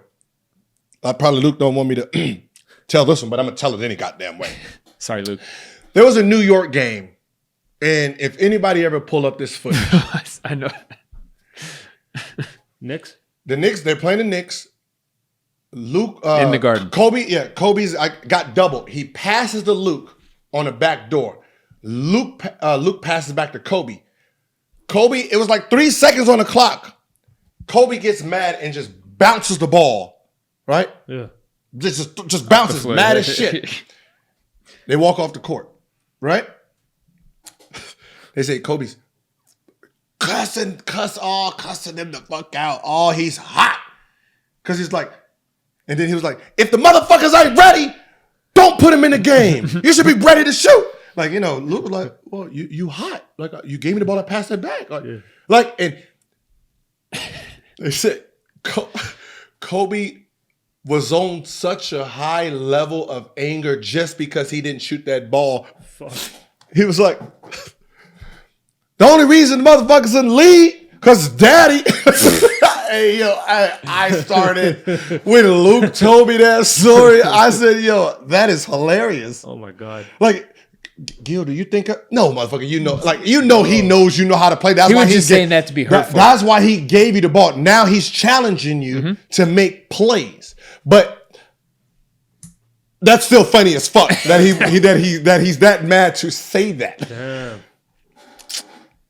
Speaker 2: Probably Luke don't want me to tell this one, but I'm gonna tell it any goddamn way.
Speaker 1: Sorry, Luke.
Speaker 2: There was a New York game, and if anybody ever pull up this footage,
Speaker 1: I know.
Speaker 3: Knicks.
Speaker 2: The Knicks. They're playing the Knicks. Luke
Speaker 1: in the garden.
Speaker 2: Kobe's got doubled. He passes to Luke on the back door. Luke passes back to Kobe. It was like 3 seconds on the clock. Kobe gets mad and just bounces the ball, right?
Speaker 3: Yeah.
Speaker 2: Just bounces, mad as shit. They walk off the court, right? They say Kobe's cussing them the fuck out. Oh, he's hot. Because he's like, and then he was like, if the motherfuckers ain't ready, don't put him in the game. You should be ready to shoot. Like, Luke was like, well, you hot. Like, you gave me the ball, I passed it back. Like, and they said Kobe was on such a high level of anger just because he didn't shoot that ball.
Speaker 3: Fuck.
Speaker 2: He was like, the only reason the motherfuckers in the league, because daddy. Hey, yo, I started when Luke told me that story. I said, yo, that is hilarious.
Speaker 3: Oh, my God.
Speaker 2: Like, Gil, do you think? No, motherfucker, he knows you know how to play. That's
Speaker 1: he
Speaker 2: why
Speaker 1: was just saying that to be hurtful.
Speaker 2: That's why he gave you the ball. Now he's challenging you to make plays. But that's still funny as fuck that he's that mad to say that.
Speaker 3: Damn.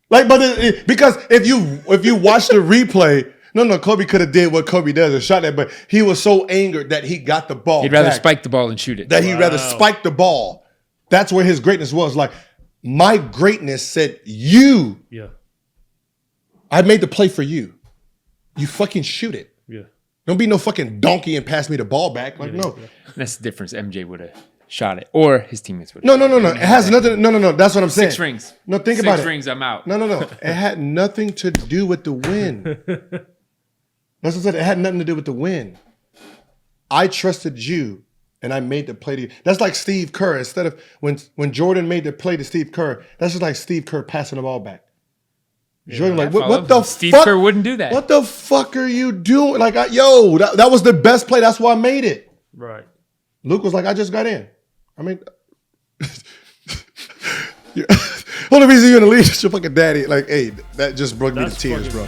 Speaker 2: Like, but because if you watch the replay, no, Kobe could have did what Kobe does and shot that, but he was so angered that he got the ball.
Speaker 1: He'd rather spike the ball than shoot it.
Speaker 2: That he'd rather spike the ball. That's where his greatness was. Like, my greatness said,
Speaker 3: Yeah.
Speaker 2: I made the play for you. You fucking shoot it.
Speaker 3: Yeah.
Speaker 2: Don't be no fucking donkey and pass me the ball back. Like, no.
Speaker 1: That's the difference. MJ would have shot it, or his teammates would.
Speaker 2: No. It has nothing. No. That's what I'm saying.
Speaker 1: 6 rings.
Speaker 2: No, think about it.
Speaker 1: 6 rings. I'm out.
Speaker 2: No. It had nothing to do with the win. That's what I said. It had nothing to do with the win. I trusted you, and I made the play to you. That's like Steve Kerr. Instead of when Jordan made the play to Steve Kerr, that's just like Steve Kerr passing the ball back. Jordan, like, what the
Speaker 1: Steve
Speaker 2: fuck?
Speaker 1: Kerr wouldn't do that.
Speaker 2: What the fuck are you doing? Like, that was the best play. That's why I made it.
Speaker 3: Right.
Speaker 2: Luke was like, I just got in. I mean, only reason you're in the league is your fucking daddy. Like, hey, that just broke me to tears, bro.